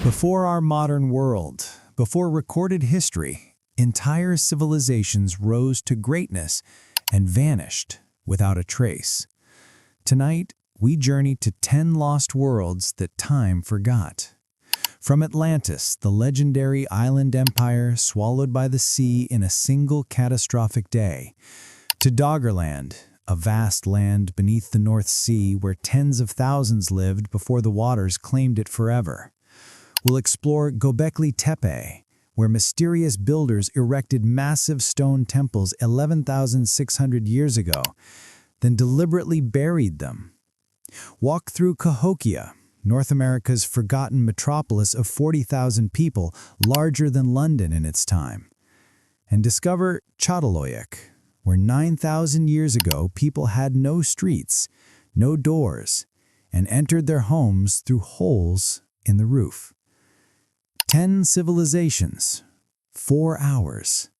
Before our modern world, before recorded history, entire civilizations rose to greatness and vanished without a trace. Tonight, we journey to 10 lost worlds that time forgot. From Atlantis, the legendary island empire swallowed by the sea in a single catastrophic day, to Doggerland, a vast land beneath the North Sea where tens of thousands lived before the waters claimed it forever. We'll explore Göbekli Tepe, where mysterious builders erected massive stone temples 11,600 years ago, then deliberately buried them. Walk through Cahokia, North America's forgotten metropolis of 40,000 people, larger than London in its time. And discover Çatalhöyük, where 9,000 years ago people had no streets, no doors, and entered their homes through holes in the roof. 10 civilizations, 4 hours,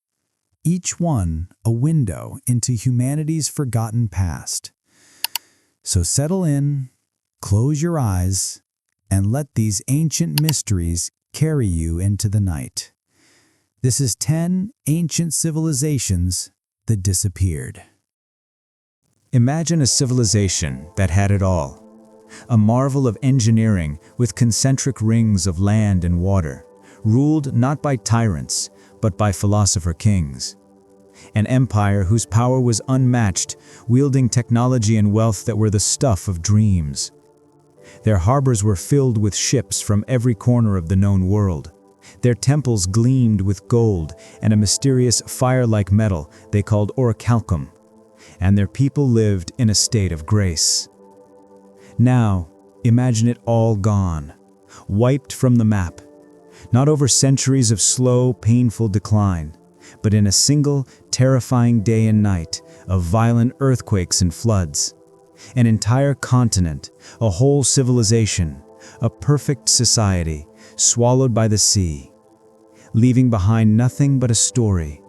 each one a window into humanity's forgotten past. So settle in, close your eyes, and let these ancient mysteries carry you into the night. This is 10 ancient civilizations that disappeared. Imagine a civilization that had it all. A marvel of engineering with concentric rings of land and water, ruled not by tyrants, but by philosopher kings. An empire whose power was unmatched, wielding technology and wealth that were the stuff of dreams. Their harbors were filled with ships from every corner of the known world. Their temples gleamed with gold and a mysterious fire-like metal they called orichalcum, and their people lived in a state of grace. Now, imagine it all gone, wiped from the map, not over centuries of slow, painful decline, but in a single, terrifying day and night of violent earthquakes and floods. An entire continent, a whole civilization, a perfect society, swallowed by the sea, leaving behind nothing but a story,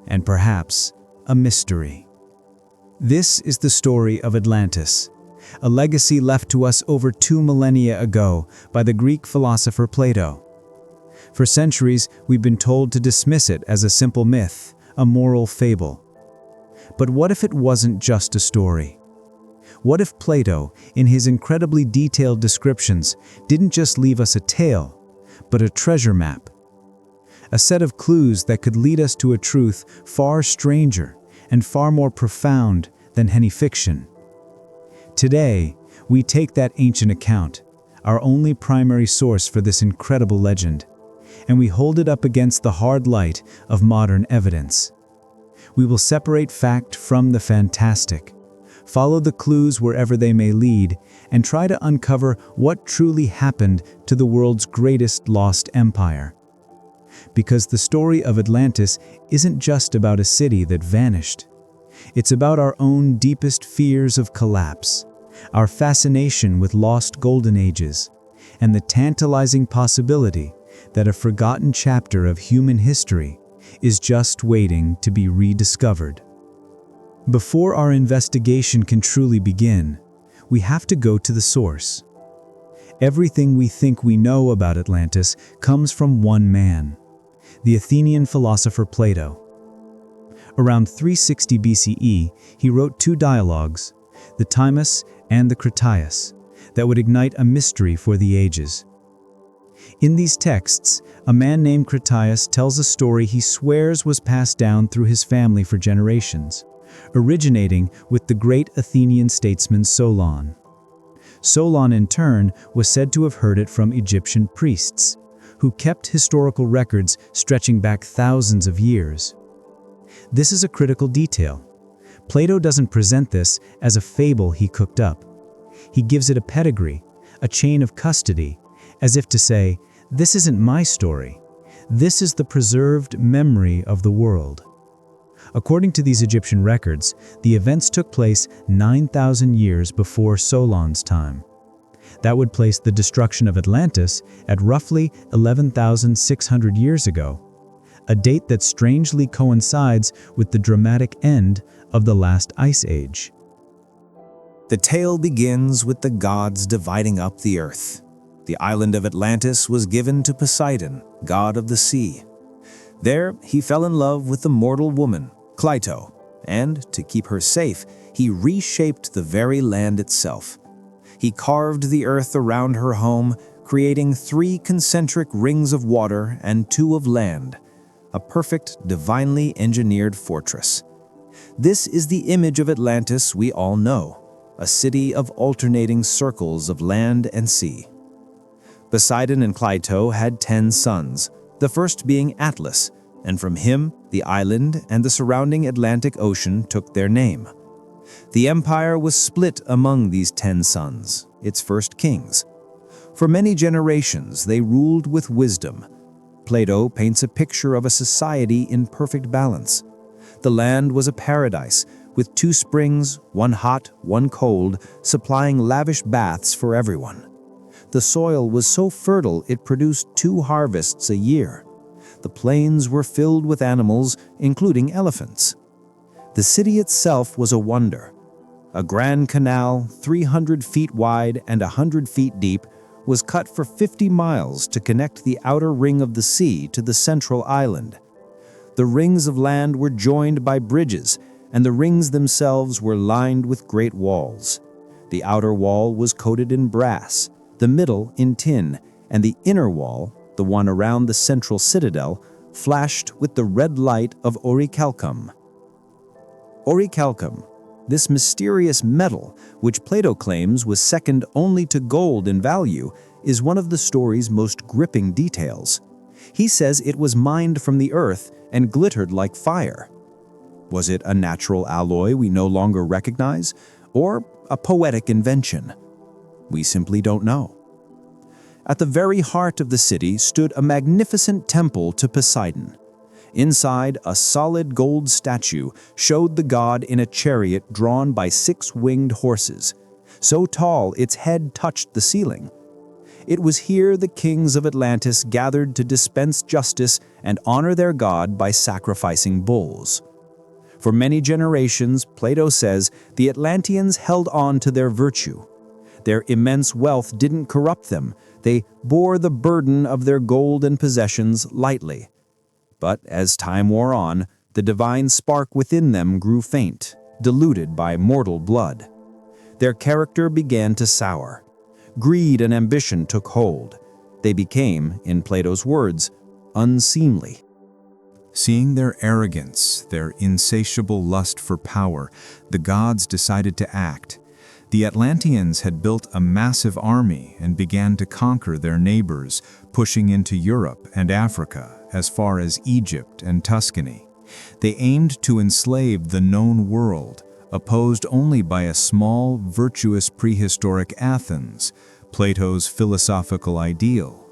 and perhaps a mystery. This is the story of Atlantis, a legacy left to us over 2 millennia ago by the Greek philosopher Plato. For centuries, we've been told to dismiss it as a simple myth, a moral fable. But what if it wasn't just a story? What if Plato, in his incredibly detailed descriptions, didn't just leave us a tale, but a treasure map? A set of clues that could lead us to a truth far stranger and far more profound than any fiction. Today, we take that ancient account, our only primary source for this incredible legend, and we hold it up against the hard light of modern evidence. We will separate fact from the fantastic, follow the clues wherever they may lead, and try to uncover what truly happened to the world's greatest lost empire. Because the story of Atlantis isn't just about a city that vanished. It's about our own deepest fears of collapse, our fascination with lost golden ages, and the tantalizing possibility that a forgotten chapter of human history is just waiting to be rediscovered. Before our investigation can truly begin, we have to go to the source. Everything we think we know about Atlantis comes from one man, the Athenian philosopher Plato. Around 360 BCE, he wrote 2 dialogues, the Timaeus and the Critias, that would ignite a mystery for the ages. In these texts, a man named Critias tells a story he swears was passed down through his family for generations, originating with the great Athenian statesman Solon. Solon, in turn, was said to have heard it from Egyptian priests, who kept historical records stretching back thousands of years. This is a critical detail. Plato doesn't present this as a fable he cooked up. He gives it a pedigree, a chain of custody, as if to say, this isn't my story. This is the preserved memory of the world. According to these Egyptian records, the events took place 9,000 years before Solon's time. That would place the destruction of Atlantis at roughly 11,600 years ago, a date that strangely coincides with the dramatic end of the last ice age. The tale begins with the gods dividing up the earth. The island of Atlantis was given to Poseidon, god of the sea. There, he fell in love with the mortal woman, Cleito, and, to keep her safe, he reshaped the very land itself. He carved the earth around her home, creating 3 concentric rings of water and 2 of land, a perfect, divinely engineered fortress. This is the image of Atlantis we all know, a city of alternating circles of land and sea. Poseidon and Cleito had 10 sons, the first being Atlas, and from him, the island and the surrounding Atlantic Ocean took their name. The empire was split among these 10 sons, its first kings. For many generations, they ruled with wisdom. Plato paints a picture of a society in perfect balance. The land was a paradise, with 2 springs, one hot, one cold, supplying lavish baths for everyone. The soil was so fertile it produced 2 harvests a year. The plains were filled with animals, including elephants. The city itself was a wonder. A grand canal, 300 feet wide and 100 feet deep, was cut for 50 miles to connect the outer ring of the sea to the central island. The rings of land were joined by bridges, and the rings themselves were lined with great walls. The outer wall was coated in brass, the middle in tin, and the inner wall, the one around the central citadel, flashed with the red light of orichalcum. Orichalcum, this mysterious metal, which Plato claims was second only to gold in value, is one of the story's most gripping details. He says it was mined from the earth and glittered like fire. Was it a natural alloy we no longer recognize, or a poetic invention? We simply don't know. At the very heart of the city stood a magnificent temple to Poseidon. Inside, a solid gold statue showed the god in a chariot drawn by 6 winged horses, so tall its head touched the ceiling. It was here the kings of Atlantis gathered to dispense justice and honor their god by sacrificing bulls. For many generations, Plato says, the Atlanteans held on to their virtue. Their immense wealth didn't corrupt them. They bore the burden of their gold and possessions lightly. But as time wore on, the divine spark within them grew faint, diluted by mortal blood. Their character began to sour. Greed and ambition took hold. They became, in Plato's words, unseemly. Seeing their arrogance, their insatiable lust for power, the gods decided to act. The Atlanteans had built a massive army and began to conquer their neighbors, pushing into Europe and Africa, as far as Egypt and Tuscany. They aimed to enslave the known world, opposed only by a small, virtuous prehistoric Athens, Plato's philosophical ideal.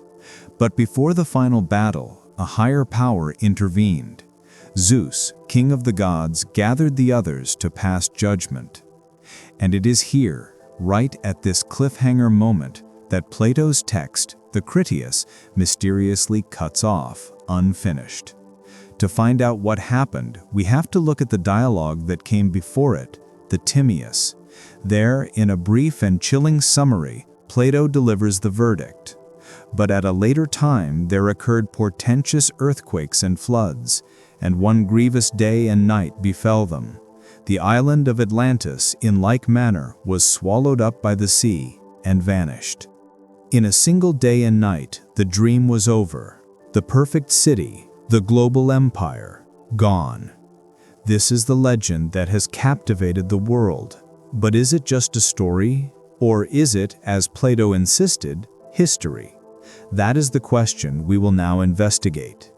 But before the final battle, a higher power intervened. Zeus, king of the gods, gathered the others to pass judgment. And it is here, right at this cliffhanger moment, that Plato's text, the Critias, mysteriously cuts off, unfinished. To find out what happened, we have to look at the dialogue that came before it, the Timaeus. There, in a brief and chilling summary, Plato delivers the verdict. But at a later time there occurred portentous earthquakes and floods, and one grievous day and night befell them. The island of Atlantis, in like manner, was swallowed up by the sea and vanished. In a single day and night, the dream was over. The perfect city, the global empire, gone. This is the legend that has captivated the world. But is it just a story? Or is it, as Plato insisted, history? That is the question we will now investigate.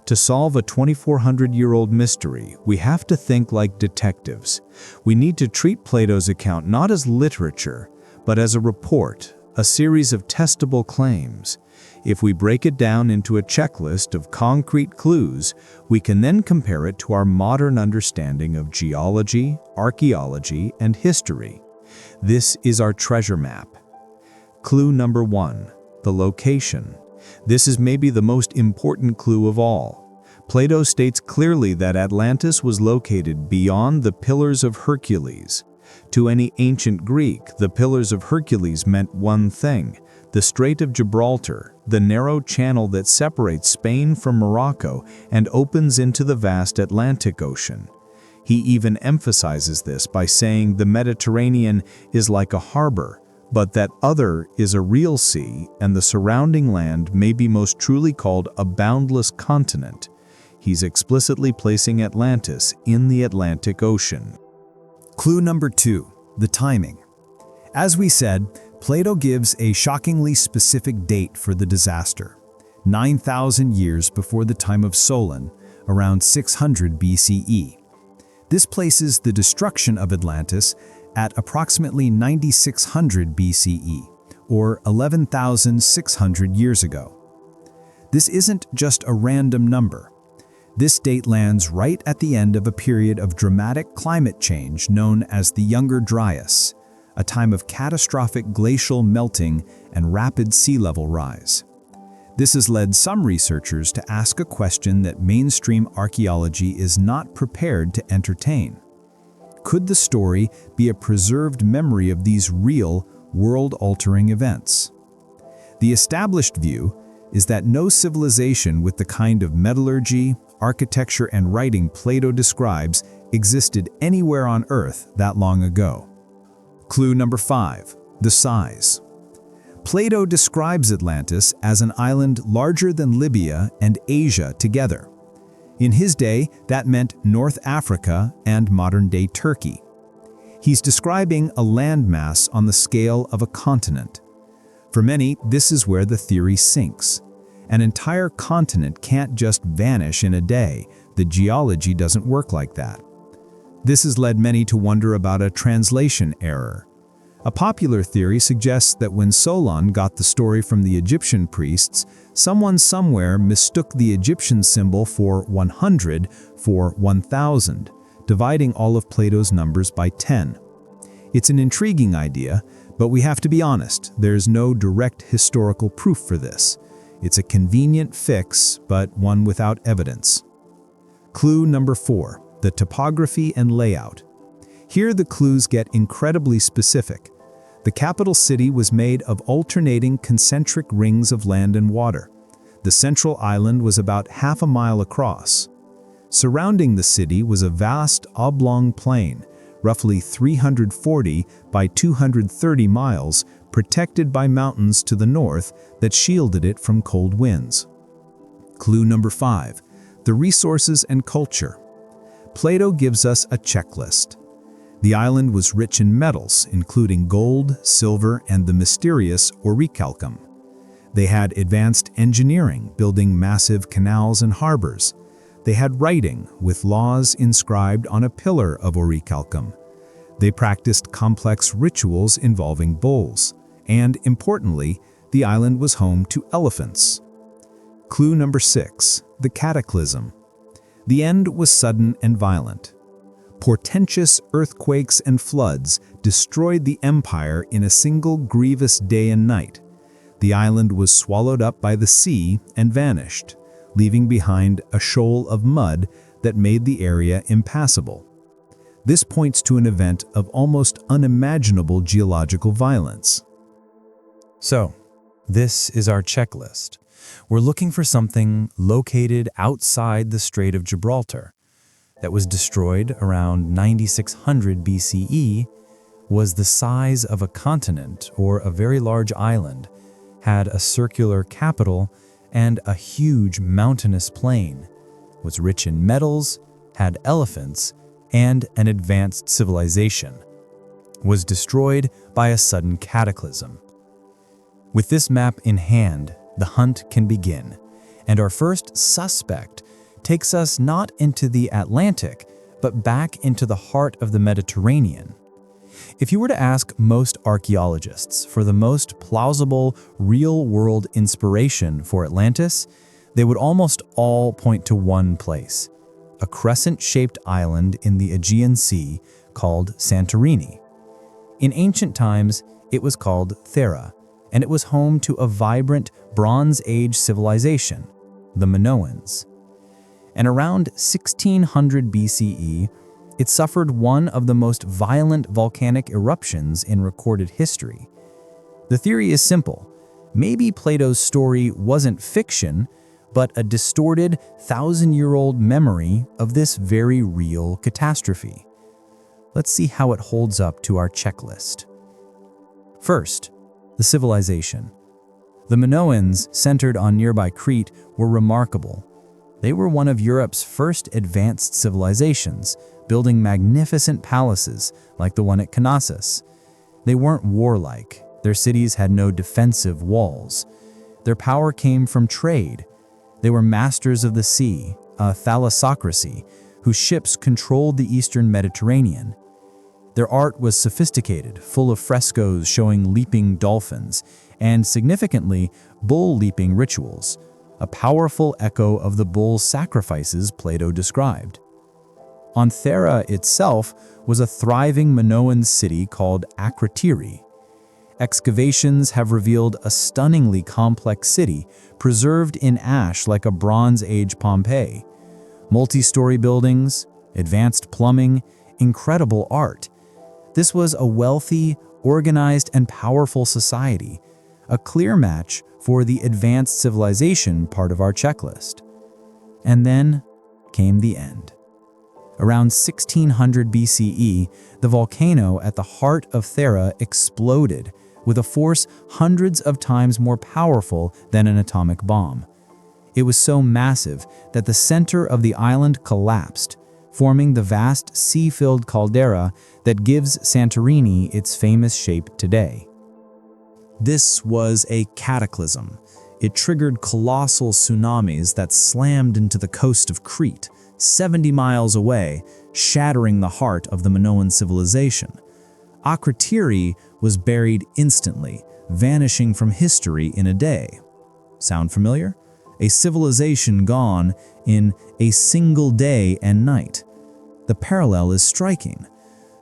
To solve a 2,400-year-old mystery, we have to think like detectives. We need to treat Plato's account not as literature, but as a report, a series of testable claims. If we break it down into a checklist of concrete clues, we can then compare it to our modern understanding of geology, archaeology, and history. This is our treasure map. Clue number 1, the location. This is maybe the most important clue of all. Plato states clearly that Atlantis was located beyond the Pillars of Hercules. To any ancient Greek, the Pillars of Hercules meant one thing, The Strait of Gibraltar, the narrow channel that separates Spain from Morocco and opens into the vast Atlantic Ocean. He even emphasizes this by saying the Mediterranean is like a harbor, but that other is a real sea, and the surrounding land may be most truly called a boundless continent. He's explicitly placing Atlantis in the Atlantic Ocean. Clue number 2, the timing. As we said, Plato gives a shockingly specific date for the disaster, 9,000 years before the time of Solon, around 600 BCE. This places the destruction of Atlantis at approximately 9600 BCE, or 11,600 years ago. This isn't just a random number. This date lands right at the end of a period of dramatic climate change known as the Younger Dryas, a time of catastrophic glacial melting and rapid sea level rise. This has led some researchers to ask a question that mainstream archaeology is not prepared to entertain. Could the story be a preserved memory of these real, world-altering events? The established view is that no civilization with the kind of metallurgy, architecture, and writing Plato describes existed anywhere on Earth that long ago. Clue number 5, the size. Plato describes Atlantis as an island larger than Libya and Asia together. In his day, that meant North Africa and modern-day Turkey. He's describing a landmass on the scale of a continent. For many, this is where the theory sinks. An entire continent can't just vanish in a day. The geology doesn't work like that. This has led many to wonder about a translation error. A popular theory suggests that when Solon got the story from the Egyptian priests, someone somewhere mistook the Egyptian symbol for 100 for 1,000, dividing all of Plato's numbers by 10. It's an intriguing idea, but we have to be honest, there's no direct historical proof for this. It's a convenient fix, but one without evidence. Clue number 4, the topography and layout. Here the clues get incredibly specific. The capital city was made of alternating concentric rings of land and water. The central island was about half a mile across. Surrounding the city was a vast oblong plain, roughly 340 by 230 miles, protected by mountains to the north that shielded it from cold winds. Clue number 5, the resources and culture. Plato gives us a checklist. The island was rich in metals, including gold, silver, and the mysterious orichalcum. They had advanced engineering, building massive canals and harbors. They had writing, with laws inscribed on a pillar of orichalcum. They practiced complex rituals involving bulls. And, importantly, the island was home to elephants. Clue number 6, the cataclysm. The end was sudden and violent. Portentous earthquakes and floods destroyed the empire in a single grievous day and night. The island was swallowed up by the sea and vanished, leaving behind a shoal of mud that made the area impassable. This points to an event of almost unimaginable geological violence. So, this is our checklist. We're looking for something located outside the Strait of Gibraltar that was destroyed around 9600 BCE, was the size of a continent or a very large island, had a circular capital and a huge mountainous plain, was rich in metals, had elephants, and an advanced civilization, was destroyed by a sudden cataclysm. With this map in hand, the hunt can begin, and our first suspect takes us not into the Atlantic, but back into the heart of the Mediterranean. If you were to ask most archaeologists for the most plausible, real-world inspiration for Atlantis, they would almost all point to one place, a crescent-shaped island in the Aegean Sea called Santorini. In ancient times, it was called Thera, and it was home to a vibrant Bronze Age civilization, the Minoans. And around 1600 BCE, it suffered one of the most violent volcanic eruptions in recorded history. The theory is simple. maybe Plato's story wasn't fiction, but a distorted, thousand-year-old memory of this very real catastrophe. Let's see how it holds up to our checklist. First, the civilization. The Minoans, centered on nearby Crete, were remarkable. They were one of Europe's first advanced civilizations, building magnificent palaces like the one at Knossos. They weren't warlike. Their cities had no defensive walls. Their power came from trade. They were masters of the sea, a thalassocracy, whose ships controlled the eastern Mediterranean. Their art was sophisticated, full of frescoes showing leaping dolphins, and significantly, bull-leaping rituals, a powerful echo of the bull sacrifices Plato described. On Thera itself was a thriving Minoan city called Akrotiri. Excavations have revealed a stunningly complex city, preserved in ash like a Bronze Age Pompeii. Multi-story buildings, advanced plumbing, incredible art. This was a wealthy, organized, and powerful society, a clear match for the advanced civilization part of our checklist. And then came the end. Around 1600 BCE, the volcano at the heart of Thera exploded with a force hundreds of times more powerful than an atomic bomb. It was so massive that the center of the island collapsed, forming the vast sea-filled caldera that gives Santorini its famous shape today. This was a cataclysm. It triggered colossal tsunamis that slammed into the coast of Crete, 70 miles away, shattering the heart of the Minoan civilization. Akrotiri was buried instantly, vanishing from history in a day. Sound familiar? A civilization gone in a single day and night. The parallel is striking.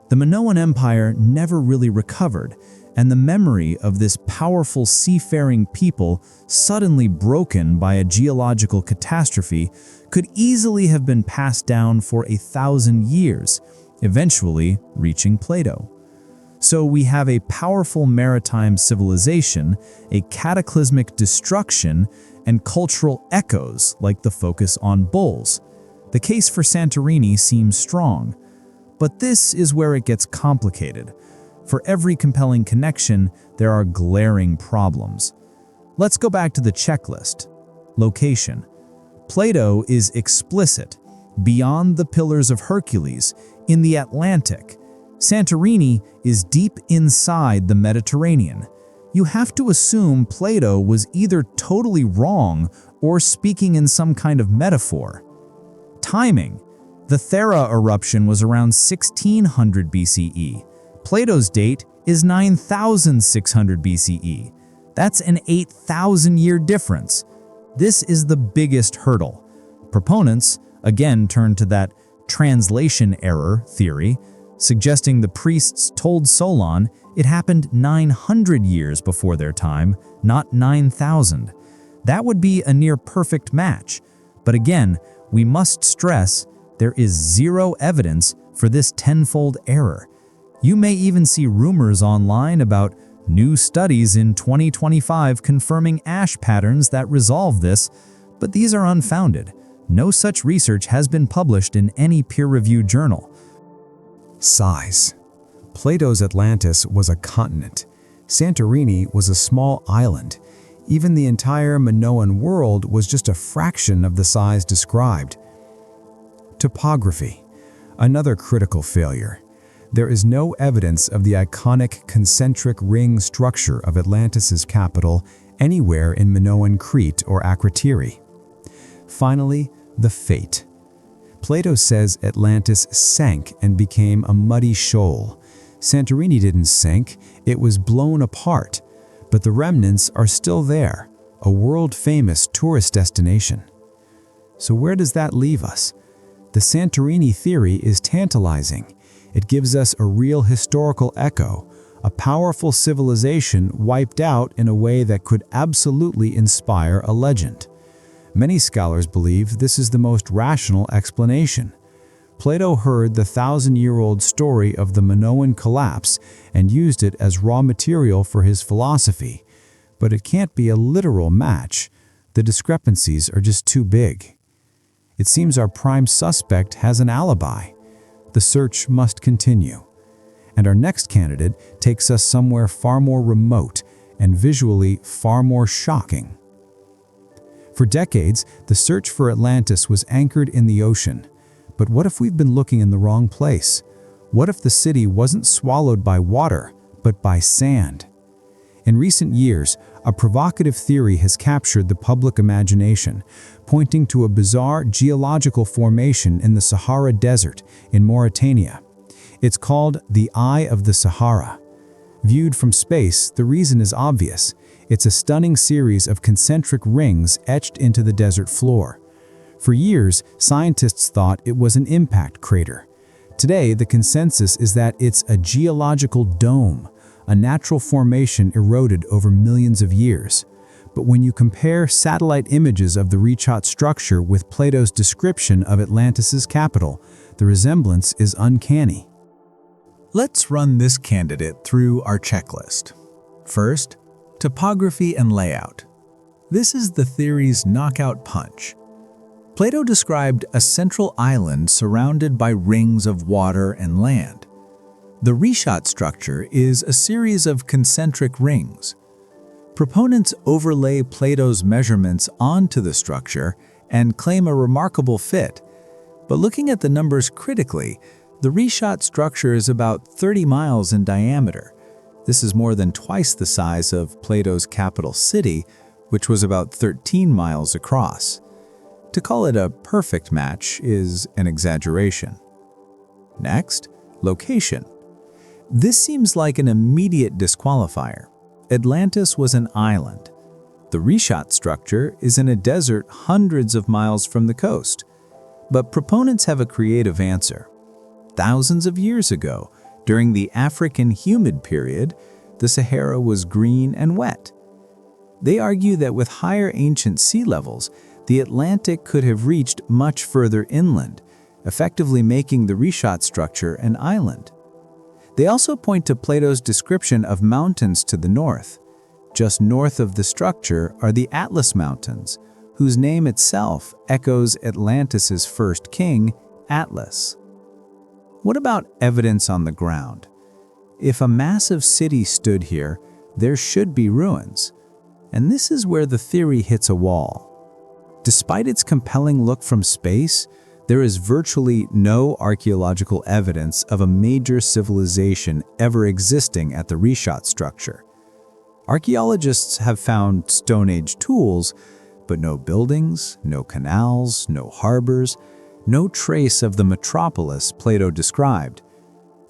The Minoan Empire never really recovered, and the memory of this powerful seafaring people, suddenly broken by a geological catastrophe, could easily have been passed down for 1,000 years, eventually reaching Plato. So we have a powerful maritime civilization, a cataclysmic destruction, and cultural echoes like the focus on bulls. The case for Santorini seems strong, but this is where it gets complicated. For every compelling connection, there are glaring problems. Let's go back to the checklist. Location. Plato is explicit, beyond the Pillars of Hercules, in the Atlantic. Santorini is deep inside the Mediterranean. You have to assume Plato was either totally wrong or speaking in some kind of metaphor. Timing. The Thera eruption was around 1600 BCE. Plato's date is 9600 BCE. That's an 8,000-year difference. This is the biggest hurdle. Proponents again turn to that translation error theory, suggesting the priests told Solon it happened 900 years before their time, not 9,000. That would be a near-perfect match. But again, we must stress there is zero evidence for this tenfold error. You may even see rumors online about new studies in 2025 confirming ash patterns that resolve this, but these are unfounded. No such research has been published in any peer-reviewed journal. Size. Plato's Atlantis was a continent. Santorini was a small island. Even the entire Minoan world was just a fraction of the size described. Topography. Another critical failure. There is no evidence of the iconic concentric ring structure of Atlantis's capital anywhere in Minoan Crete or Akrotiri. Finally, the fate. Plato says Atlantis sank and became a muddy shoal. Santorini didn't sink, it was blown apart, but the remnants are still there, a world-famous tourist destination. So where does that leave us? The Santorini theory is tantalizing. It gives us a real historical echo, a powerful civilization wiped out in a way that could absolutely inspire a legend. Many scholars believe this is the most rational explanation. Plato heard the 1,000-year-old story of the Minoan collapse and used it as raw material for his philosophy. but it can't be a literal match. The discrepancies are just too big. It seems our prime suspect has an alibi. The search must continue. And our next candidate takes us somewhere far more remote and visually far more shocking. For decades, the search for Atlantis was anchored in the ocean. But what if we've been looking in the wrong place? What if the city wasn't swallowed by water, but by sand? In recent years, a provocative theory has captured the public imagination, pointing to a bizarre geological formation in the Sahara Desert in Mauritania. It's called the Eye of the Sahara. Viewed from space, the reason is obvious. It's a stunning series of concentric rings etched into the desert floor. For years, scientists thought it was an impact crater. Today, the consensus is that it's a geological dome, a natural formation eroded over millions of years. But when you compare satellite images of the reshot structure with Plato's description of Atlantis's capital, the resemblance is uncanny. Let's run this candidate through our checklist. First, topography and layout. This is the theory's knockout punch. Plato described a central island surrounded by rings of water and land. The reshot structure is a series of concentric rings. Proponents overlay Plato's measurements onto the structure and claim a remarkable fit. But looking at the numbers critically, the reshot structure is about 30 miles in diameter. This is more than twice the size of Plato's capital city, which was about 13 miles across. To call it a perfect match is an exaggeration. Next, location. This seems like an immediate disqualifier. Atlantis was an island. The reshot structure is in a desert hundreds of miles from the coast. But proponents have a creative answer. Thousands of years ago, during the African humid period, the Sahara was green and wet. They argue that with higher ancient sea levels, the Atlantic could have reached much further inland, effectively making the reshot structure an island. They also point to Plato's description of mountains to the north. Just north of the structure are the Atlas Mountains, whose name itself echoes Atlantis's first king, Atlas. What about evidence on the ground? If a massive city stood here, there should be ruins. And this is where the theory hits a wall. Despite its compelling look from space, there is virtually no archaeological evidence of a major civilization ever existing at the reshot structure. Archaeologists have found Stone Age tools, but no buildings, no canals, no harbors, no trace of the metropolis Plato described.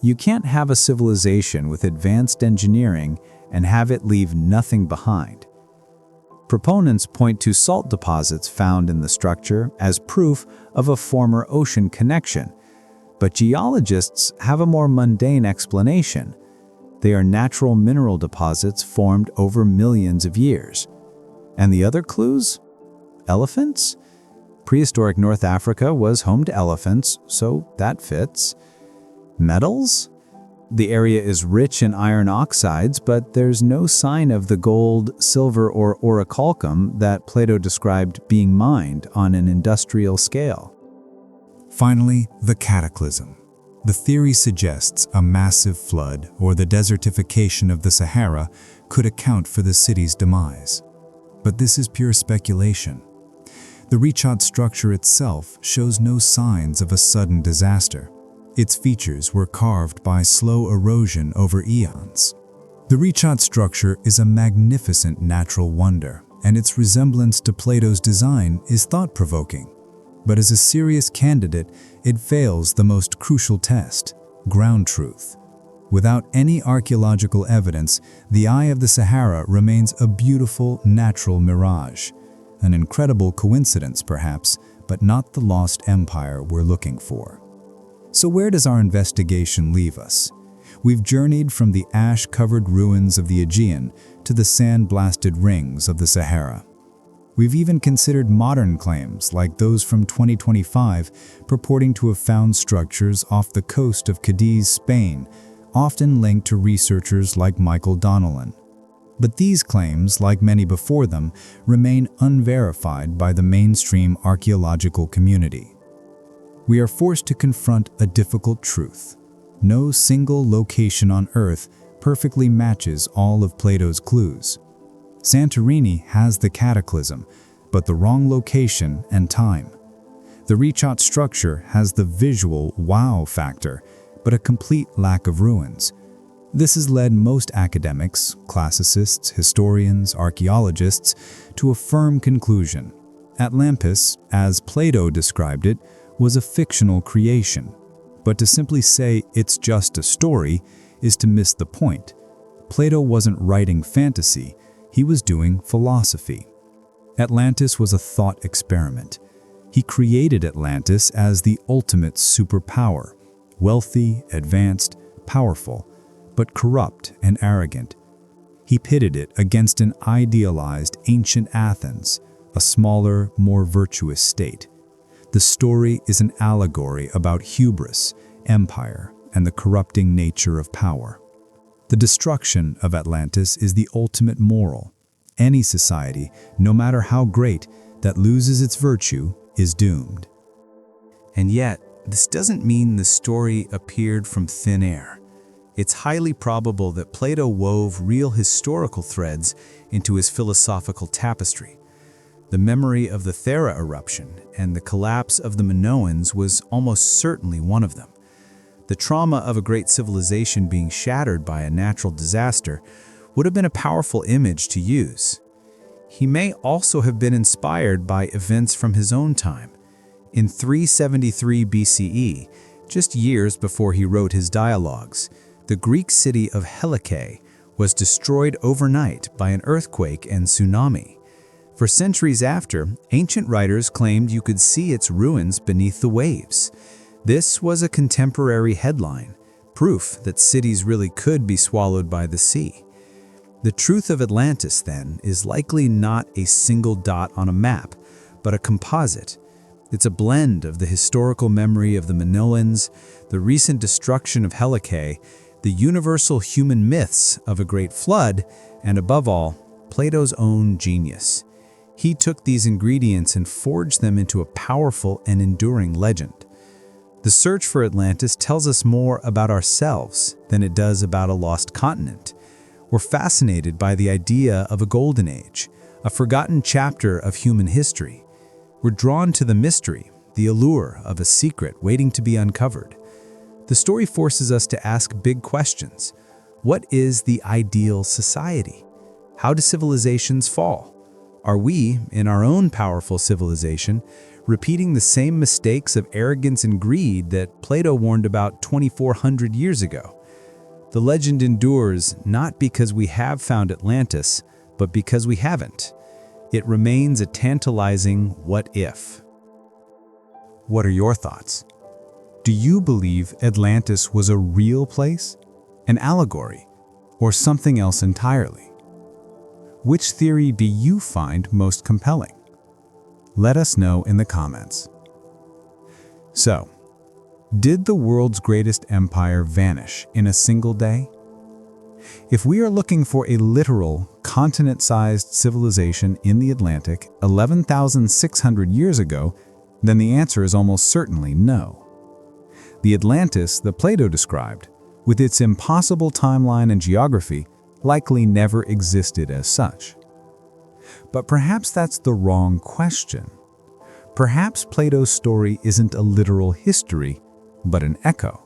You can't have a civilization with advanced engineering and have it leave nothing behind. Proponents point to salt deposits found in the structure as proof of a former ocean connection, but geologists have a more mundane explanation. They are natural mineral deposits formed over millions of years. And the other clues? Elephants? Prehistoric North Africa was home to elephants, so that fits. Metals? The area is rich in iron oxides, but there's no sign of the gold, silver, or orichalcum that Plato described being mined on an industrial scale. Finally, the cataclysm. The theory suggests a massive flood or the desertification of the Sahara could account for the city's demise. But this is pure speculation. The reshot structure itself shows no signs of a sudden disaster. Its features were carved by slow erosion over eons. The reshot structure is a magnificent natural wonder, and its resemblance to Plato's design is thought-provoking. But as a serious candidate, it fails the most crucial test, ground truth. Without any archaeological evidence, the Eye of the Sahara remains a beautiful, natural mirage. An incredible coincidence, perhaps, but not the lost empire we're looking for. So where does our investigation leave us? We've journeyed from the ash-covered ruins of the Aegean to the sand-blasted rings of the Sahara. We've even considered modern claims like those from 2025 purporting to have found structures off the coast of Cadiz, Spain, often linked to researchers like Michael Donnellan. But these claims, like many before them, remain unverified by the mainstream archaeological community. We are forced to confront a difficult truth. No single location on Earth perfectly matches all of Plato's clues. Santorini has the cataclysm, but the wrong location and time. The Rechat structure has the visual wow factor, but a complete lack of ruins. This has led most academics, classicists, historians, archaeologists to a firm conclusion. Atlantis, as Plato described it, was a fictional creation. But to simply say it's just a story is to miss the point. Plato wasn't writing fantasy, he was doing philosophy. Atlantis was a thought experiment. He created Atlantis as the ultimate superpower, wealthy, advanced, powerful, but corrupt and arrogant. He pitted it against an idealized ancient Athens, a smaller, more virtuous state. The story is an allegory about hubris, empire, and the corrupting nature of power. The destruction of Atlantis is the ultimate moral. Any society, no matter how great, that loses its virtue is doomed. And yet, this doesn't mean the story appeared from thin air. It's highly probable that Plato wove real historical threads into his philosophical tapestry. The memory of the Thera eruption and the collapse of the Minoans was almost certainly one of them. The trauma of a great civilization being shattered by a natural disaster would have been a powerful image to use. He may also have been inspired by events from his own time. In 373 BCE, just years before he wrote his dialogues, the Greek city of Helike was destroyed overnight by an earthquake and tsunami. For centuries after, ancient writers claimed you could see its ruins beneath the waves. This was a contemporary headline, proof that cities really could be swallowed by the sea. The truth of Atlantis, then, is likely not a single dot on a map, but a composite. It's a blend of the historical memory of the Minoans, the recent destruction of Helike, the universal human myths of a great flood, and above all, Plato's own genius. He took these ingredients and forged them into a powerful and enduring legend. The search for Atlantis tells us more about ourselves than it does about a lost continent. We're fascinated by the idea of a golden age, a forgotten chapter of human history. We're drawn to the mystery, the allure of a secret waiting to be uncovered. The story forces us to ask big questions. What is the ideal society? How do civilizations fall? Are we, in our own powerful civilization, repeating the same mistakes of arrogance and greed that Plato warned about 2,400 years ago? The legend endures not because we have found Atlantis, but because we haven't. It remains a tantalizing what if. What are your thoughts? Do you believe Atlantis was a real place, an allegory, or something else entirely? Which theory do you find most compelling? Let us know in the comments. So, did the world's greatest empire vanish in a single day? If we are looking for a literal, continent-sized civilization in the Atlantic 11,600 years ago, then the answer is almost certainly no. The Atlantis that Plato described, with its impossible timeline and geography, likely never existed as such. But perhaps that's the wrong question. Perhaps Plato's story isn't a literal history, but an echo,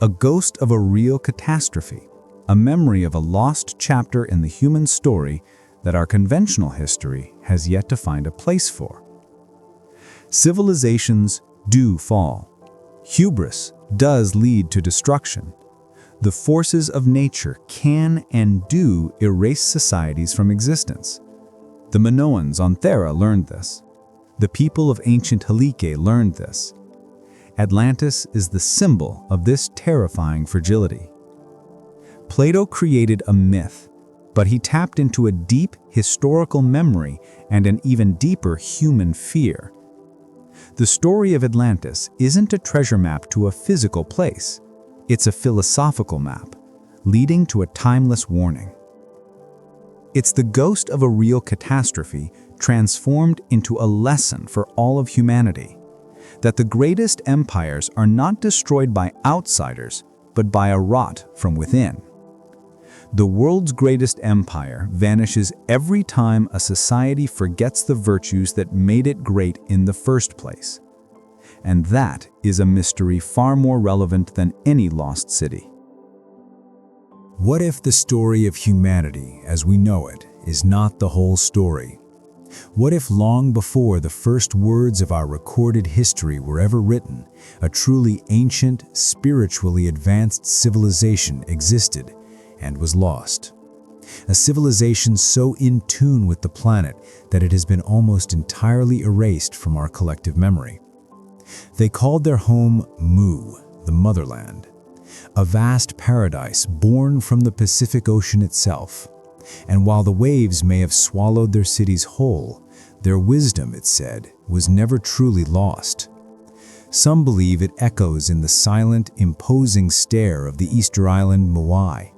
a ghost of a real catastrophe, a memory of a lost chapter in the human story that our conventional history has yet to find a place for. Civilizations do fall. Hubris does lead to destruction. The forces of nature can and do erase societies from existence. The Minoans on Thera learned this. The people of ancient Helike learned this. Atlantis is the symbol of this terrifying fragility. Plato created a myth, but he tapped into a deep historical memory and an even deeper human fear. The story of Atlantis isn't a treasure map to a physical place. It's a philosophical map, leading to a timeless warning. It's the ghost of a real catastrophe transformed into a lesson for all of humanity. That the greatest empires are not destroyed by outsiders, but by a rot from within. The world's greatest empire vanishes every time a society forgets the virtues that made it great in the first place. And that is a mystery far more relevant than any lost city. What if the story of humanity as we know it is not the whole story? What if long before the first words of our recorded history were ever written, a truly ancient, spiritually advanced civilization existed and was lost? A civilization so in tune with the planet that it has been almost entirely erased from our collective memory. They called their home Mu, the motherland, a vast paradise born from the Pacific Ocean itself. And while the waves may have swallowed their cities whole, their wisdom, it said, was never truly lost. Some believe it echoes in the silent, imposing stare of the Easter island Moai,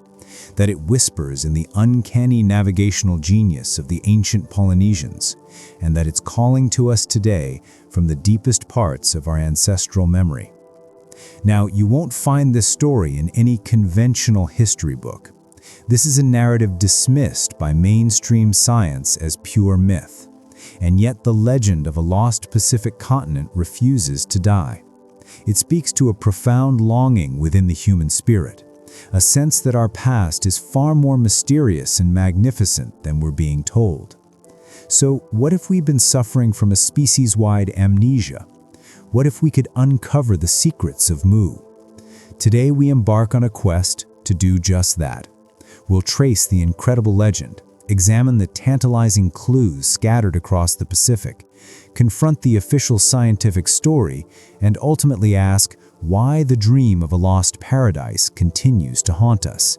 that it whispers in the uncanny navigational genius of the ancient Polynesians, and that it's calling to us today from the deepest parts of our ancestral memory. Now, you won't find this story in any conventional history book. This is a narrative dismissed by mainstream science as pure myth, and yet the legend of a lost Pacific continent refuses to die. It speaks to a profound longing within the human spirit, a sense that our past is far more mysterious and magnificent than we're being told. So, what if we've been suffering from a species-wide amnesia? What if we could uncover the secrets of Mu? Today we embark on a quest to do just that. We'll trace the incredible legend, examine the tantalizing clues scattered across the Pacific, confront the official scientific story, and ultimately ask why the dream of a lost paradise continues to haunt us.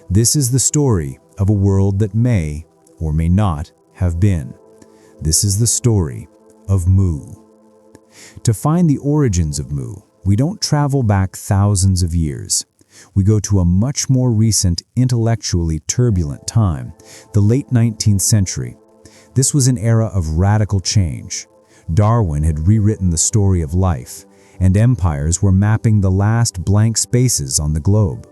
This is the story of a world that may or may not have been. This is the story of Mu. To find the origins of Mu, we don't travel back thousands of years. We go to a much more recent, intellectually turbulent time, the late 19th century. This was an era of radical change. Darwin had rewritten the story of life, and empires were mapping the last blank spaces on the globe.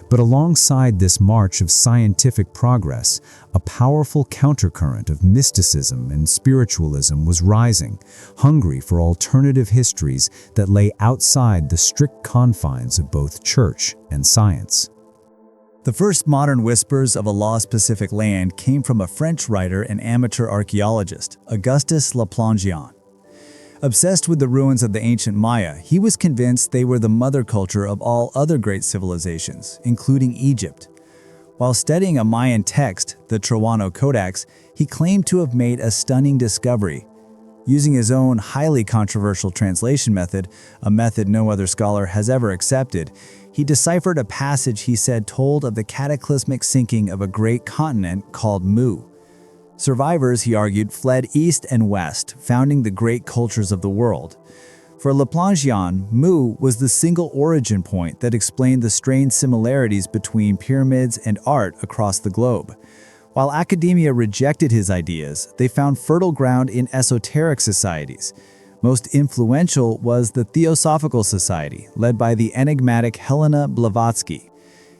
But alongside this march of scientific progress, a powerful countercurrent of mysticism and spiritualism was rising, hungry for alternative histories that lay outside the strict confines of both church and science. The first modern whispers of a lost Pacific land came from a French writer and amateur archaeologist, Augustus Laplangian. Obsessed with the ruins of the ancient Maya, he was convinced they were the mother culture of all other great civilizations, including Egypt. While studying a Mayan text, the Truano Codex, he claimed to have made a stunning discovery. Using his own highly controversial translation method, a method no other scholar has ever accepted, he deciphered a passage he said told of the cataclysmic sinking of a great continent called Mu. Survivors, he argued, fled east and west, founding the great cultures of the world. For Laplangian, Mu was the single origin point that explained the strange similarities between pyramids and art across the globe. While academia rejected his ideas, they found fertile ground in esoteric societies. Most influential was the Theosophical Society, led by the enigmatic Helena Blavatsky.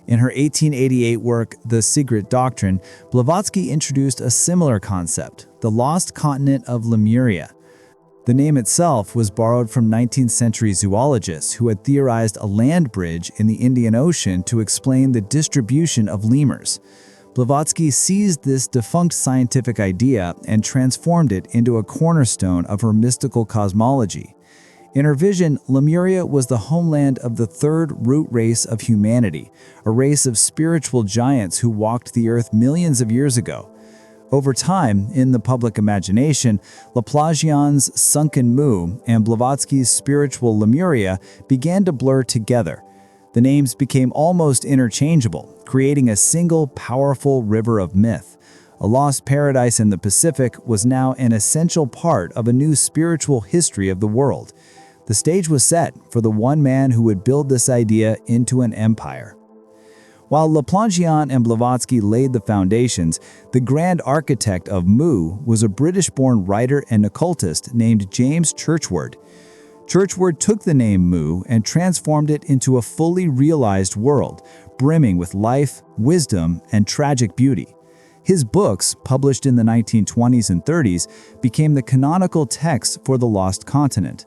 In her 1888 work, The Secret Doctrine, Blavatsky introduced a similar concept, the lost continent of Lemuria. The name itself was borrowed from 19th century zoologists who had theorized a land bridge in the Indian Ocean to explain the distribution of lemurs. Blavatsky seized this defunct scientific idea and transformed it into a cornerstone of her mystical cosmology. In her vision, Lemuria was the homeland of the third root race of humanity, a race of spiritual giants who walked the earth millions of years ago. Over time, in the public imagination, Laplangian's Sunken Mu and Blavatsky's spiritual Lemuria began to blur together. The names became almost interchangeable, creating a single, powerful river of myth. A lost paradise in the Pacific was now an essential part of a new spiritual history of the world. The stage was set for the one man who would build this idea into an empire. While Laplanchian and Blavatsky laid the foundations, the grand architect of Mu was a British-born writer and occultist named James Churchward. Churchward took the name Mu and transformed it into a fully realized world, brimming with life, wisdom, and tragic beauty. His books, published in the 1920s and 30s, became the canonical text for the Lost Continent.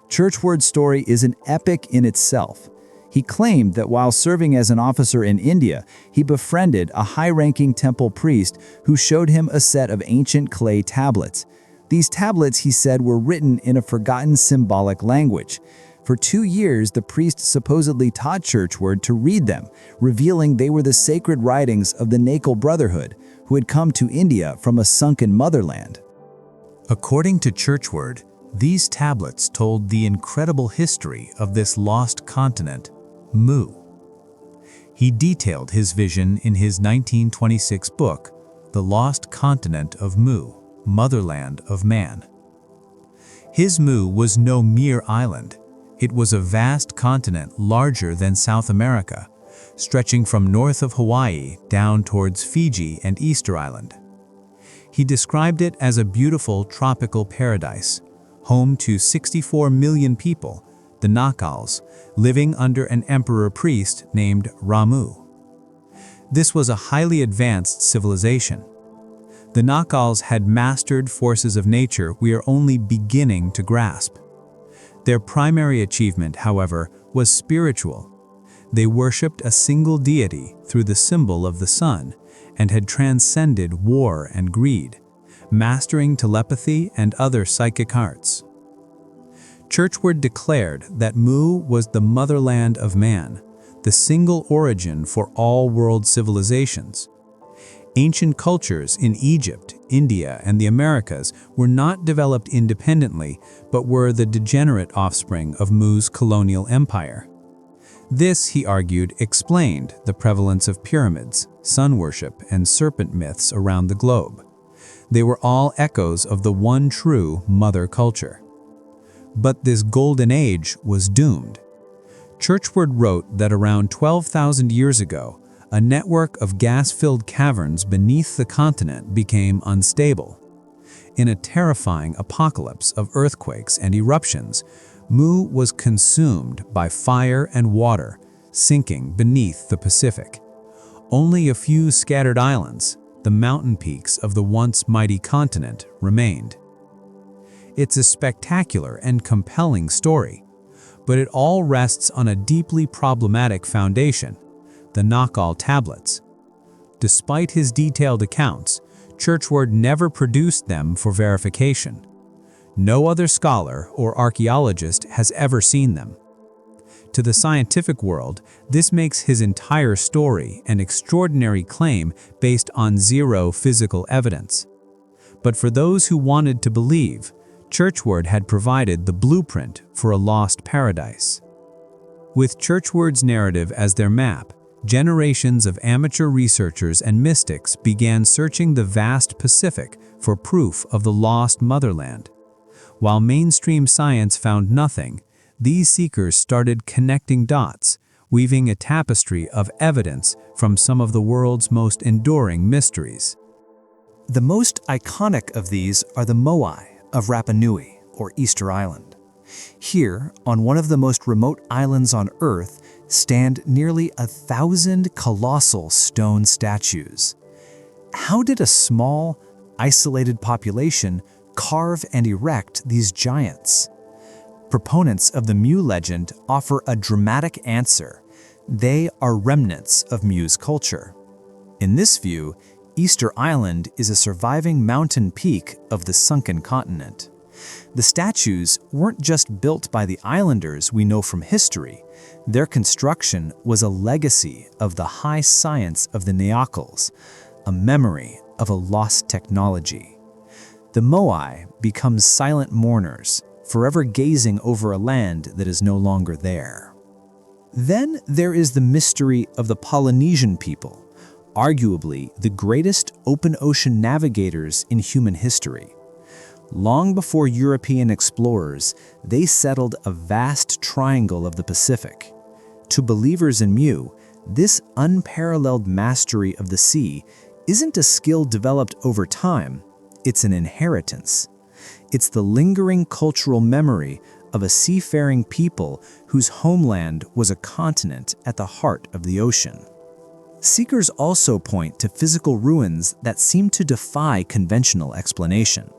Churchward's story is an epic in itself. He claimed that while serving as an officer in India, he befriended a high-ranking temple priest who showed him a set of ancient clay tablets. These tablets, he said, were written in a forgotten symbolic language. For 2 years, the priest supposedly taught Churchward to read them, revealing they were the sacred writings of the Nakul Brotherhood, who had come to India from a sunken motherland. According to Churchward, these tablets told the incredible history of this lost continent, Mu. He detailed his vision in his 1926 book, The Lost Continent of Mu, Motherland of Man. His Mu was no mere island. It was a vast continent larger than South America, stretching from north of Hawaii down towards Fiji and Easter Island. He described it as a beautiful tropical paradise, home to 64 million people, the Nakals, living under an emperor-priest named Ramu. This was a highly advanced civilization. The Nakals had mastered forces of nature we are only beginning to grasp. Their primary achievement, however, was spiritual. They worshipped a single deity through the symbol of the sun and had transcended war and greed, mastering telepathy and other psychic arts. Churchward declared that Mu was the motherland of man, the single origin for all world civilizations. Ancient cultures in Egypt, India, and the Americas were not developed independently, but were the degenerate offspring of Mu's colonial empire. This, he argued, explained the prevalence of pyramids, sun worship, and serpent myths around the globe. They were all echoes of the one true mother culture. But this golden age was doomed. Churchward wrote that around 12,000 years ago, a network of gas-filled caverns beneath the continent became unstable. In a terrifying apocalypse of earthquakes and eruptions, Mu was consumed by fire and water, sinking beneath the Pacific. Only a few scattered islands, the mountain peaks of the once mighty continent, remained. It's a spectacular and compelling story, but it all rests on a deeply problematic foundation: the Nakal tablets. Despite his detailed accounts, Churchward never produced them for verification. No other scholar or archaeologist has ever seen them. To the scientific world, this makes his entire story an extraordinary claim based on zero physical evidence. But for those who wanted to believe, Churchward had provided the blueprint for a lost paradise. With Churchward's narrative as their map, generations of amateur researchers and mystics began searching the vast Pacific for proof of the lost motherland. While mainstream science found nothing, these seekers started connecting dots, weaving a tapestry of evidence from some of the world's most enduring mysteries. The most iconic of these are the Moai of Rapa Nui, or Easter Island. Here, on one of the most remote islands on Earth, stand nearly 1,000 colossal stone statues. How did a small, isolated population carve and erect these giants? Proponents of the Mu legend offer a dramatic answer. They are remnants of Mu's culture. In this view, Easter Island is a surviving mountain peak of the sunken continent. The statues weren't just built by the islanders we know from history. Their construction was a legacy of the high science of the Neanderthals, a memory of a lost technology. The Moai become silent mourners, forever gazing over a land that is no longer there. Then there is the mystery of the Polynesian people, arguably the greatest open ocean navigators in human history. Long before European explorers, they settled a vast triangle of the Pacific. To believers in Mu, This unparalleled mastery of the sea isn't a skill developed over time, it's an inheritance. It's the lingering cultural memory of a seafaring people whose homeland was a continent at the heart of the ocean. Seekers also point to physical ruins that seem to defy conventional explanation.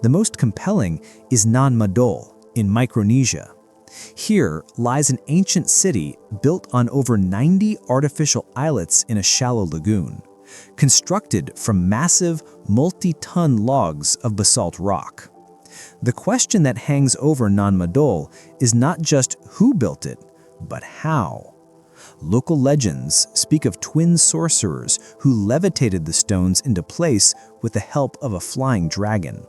The most compelling is Nan Madol in Micronesia. Here lies an ancient city built on over 90 artificial islets in a shallow lagoon, constructed from massive, multi-ton logs of basalt rock. The question that hangs over Nan Madol is not just who built it, but how. Local legends speak of twin sorcerers who levitated the stones into place with the help of a flying dragon.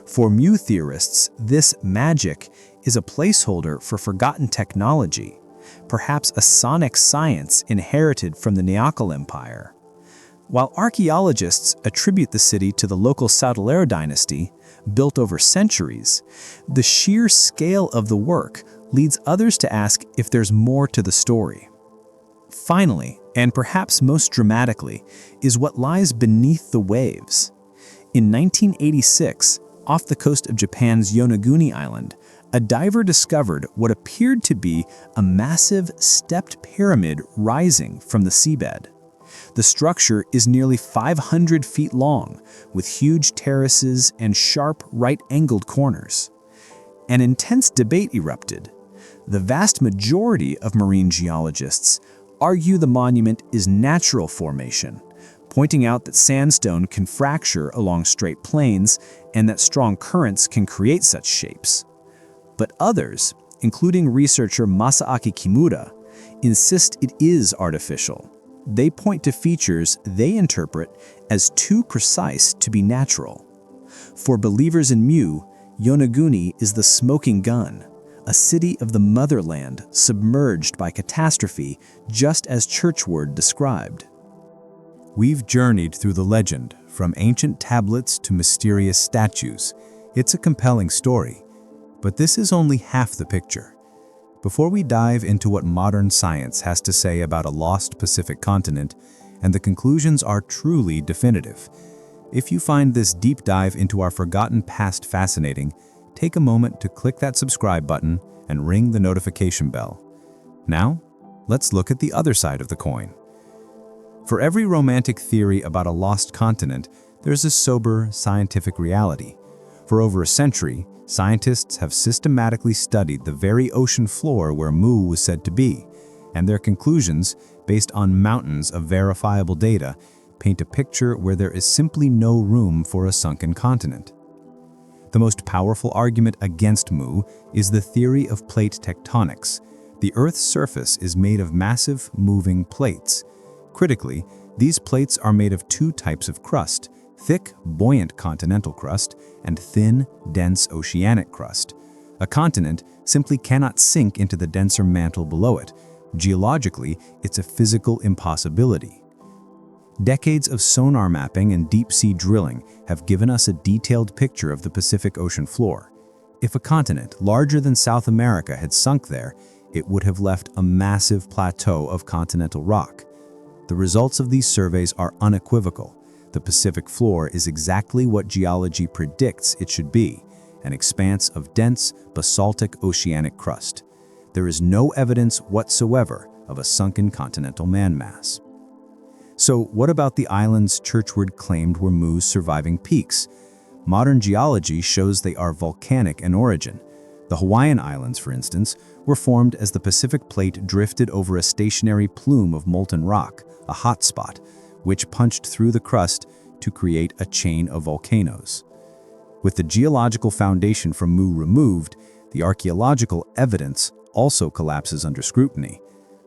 For Mu theorists, this magic is a placeholder for forgotten technology, perhaps a sonic science inherited from the Neokal Empire. While archaeologists attribute the city to the local Çatalhöyük dynasty, built over centuries, the sheer scale of the work leads others to ask if there's more to the story. Finally, and perhaps most dramatically, is what lies beneath the waves. In 1986, off the coast of Japan's Yonaguni Island, a diver discovered what appeared to be a massive stepped pyramid rising from the seabed. The structure is nearly 500 feet long, with huge terraces and sharp right-angled corners. An intense debate erupted. The vast majority of marine geologists argue the monument is natural formation, pointing out that sandstone can fracture along straight plains and that strong currents can create such shapes. But others, including researcher Masaaki Kimura, insist it is artificial. They point to features they interpret as too precise to be natural. For believers in Mu, Yonaguni is the smoking gun, a city of the motherland submerged by catastrophe, just as Churchward described. We've journeyed through the legend, from ancient tablets to mysterious statues. It's a compelling story, but this is only half the picture. Before we dive into what modern science has to say about a lost Pacific continent, and the conclusions are truly definitive, if you find this deep dive into our forgotten past fascinating, take a moment to click that subscribe button and ring the notification bell. Now, let's look at the other side of the coin. For every romantic theory about a lost continent, there's a sober scientific reality. For over a century, scientists have systematically studied the very ocean floor where Mu was said to be, and their conclusions, based on mountains of verifiable data, paint a picture where there is simply no room for a sunken continent. The most powerful argument against Mu is the theory of plate tectonics. The Earth's surface is made of massive, moving plates. Critically, these plates are made of two types of crust: thick, buoyant continental crust and thin, dense oceanic crust. A continent simply cannot sink into the denser mantle below it. Geologically, it's a physical impossibility. Decades of sonar mapping and deep-sea drilling have given us a detailed picture of the Pacific Ocean floor. If a continent larger than South America had sunk there, it would have left a massive plateau of continental rock. The results of these surveys are unequivocal. The Pacific floor is exactly what geology predicts it should be, an expanse of dense, basaltic oceanic crust. There is no evidence whatsoever of a sunken continental landmass. So what about the islands Churchward claimed were Mu's surviving peaks? Modern geology shows they are volcanic in origin. The Hawaiian Islands, for instance, were formed as the Pacific plate drifted over a stationary plume of molten rock, a hotspot, which punched through the crust to create a chain of volcanoes. With the geological foundation from Mu removed, the archaeological evidence also collapses under scrutiny.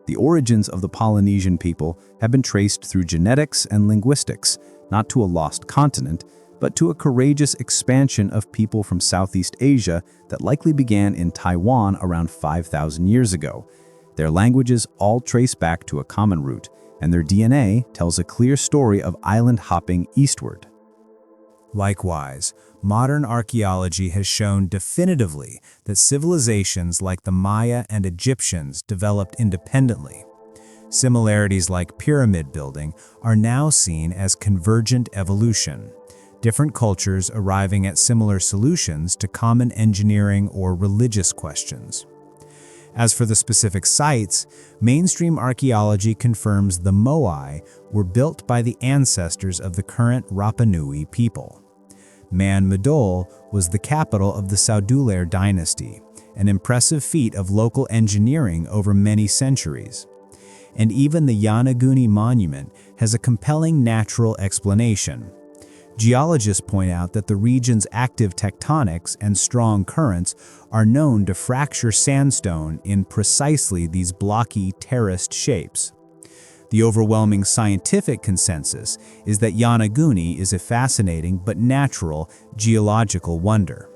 The origins of the Polynesian people have been traced through genetics and linguistics, not to a lost continent, but to a courageous expansion of people from Southeast Asia that likely began in Taiwan around 5,000 years ago. Their languages all trace back to a common root, and their DNA tells a clear story of island hopping eastward. Likewise, modern archaeology has shown definitively that civilizations like the Maya and Egyptians developed independently. Similarities like pyramid building are now seen as convergent evolution, different cultures arriving at similar solutions to common engineering or religious questions. As for the specific sites, mainstream archaeology confirms the Moai were built by the ancestors of the current Rapa Nui people. Man Madol was the capital of the Saudulair dynasty, an impressive feat of local engineering over many centuries. And even the Yanaguni monument has a compelling natural explanation. Geologists point out that the region's active tectonics and strong currents are known to fracture sandstone in precisely these blocky, terraced shapes. The overwhelming scientific consensus is that Yanaguni is a fascinating but natural geological wonder.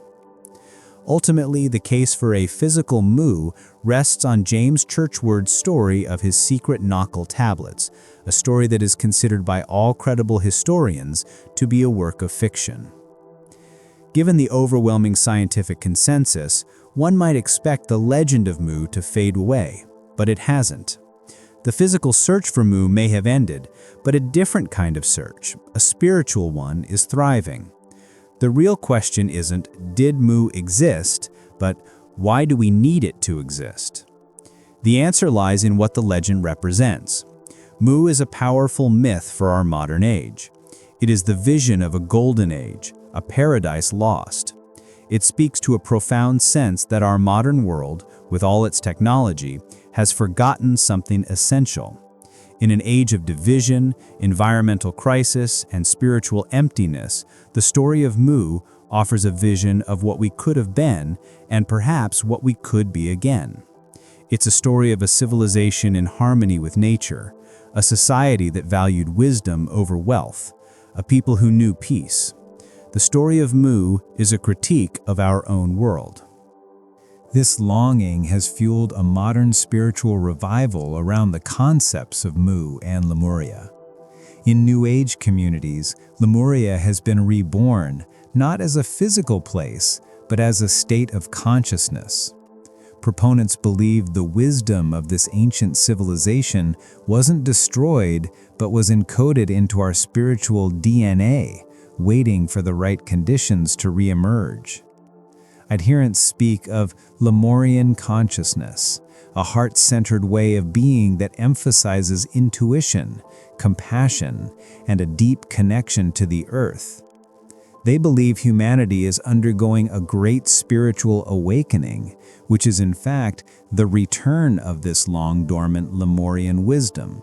Ultimately, the case for a physical Mu rests on James Churchward's story of his secret Knockle tablets, a story that is considered by all credible historians to be a work of fiction. Given the overwhelming scientific consensus, one might expect the legend of Mu to fade away, but it hasn't. The physical search for Mu may have ended, but a different kind of search, a spiritual one, is thriving. The real question isn't, did Mu exist, but why do we need it to exist? The answer lies in what the legend represents. Mu is a powerful myth for our modern age. It is the vision of a golden age, a paradise lost. It speaks to a profound sense that our modern world, with all its technology, has forgotten something essential. In an age of division, environmental crisis, and spiritual emptiness, the story of Mu offers a vision of what we could have been and perhaps what we could be again. It's a story of a civilization in harmony with nature, a society that valued wisdom over wealth, a people who knew peace. The story of Mu is a critique of our own world. This longing has fueled a modern spiritual revival around the concepts of Mu and Lemuria. In New Age communities, Lemuria has been reborn, not as a physical place, but as a state of consciousness. Proponents believe the wisdom of this ancient civilization wasn't destroyed, but was encoded into our spiritual DNA, waiting for the right conditions to re-emerge. Adherents speak of Lemurian consciousness, a heart-centered way of being that emphasizes intuition, compassion, and a deep connection to the earth. They believe humanity is undergoing a great spiritual awakening, which is in fact the return of this long-dormant Lemurian wisdom.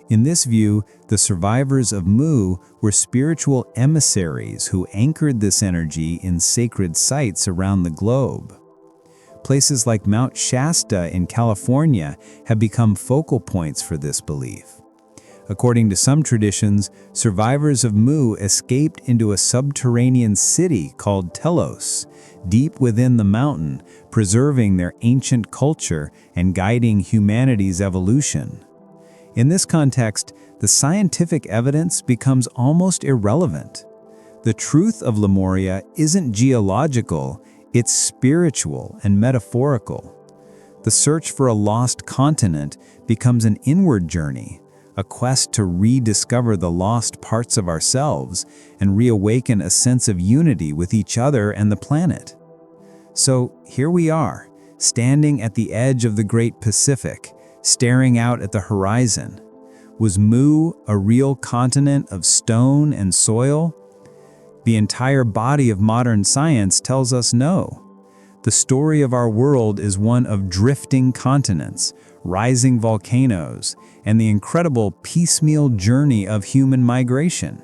In this view, the survivors of Mu were spiritual emissaries who anchored this energy in sacred sites around the globe. Places like Mount Shasta in California have become focal points for this belief. According to some traditions, survivors of Mu escaped into a subterranean city called Telos, deep within the mountain, preserving their ancient culture and guiding humanity's evolution. In this context, the scientific evidence becomes almost irrelevant. The truth of Lemuria isn't geological, it's spiritual and metaphorical. The search for a lost continent becomes an inward journey, a quest to rediscover the lost parts of ourselves and reawaken a sense of unity with each other and the planet. So here we are, standing at the edge of the Great Pacific, staring out at the horizon. Was Mu a real continent of stone and soil? The entire body of modern science tells us no. The story of our world is one of drifting continents, rising volcanoes, and the incredible piecemeal journey of human migration.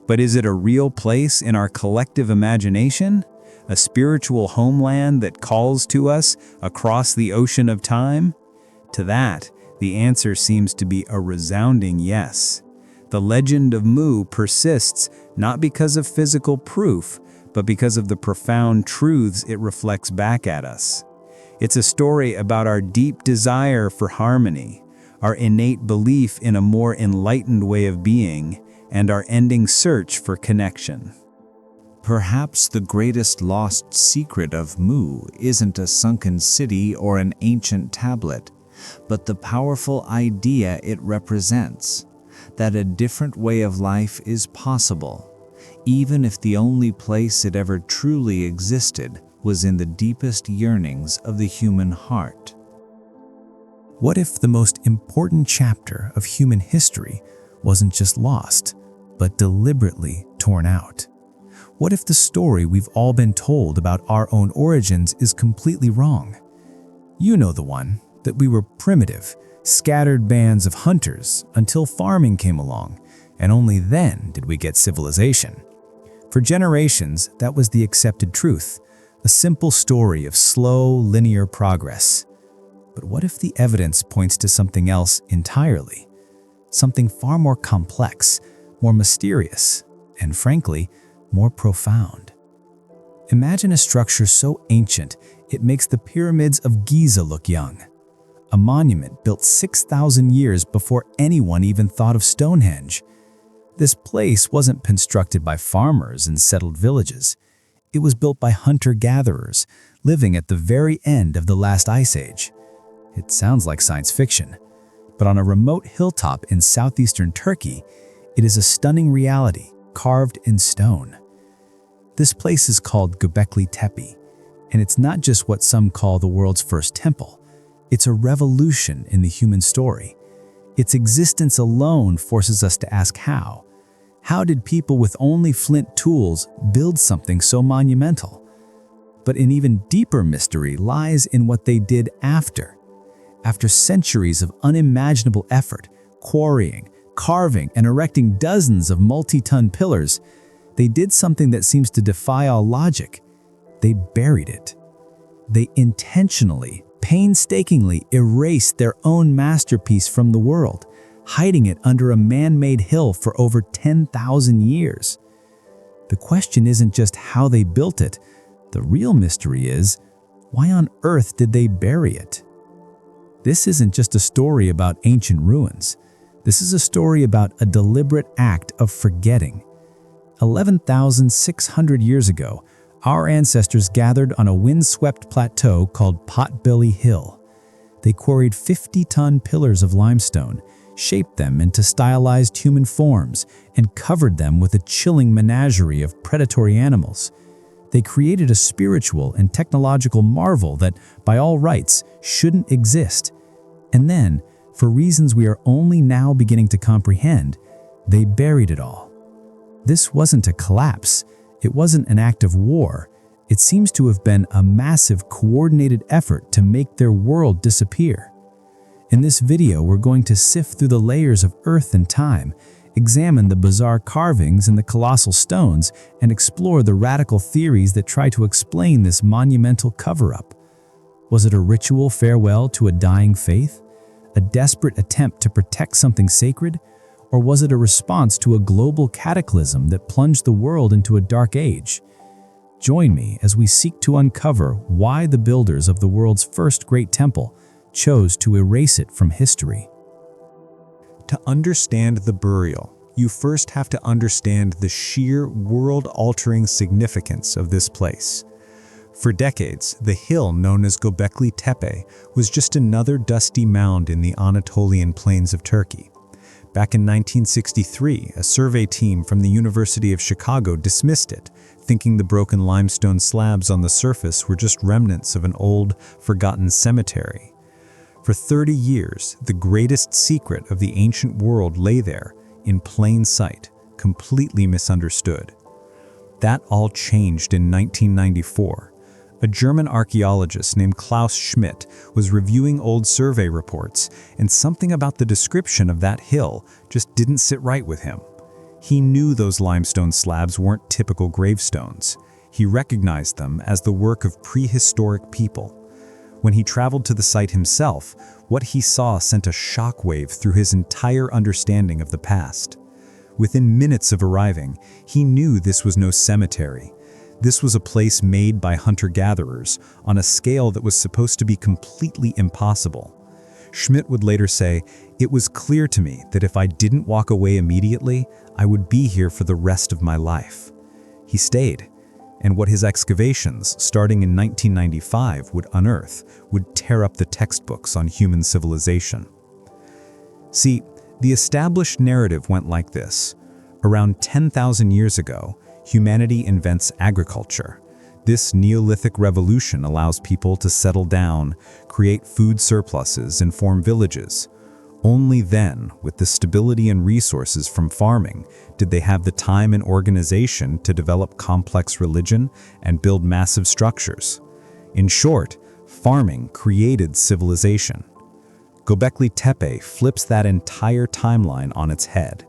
But is it a real place in our collective imagination? A spiritual homeland that calls to us across the ocean of time? To that, the answer seems to be a resounding yes. The legend of Mu persists not because of physical proof, but because of the profound truths it reflects back at us. It's a story about our deep desire for harmony, our innate belief in a more enlightened way of being, and our ending search for connection. Perhaps the greatest lost secret of Mu isn't a sunken city or an ancient tablet, but the powerful idea it represents, that a different way of life is possible, even if the only place it ever truly existed was in the deepest yearnings of the human heart. What if the most important chapter of human history wasn't just lost, but deliberately torn out? What if the story we've all been told about our own origins is completely wrong? You know the one, that we were primitive, scattered bands of hunters until farming came along, and only then did we get civilization. For generations, that was the accepted truth, a simple story of slow, linear progress. But what if the evidence points to something else entirely? Something far more complex, more mysterious, and frankly, more profound. Imagine a structure so ancient it makes the pyramids of Giza look young. A monument built 6,000 years before anyone even thought of Stonehenge. This place wasn't constructed by farmers in settled villages. It was built by hunter-gatherers living at the very end of the last ice age. It sounds like science fiction, but on a remote hilltop in southeastern Turkey, it is a stunning reality carved in stone. This place is called Göbekli Tepe, and it's not just what some call the world's first temple. It's a revolution in the human story. Its existence alone forces us to ask how. How did people with only flint tools build something so monumental? But an even deeper mystery lies in what they did after. After centuries of unimaginable effort, quarrying, carving, and erecting dozens of multi-ton pillars, they did something that seems to defy all logic. They buried it. They intentionally, painstakingly erased their own masterpiece from the world, hiding it under a man-made hill for over 10,000 years. The question isn't just how they built it. The real mystery is, why on earth did they bury it? This isn't just a story about ancient ruins. This is a story about a deliberate act of forgetting. 11,600 years ago, our ancestors gathered on a windswept plateau called Potbelly Hill. They quarried 50-ton pillars of limestone, shaped them into stylized human forms, and covered them with a chilling menagerie of predatory animals. They created a spiritual and technological marvel that, by all rights, shouldn't exist. And then, for reasons we are only now beginning to comprehend, they buried it all. This wasn't a collapse. It wasn't an act of war. It seems to have been a massive coordinated effort to make their world disappear. In this video, we're going to sift through the layers of earth and time, examine the bizarre carvings and the colossal stones, and explore the radical theories that try to explain this monumental cover-up. Was it a ritual farewell to a dying faith? A desperate attempt to protect something sacred? Or was it a response to a global cataclysm that plunged the world into a dark age? Join me as we seek to uncover why the builders of the world's first great temple chose to erase it from history. To understand the burial, you first have to understand the sheer world-altering significance of this place. For decades, the hill known as Göbekli Tepe was just another dusty mound in the Anatolian plains of Turkey. Back in 1963, a survey team from the University of Chicago dismissed it, thinking the broken limestone slabs on the surface were just remnants of an old, forgotten cemetery. For 30 years, the greatest secret of the ancient world lay there, in plain sight, completely misunderstood. That all changed in 1994. A German archaeologist named Klaus Schmidt was reviewing old survey reports, and something about the description of that hill just didn't sit right with him. He knew those limestone slabs weren't typical gravestones. He recognized them as the work of prehistoric people. When he traveled to the site himself, what he saw sent a shockwave through his entire understanding of the past. Within minutes of arriving, he knew this was no cemetery. This was a place made by hunter-gatherers on a scale that was supposed to be completely impossible. Schmidt would later say, "It was clear to me that if I didn't walk away immediately, I would be here for the rest of my life." He stayed, and what his excavations, starting in 1995, would unearth would tear up the textbooks on human civilization. See, the established narrative went like this. Around 10,000 years ago, humanity invents agriculture. This Neolithic revolution allows people to settle down, create food surpluses, and form villages. Only then, with the stability and resources from farming, did they have the time and organization to develop complex religion and build massive structures. In short, farming created civilization. Göbekli Tepe flips that entire timeline on its head.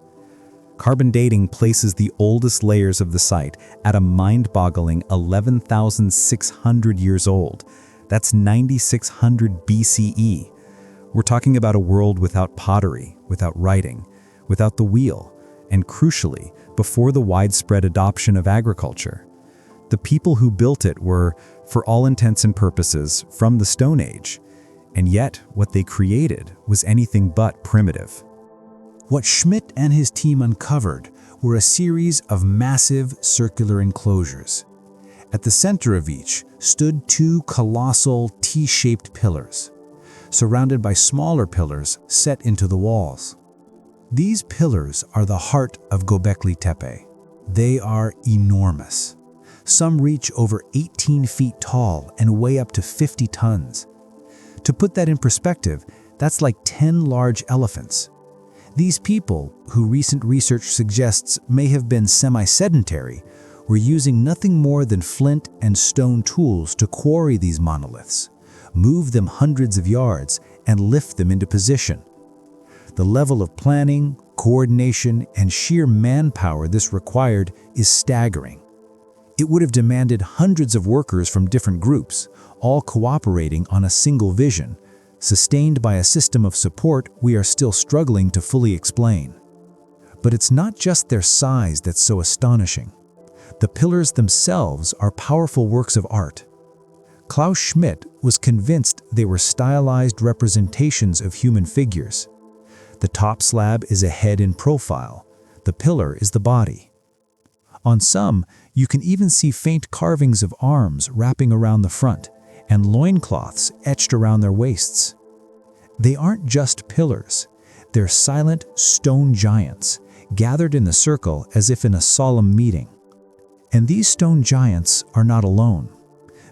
Carbon dating places the oldest layers of the site at a mind-boggling 11,600 years old. That's 9,600 BCE. We're talking about a world without pottery, without writing, without the wheel, and crucially, before the widespread adoption of agriculture. The people who built it were, for all intents and purposes, from the Stone Age, and yet what they created was anything but primitive. What Schmidt and his team uncovered were a series of massive circular enclosures. At the center of each stood two colossal T-shaped pillars, surrounded by smaller pillars set into the walls. These pillars are the heart of Göbekli Tepe. They are enormous. Some reach over 18 feet tall and weigh up to 50 tons. To put that in perspective, that's like 10 large elephants. These people, who recent research suggests may have been semi-sedentary, were using nothing more than flint and stone tools to quarry these monoliths, move them hundreds of yards, and lift them into position. The level of planning, coordination, and sheer manpower this required is staggering. It would have demanded hundreds of workers from different groups, all cooperating on a single vision, sustained by a system of support we are still struggling to fully explain. But it's not just their size that's so astonishing. The pillars themselves are powerful works of art. Klaus Schmidt was convinced they were stylized representations of human figures. The top slab is a head in profile. The pillar is the body. On some, you can even see faint carvings of arms wrapping around the front and loincloths etched around their waists. They aren't just pillars. They're silent stone giants, gathered in the circle as if in a solemn meeting. And these stone giants are not alone.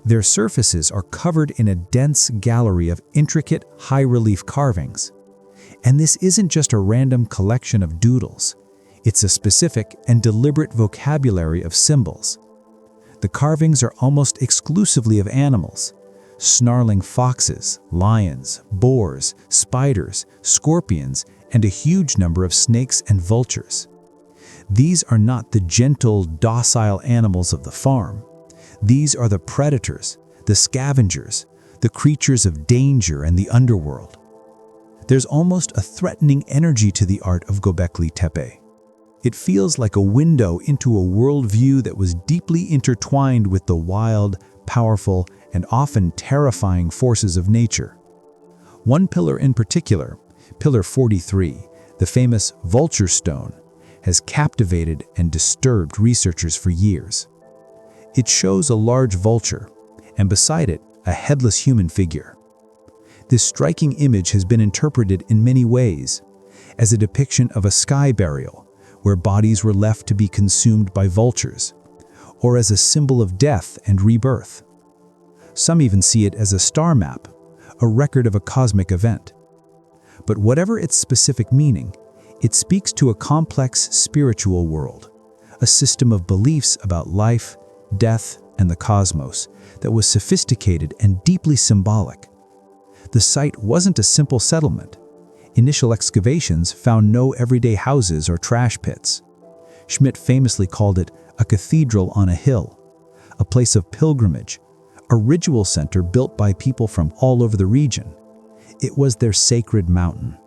Their surfaces are covered in a dense gallery of intricate, high-relief carvings. And this isn't just a random collection of doodles. It's a specific and deliberate vocabulary of symbols. The carvings are almost exclusively of animals: snarling foxes, lions, boars, spiders, scorpions, and a huge number of snakes and vultures. These are not the gentle, docile animals of the farm. These are the predators, the scavengers, the creatures of danger and the underworld. There's almost a threatening energy to the art of Göbekli Tepe. It feels like a window into a worldview that was deeply intertwined with the wild, powerful, and often terrifying forces of nature. One pillar in particular, Pillar 43, the famous Vulture Stone, has captivated and disturbed researchers for years. It shows a large vulture, and beside it, a headless human figure. This striking image has been interpreted in many ways, as a depiction of a sky burial, where bodies were left to be consumed by vultures, or as a symbol of death and rebirth. Some even see it as a star map, a record of a cosmic event. But whatever its specific meaning, it speaks to a complex spiritual world, a system of beliefs about life, death, and the cosmos that was sophisticated and deeply symbolic. The site wasn't a simple settlement. Initial excavations found no everyday houses or trash pits. Schmidt famously called it a cathedral on a hill, a place of pilgrimage, a ritual center built by people from all over the region. It was their sacred mountain.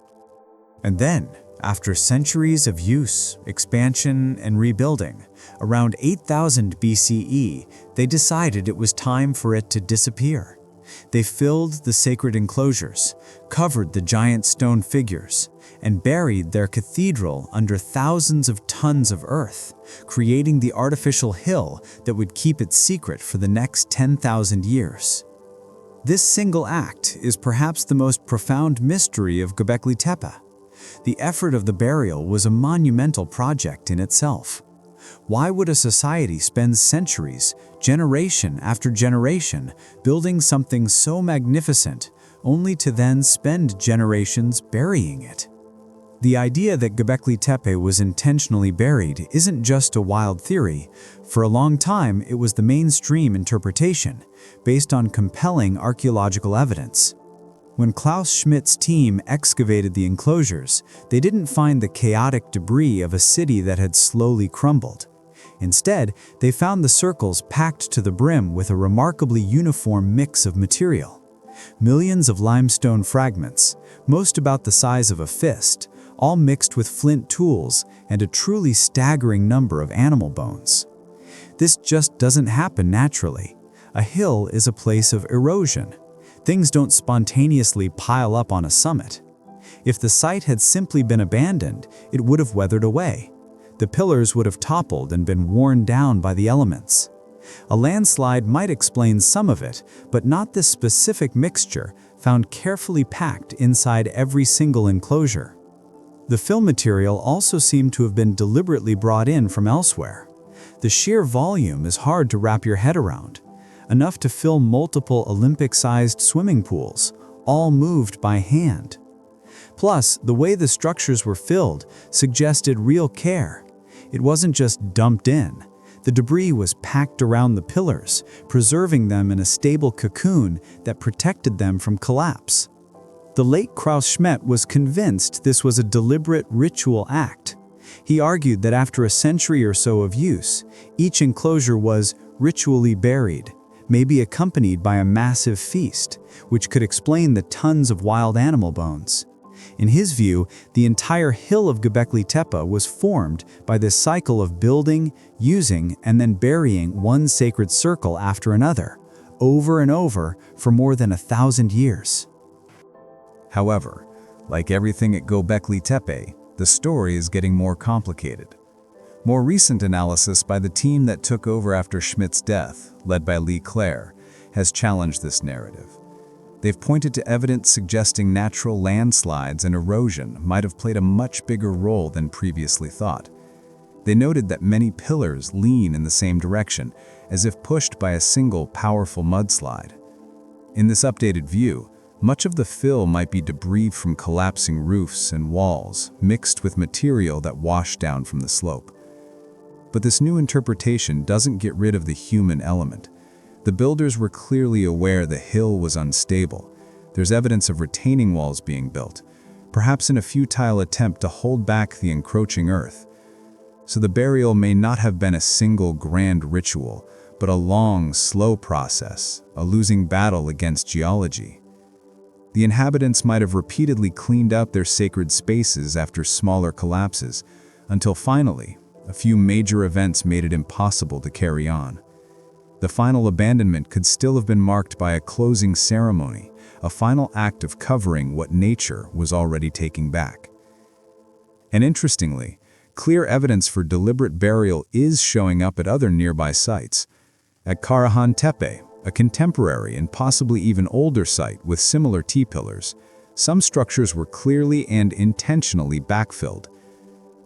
And then, after centuries of use, expansion, and rebuilding, around 8000 BCE, they decided it was time for it to disappear. They filled the sacred enclosures, covered the giant stone figures, and buried their cathedral under thousands of tons of earth, creating the artificial hill that would keep it secret for the next 10,000 years. This single act is perhaps the most profound mystery of Göbekli Tepe. The effort of the burial was a monumental project in itself. Why would a society spend centuries, generation after generation, building something so magnificent, only to then spend generations burying it? The idea that Göbekli Tepe was intentionally buried isn't just a wild theory. For a long time, it was the mainstream interpretation, based on compelling archaeological evidence. When Klaus Schmidt's team excavated the enclosures, they didn't find the chaotic debris of a city that had slowly crumbled. Instead, they found the circles packed to the brim with a remarkably uniform mix of material. Millions of limestone fragments, most about the size of a fist, all mixed with flint tools and a truly staggering number of animal bones. This just doesn't happen naturally. A hill is a place of erosion. Things don't spontaneously pile up on a summit. If the site had simply been abandoned, it would have weathered away. The pillars would have toppled and been worn down by the elements. A landslide might explain some of it, but not this specific mixture found carefully packed inside every single enclosure. The fill material also seemed to have been deliberately brought in from elsewhere. The sheer volume is hard to wrap your head around. Enough to fill multiple Olympic-sized swimming pools, all moved by hand. Plus, the way the structures were filled suggested real care. It wasn't just dumped in. The debris was packed around the pillars, preserving them in a stable cocoon that protected them from collapse. The late Klaus Schmidt was convinced this was a deliberate ritual act. He argued that after a century or so of use, each enclosure was ritually buried, maybe accompanied by a massive feast, which could explain the tons of wild animal bones. In his view, the entire hill of Göbekli Tepe was formed by this cycle of building, using, and then burying one sacred circle after another, over and over for more than 1,000 years. However, like everything at Göbekli Tepe, the story is getting more complicated. More recent analysis by the team that took over after Schmidt's death, led by Lee Clare, has challenged this narrative. They've pointed to evidence suggesting natural landslides and erosion might have played a much bigger role than previously thought. They noted that many pillars lean in the same direction, as if pushed by a single powerful mudslide. In this updated view, much of the fill might be debris from collapsing roofs and walls, mixed with material that washed down from the slope. But this new interpretation doesn't get rid of the human element. The builders were clearly aware the hill was unstable. There's evidence of retaining walls being built, perhaps in a futile attempt to hold back the encroaching earth. So the burial may not have been a single grand ritual, but a long, slow process, a losing battle against geology. The inhabitants might have repeatedly cleaned up their sacred spaces after smaller collapses, until finally, a few major events made it impossible to carry on. The final abandonment could still have been marked by a closing ceremony, a final act of covering what nature was already taking back. And interestingly, clear evidence for deliberate burial is showing up at other nearby sites. At Karahan Tepe, a contemporary and possibly even older site with similar T-pillars, some structures were clearly and intentionally backfilled.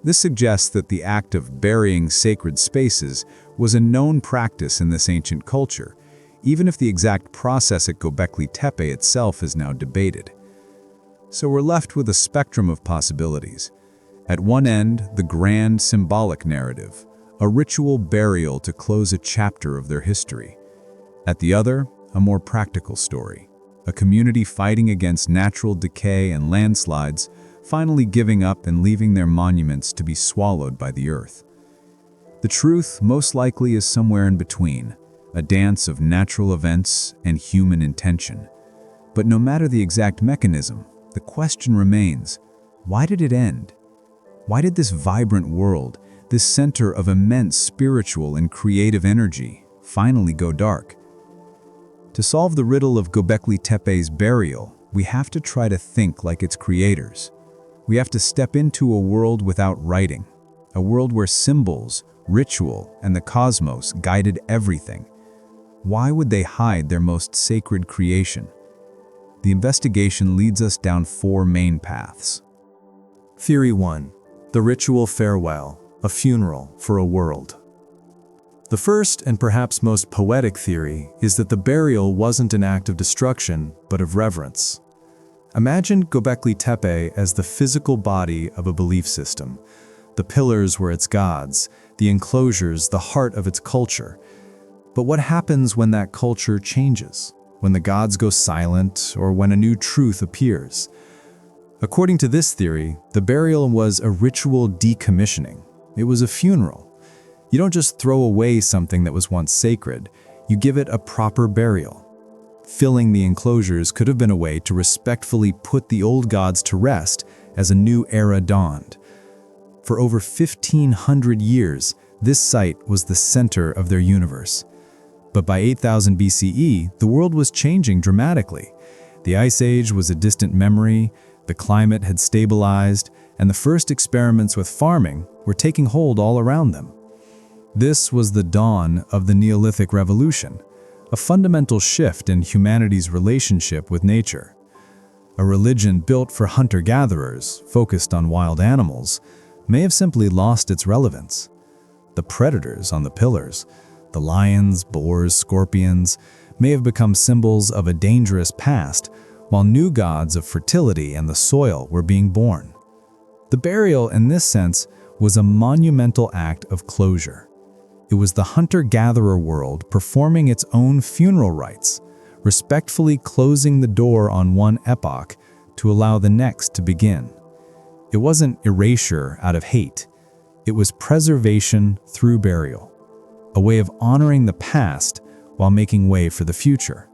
This suggests that the act of burying sacred spaces was a known practice in this ancient culture, even if the exact process at Göbekli Tepe itself is now debated. So we're left with a spectrum of possibilities. At one end, the grand symbolic narrative, a ritual burial to close a chapter of their history. At the other, a more practical story, a community fighting against natural decay and landslides, finally giving up and leaving their monuments to be swallowed by the earth. The truth most likely is somewhere in between, a dance of natural events and human intention. But no matter the exact mechanism, the question remains, why did it end? Why did this vibrant world, this center of immense spiritual and creative energy, finally go dark? To solve the riddle of Göbekli Tepe's burial, we have to try to think like its creators. We have to step into a world without writing, a world where symbols, ritual, and the cosmos guided everything. Why would they hide their most sacred creation? The investigation leads us down 4 main paths. Theory 1. The ritual farewell, a funeral for a world. The first and perhaps most poetic theory is that the burial wasn't an act of destruction, but of reverence. Imagine Göbekli Tepe as the physical body of a belief system. The pillars were its gods, the enclosures the heart of its culture. But what happens when that culture changes? When the gods go silent, or when a new truth appears? According to this theory, the burial was a ritual decommissioning. It was a funeral. You don't just throw away something that was once sacred, you give it a proper burial. Filling the enclosures could have been a way to respectfully put the old gods to rest as a new era dawned. For over 1,500 years, this site was the center of their universe. But by 8000 BCE, the world was changing dramatically. The Ice Age was a distant memory, the climate had stabilized, and the first experiments with farming were taking hold all around them. This was the dawn of the Neolithic Revolution, a fundamental shift in humanity's relationship with nature. A religion built for hunter-gatherers, focused on wild animals, may have simply lost its relevance. The predators on the pillars, the lions, boars, scorpions, may have become symbols of a dangerous past, while new gods of fertility and the soil were being born. The burial, in this sense, was a monumental act of closure. It was the hunter-gatherer world performing its own funeral rites, respectfully closing the door on one epoch to allow the next to begin. It wasn't erasure out of hate. It was preservation through burial, a way of honoring the past while making way for the future.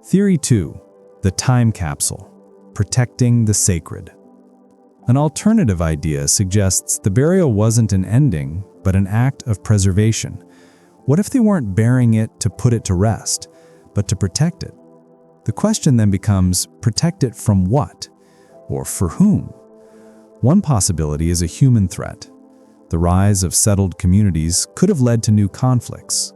Theory 2. The time capsule, protecting the sacred. An alternative idea suggests the burial wasn't an ending, but an act of preservation. What if they weren't burying it to put it to rest, but to protect it? The question then becomes, protect it from what? Or for whom? One possibility is a human threat. The rise of settled communities could have led to new conflicts.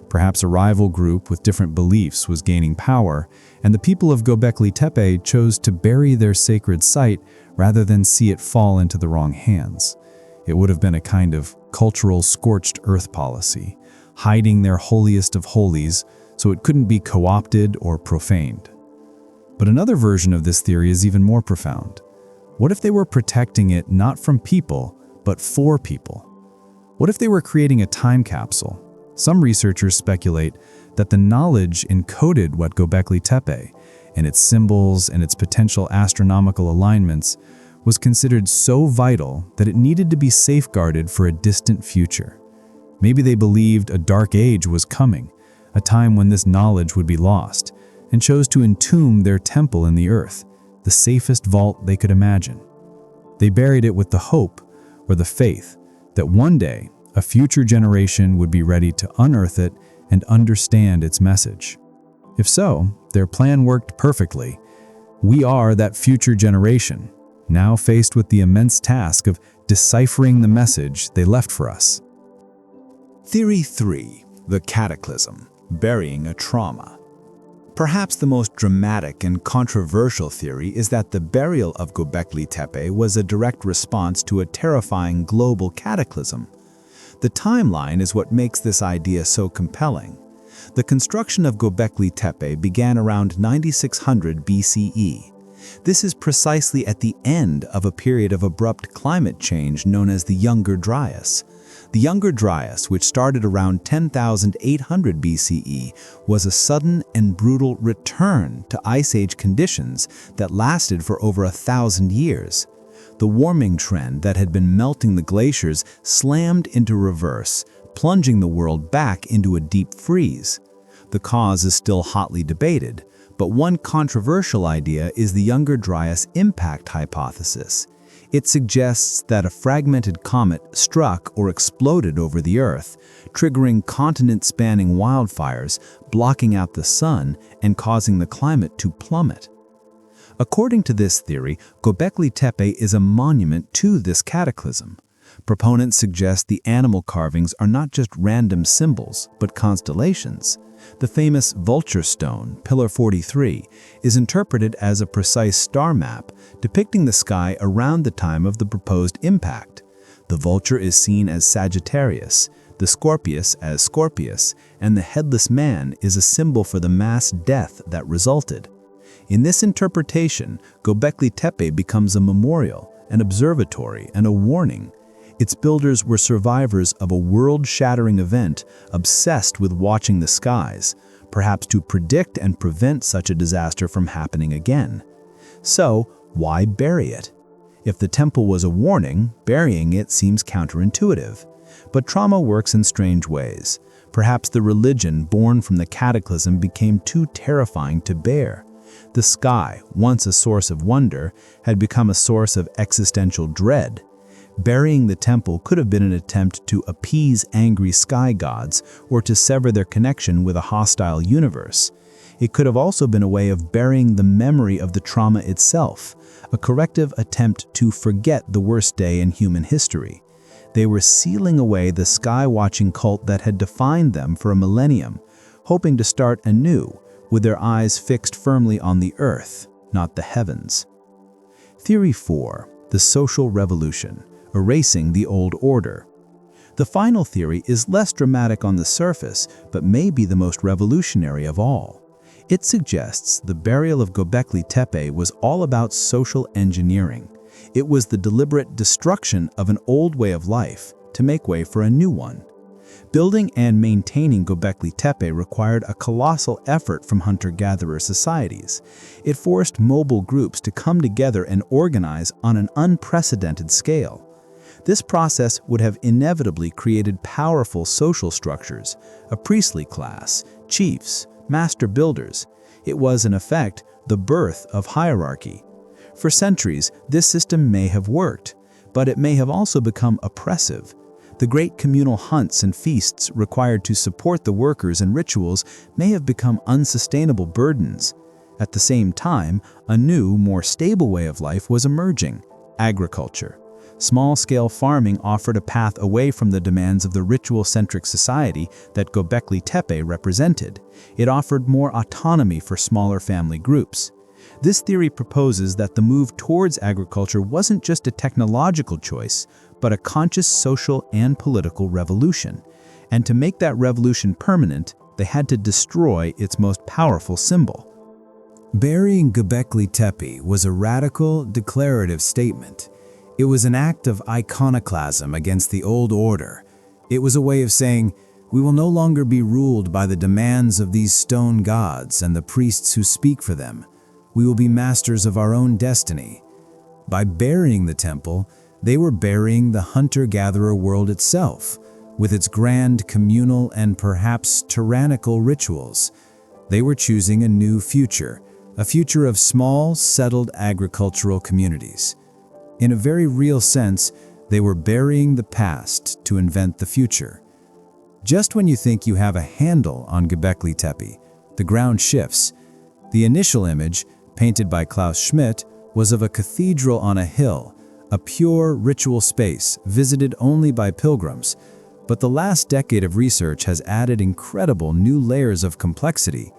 Perhaps a rival group with different beliefs was gaining power, and the people of Göbekli Tepe chose to bury their sacred site rather than see it fall into the wrong hands. It would have been a kind of cultural scorched earth policy, hiding their holiest of holies so it couldn't be co-opted or profaned. But another version of this theory is even more profound. What if they were protecting it not from people, but for people? What if they were creating a time capsule? Some researchers speculate that the knowledge encoded what Göbekli Tepe and its symbols and its potential astronomical alignments was considered so vital that it needed to be safeguarded for a distant future. Maybe they believed a dark age was coming, a time when this knowledge would be lost, and chose to entomb their temple in the earth, the safest vault they could imagine. They buried it with the hope, or the faith, that one day a future generation would be ready to unearth it and understand its message. If so, their plan worked perfectly. We are that future generation, now faced with the immense task of deciphering the message they left for us. Theory 3. The cataclysm, burying a trauma. Perhaps the most dramatic and controversial theory is that the burial of Göbekli Tepe was a direct response to a terrifying global cataclysm. The timeline is what makes this idea so compelling. The construction of Göbekli Tepe began around 9600 BCE. This is precisely at the end of a period of abrupt climate change known as the Younger Dryas. The Younger Dryas, which started around 10,800 BCE, was a sudden and brutal return to Ice Age conditions that lasted for over 1,000 years. The warming trend that had been melting the glaciers slammed into reverse, plunging the world back into a deep freeze. The cause is still hotly debated, but one controversial idea is the Younger Dryas impact hypothesis. It suggests that a fragmented comet struck or exploded over the Earth, triggering continent-spanning wildfires, blocking out the sun and causing the climate to plummet. According to this theory, Göbekli Tepe is a monument to this cataclysm. Proponents suggest the animal carvings are not just random symbols, but constellations. The famous vulture stone, Pillar 43, is interpreted as a precise star map depicting the sky around the time of the proposed impact. The vulture is seen as Sagittarius, the Scorpius as Scorpius, and the headless man is a symbol for the mass death that resulted. In this interpretation, Göbekli Tepe becomes a memorial, an observatory, and a warning. Its builders were survivors of a world-shattering event, obsessed with watching the skies, perhaps to predict and prevent such a disaster from happening again. So, why bury it? If the temple was a warning, burying it seems counterintuitive. But trauma works in strange ways. Perhaps the religion born from the cataclysm became too terrifying to bear. The sky, once a source of wonder, had become a source of existential dread. Burying the temple could have been an attempt to appease angry sky gods or to sever their connection with a hostile universe. It could have also been a way of burying the memory of the trauma itself, a corrective attempt to forget the worst day in human history. They were sealing away the sky-watching cult that had defined them for a millennium, hoping to start anew, with their eyes fixed firmly on the earth, not the heavens. Theory 4. The Social Revolution. Erasing the old order. The final theory is less dramatic on the surface, but may be the most revolutionary of all. It suggests the burial of Göbekli Tepe was all about social engineering. It was the deliberate destruction of an old way of life to make way for a new one. Building and maintaining Göbekli Tepe required a colossal effort from hunter-gatherer societies. It forced mobile groups to come together and organize on an unprecedented scale. This process would have inevitably created powerful social structures, a priestly class, chiefs, master builders. It was, in effect, the birth of hierarchy. For centuries, this system may have worked, but it may have also become oppressive. The great communal hunts and feasts required to support the workers and rituals may have become unsustainable burdens. At the same time, a new, more stable way of life was emerging: agriculture. Small-scale farming offered a path away from the demands of the ritual-centric society that Göbekli Tepe represented. It offered more autonomy for smaller family groups. This theory proposes that the move towards agriculture wasn't just a technological choice, but a conscious social and political revolution. And to make that revolution permanent, they had to destroy its most powerful symbol. Burying Göbekli Tepe was a radical, declarative statement. It was an act of iconoclasm against the old order. It was a way of saying, we will no longer be ruled by the demands of these stone gods and the priests who speak for them. We will be masters of our own destiny. By burying the temple, they were burying the hunter-gatherer world itself, with its grand communal and perhaps tyrannical rituals. They were choosing a new future, a future of small, settled agricultural communities. In a very real sense, they were burying the past to invent the future. Just when you think you have a handle on Göbekli Tepe, the ground shifts. The initial image, painted by Klaus Schmidt, was of a cathedral on a hill, a pure ritual space visited only by pilgrims. But the last decade of research has added incredible new layers of complexity.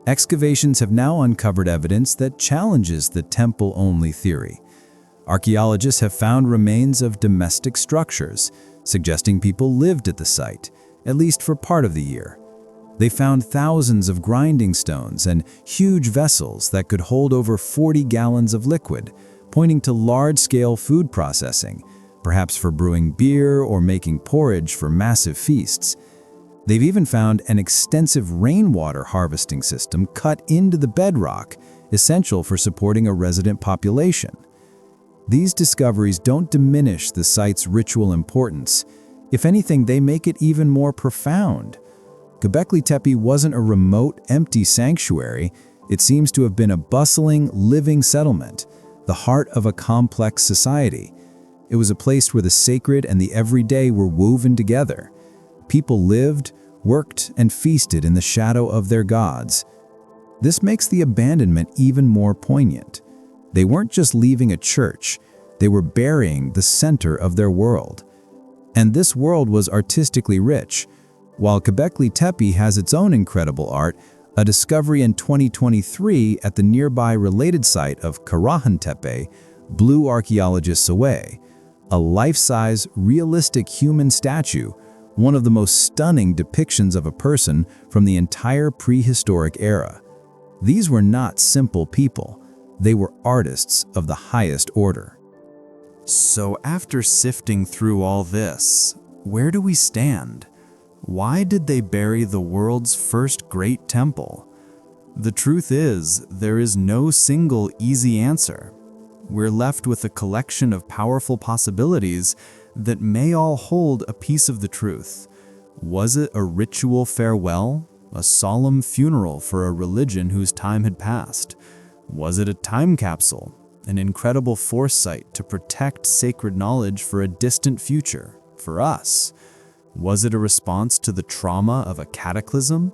Excavations have now uncovered evidence that challenges the temple-only theory. Archaeologists have found remains of domestic structures, suggesting people lived at the site, at least for part of the year. They found thousands of grinding stones and huge vessels that could hold over 40 gallons of liquid, pointing to large-scale food processing, perhaps for brewing beer or making porridge for massive feasts. They've even found an extensive rainwater harvesting system cut into the bedrock, essential for supporting a resident population. These discoveries don't diminish the site's ritual importance. If anything, they make it even more profound. Göbekli Tepe wasn't a remote, empty sanctuary. It seems to have been a bustling, living settlement, the heart of a complex society. It was a place where the sacred and the everyday were woven together. People lived, worked, and feasted in the shadow of their gods. This makes the abandonment even more poignant. They weren't just leaving a church, they were burying the center of their world. And this world was artistically rich. While Göbekli Tepe has its own incredible art, a discovery in 2023 at the nearby related site of Tepe blew archaeologists away. A life-size, realistic human statue, one of the most stunning depictions of a person from the entire prehistoric era. These were not simple people. They were artists of the highest order. So after sifting through all this, where do we stand? Why did they bury the world's first great temple? The truth is, there is no single easy answer. We're left with a collection of powerful possibilities that may all hold a piece of the truth. Was it a ritual farewell? A solemn funeral for a religion whose time had passed? Was it a time capsule? An incredible foresight to protect sacred knowledge for a distant future, for us? Was it a response to the trauma of a cataclysm?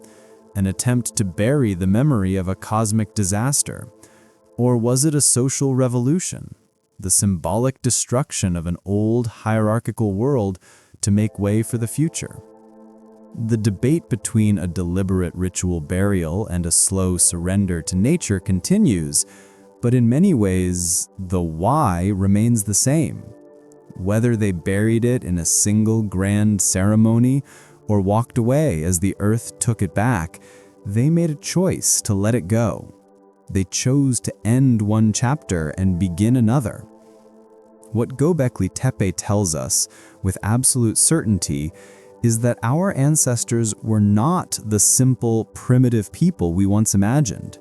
An attempt to bury the memory of a cosmic disaster? Or was it a social revolution? The symbolic destruction of an old hierarchical world to make way for the future? The debate between a deliberate ritual burial and a slow surrender to nature continues, but in many ways, the why remains the same. Whether they buried it in a single grand ceremony or walked away as the earth took it back, they made a choice to let it go. They chose to end one chapter and begin another. What Göbekli Tepe tells us with absolute certainty is that our ancestors were not the simple, primitive people we once imagined.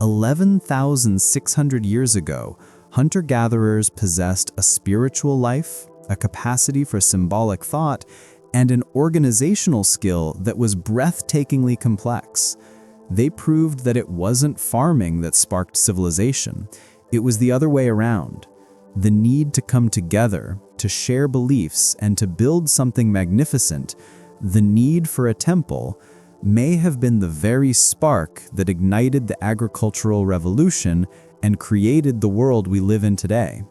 11,600 years ago, hunter-gatherers possessed a spiritual life, a capacity for symbolic thought, and an organizational skill that was breathtakingly complex. They proved that it wasn't farming that sparked civilization. It was the other way around. The need to come together, to share beliefs, and to build something magnificent, the need for a temple, may have been the very spark that ignited the agricultural revolution and created the world we live in today.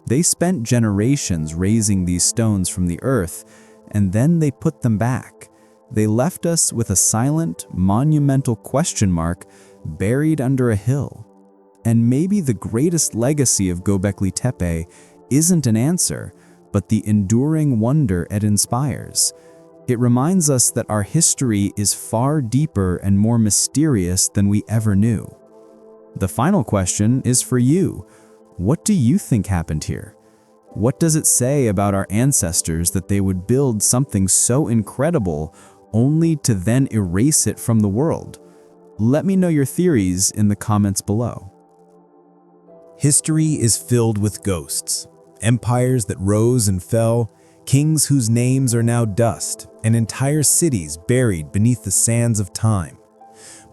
They spent generations raising these stones from the earth, and then they put them back. They left us with a silent, monumental question mark buried under a hill. And maybe the greatest legacy of Göbekli Tepe isn't an answer, but the enduring wonder it inspires. It reminds us that our history is far deeper and more mysterious than we ever knew. The final question is for you. What do you think happened here? What does it say about our ancestors that they would build something so incredible only to then erase it from the world? Let me know your theories in the comments below. History is filled with ghosts, empires that rose and fell, kings whose names are now dust, and entire cities buried beneath the sands of time.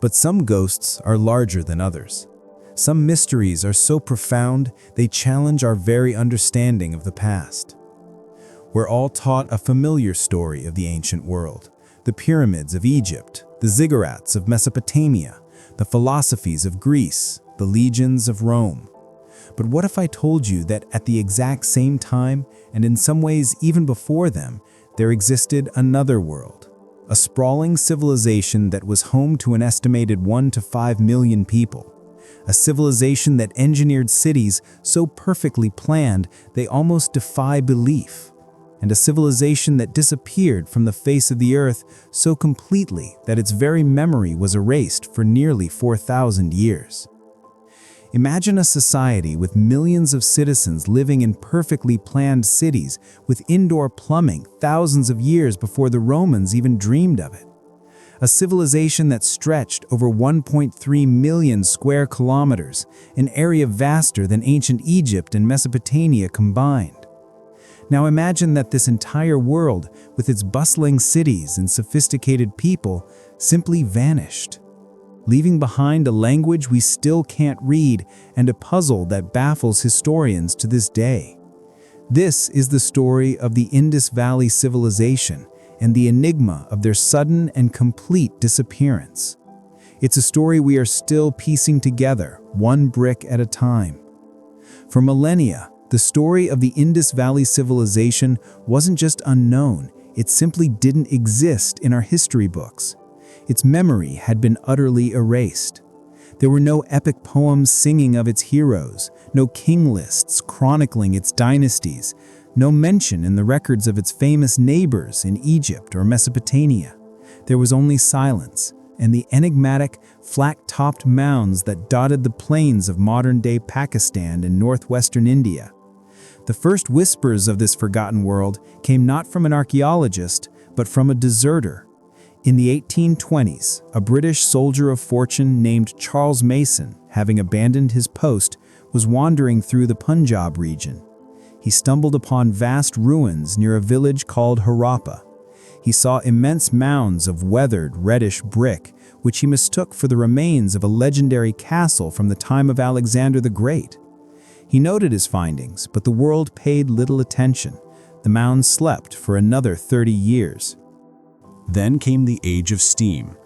But some ghosts are larger than others. Some mysteries are so profound they challenge our very understanding of the past. We're all taught a familiar story of the ancient world: the pyramids of Egypt, the ziggurats of Mesopotamia, the philosophies of Greece, the legions of Rome. But what if I told you that at the exact same time, and in some ways even before them, there existed another world, a sprawling civilization that was home to an estimated 1 to 5 million people, a civilization that engineered cities so perfectly planned they almost defy belief, and a civilization that disappeared from the face of the earth so completely that its very memory was erased for nearly 4,000 years. Imagine a society with millions of citizens living in perfectly planned cities with indoor plumbing thousands of years before the Romans even dreamed of it. A civilization that stretched over 1.3 million square kilometers, an area vaster than ancient Egypt and Mesopotamia combined. Now imagine that this entire world, with its bustling cities and sophisticated people, simply vanished. leaving behind a language we still can't read and a puzzle that baffles historians to this day. This is the story of the Indus Valley civilization and the enigma of their sudden and complete disappearance. It's a story we are still piecing together, one brick at a time. For millennia, the story of the Indus Valley civilization wasn't just unknown, it simply didn't exist in our history books. Its memory had been utterly erased. There were no epic poems singing of its heroes, no king lists chronicling its dynasties, no mention in the records of its famous neighbors in Egypt or Mesopotamia. There was only silence and the enigmatic, flat-topped mounds that dotted the plains of modern-day Pakistan and northwestern India. The first whispers of this forgotten world came not from an archaeologist, but from a deserter. In the 1820s, a British soldier of fortune named Charles Mason, having abandoned his post, was wandering through the Punjab region. He stumbled upon vast ruins near a village called Harappa. He saw immense mounds of weathered, reddish brick, which he mistook for the remains of a legendary castle from the time of Alexander the Great. He noted his findings, but the world paid little attention. The mounds slept for another 30 years. Then came the Age of Steam.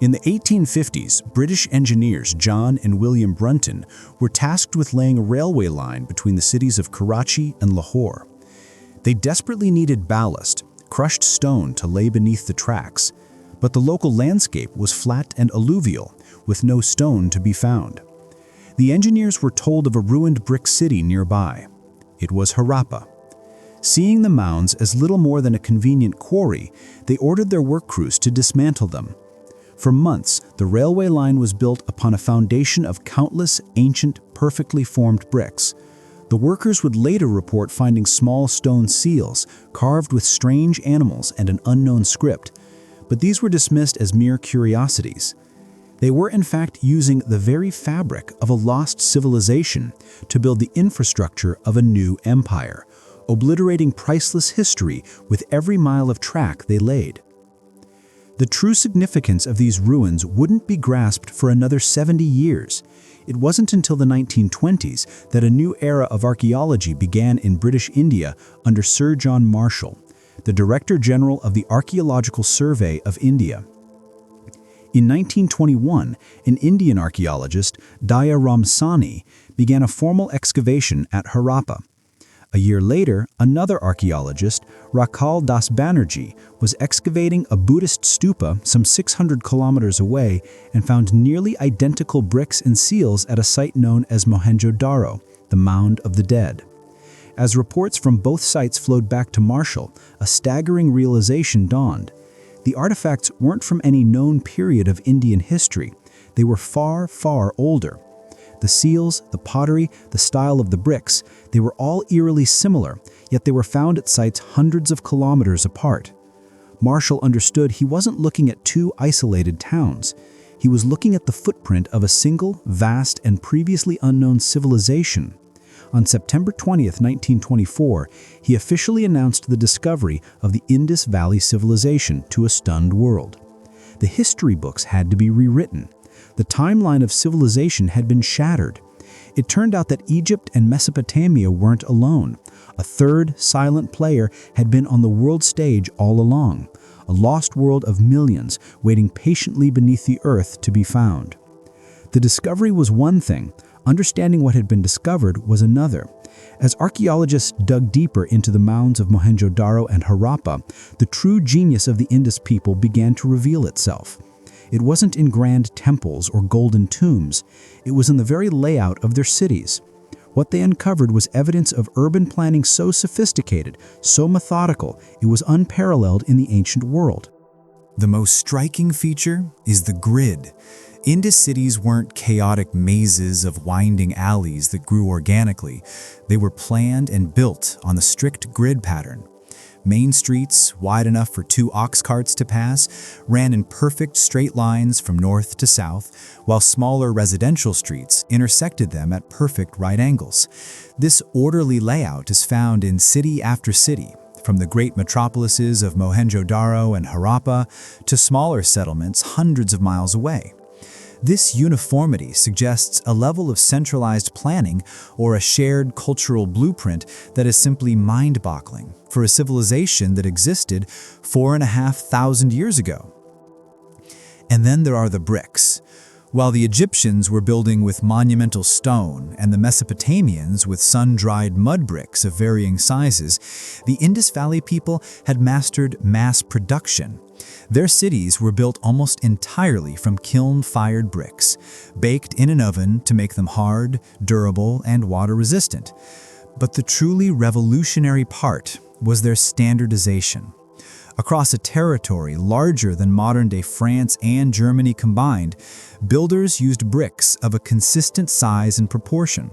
In the 1850s, British engineers John and William Brunton were tasked with laying a railway line between the cities of Karachi and Lahore. They desperately needed ballast, crushed stone to lay beneath the tracks, but the local landscape was flat and alluvial, with no stone to be found. The engineers were told of a ruined brick city nearby. It was Harappa. Seeing the mounds as little more than a convenient quarry, they ordered their work crews to dismantle them. For months, the railway line was built upon a foundation of countless ancient, perfectly formed bricks. The workers would later report finding small stone seals carved with strange animals and an unknown script, but these were dismissed as mere curiosities. They were in fact using the very fabric of a lost civilization to build the infrastructure of a new empire, obliterating priceless history with every mile of track they laid. The true significance of these ruins wouldn't be grasped for another 70 years. It wasn't until the 1920s that a new era of archaeology began in British India under Sir John Marshall, the Director General of the Archaeological Survey of India. In 1921, an Indian archaeologist, Daya Ramsani, began a formal excavation at Harappa. A year later, another archaeologist, Rakal Das Banerjee, was excavating a Buddhist stupa some 600 kilometers away and found nearly identical bricks and seals at a site known as Mohenjo-Daro, the Mound of the Dead. As reports from both sites flowed back to Marshall, a staggering realization dawned. The artifacts weren't from any known period of Indian history. They were far, far older. The seals, the pottery, the style of the bricks, they were all eerily similar, yet they were found at sites hundreds of kilometers apart. Marshall understood he wasn't looking at two isolated towns. He was looking at the footprint of a single, vast, and previously unknown civilization. On September 20th, 1924, he officially announced the discovery of the Indus Valley civilization to a stunned world. The history books had to be rewritten. The timeline of civilization had been shattered. It turned out that Egypt and Mesopotamia weren't alone. A third, silent player had been on the world stage all along, a lost world of millions waiting patiently beneath the earth to be found. The discovery was one thing. Understanding what had been discovered was another. As archaeologists dug deeper into the mounds of Mohenjo-Daro and Harappa, the true genius of the Indus people began to reveal itself. It wasn't in grand temples or golden tombs. It was in the very layout of their cities. What they uncovered was evidence of urban planning so sophisticated, so methodical, it was unparalleled in the ancient world. The most striking feature is the grid. Indus cities weren't chaotic mazes of winding alleys that grew organically. They were planned and built on the strict grid pattern. Main streets, wide enough for 2 ox carts to pass, ran in perfect straight lines from north to south, while smaller residential streets intersected them at perfect right angles. This orderly layout is found in city after city, from the great metropolises of Mohenjo-Daro and Harappa to smaller settlements hundreds of miles away. This uniformity suggests a level of centralized planning or a shared cultural blueprint that is simply mind-boggling for a civilization that existed 4,500 years ago. And then there are the bricks. While the Egyptians were building with monumental stone and the Mesopotamians with sun-dried mud bricks of varying sizes, the Indus Valley people had mastered mass production. Their cities were built almost entirely from kiln-fired bricks, baked in an oven to make them hard, durable, and water-resistant. But the truly revolutionary part was their standardization. Across a territory larger than modern-day France and Germany combined, builders used bricks of a consistent size and proportion,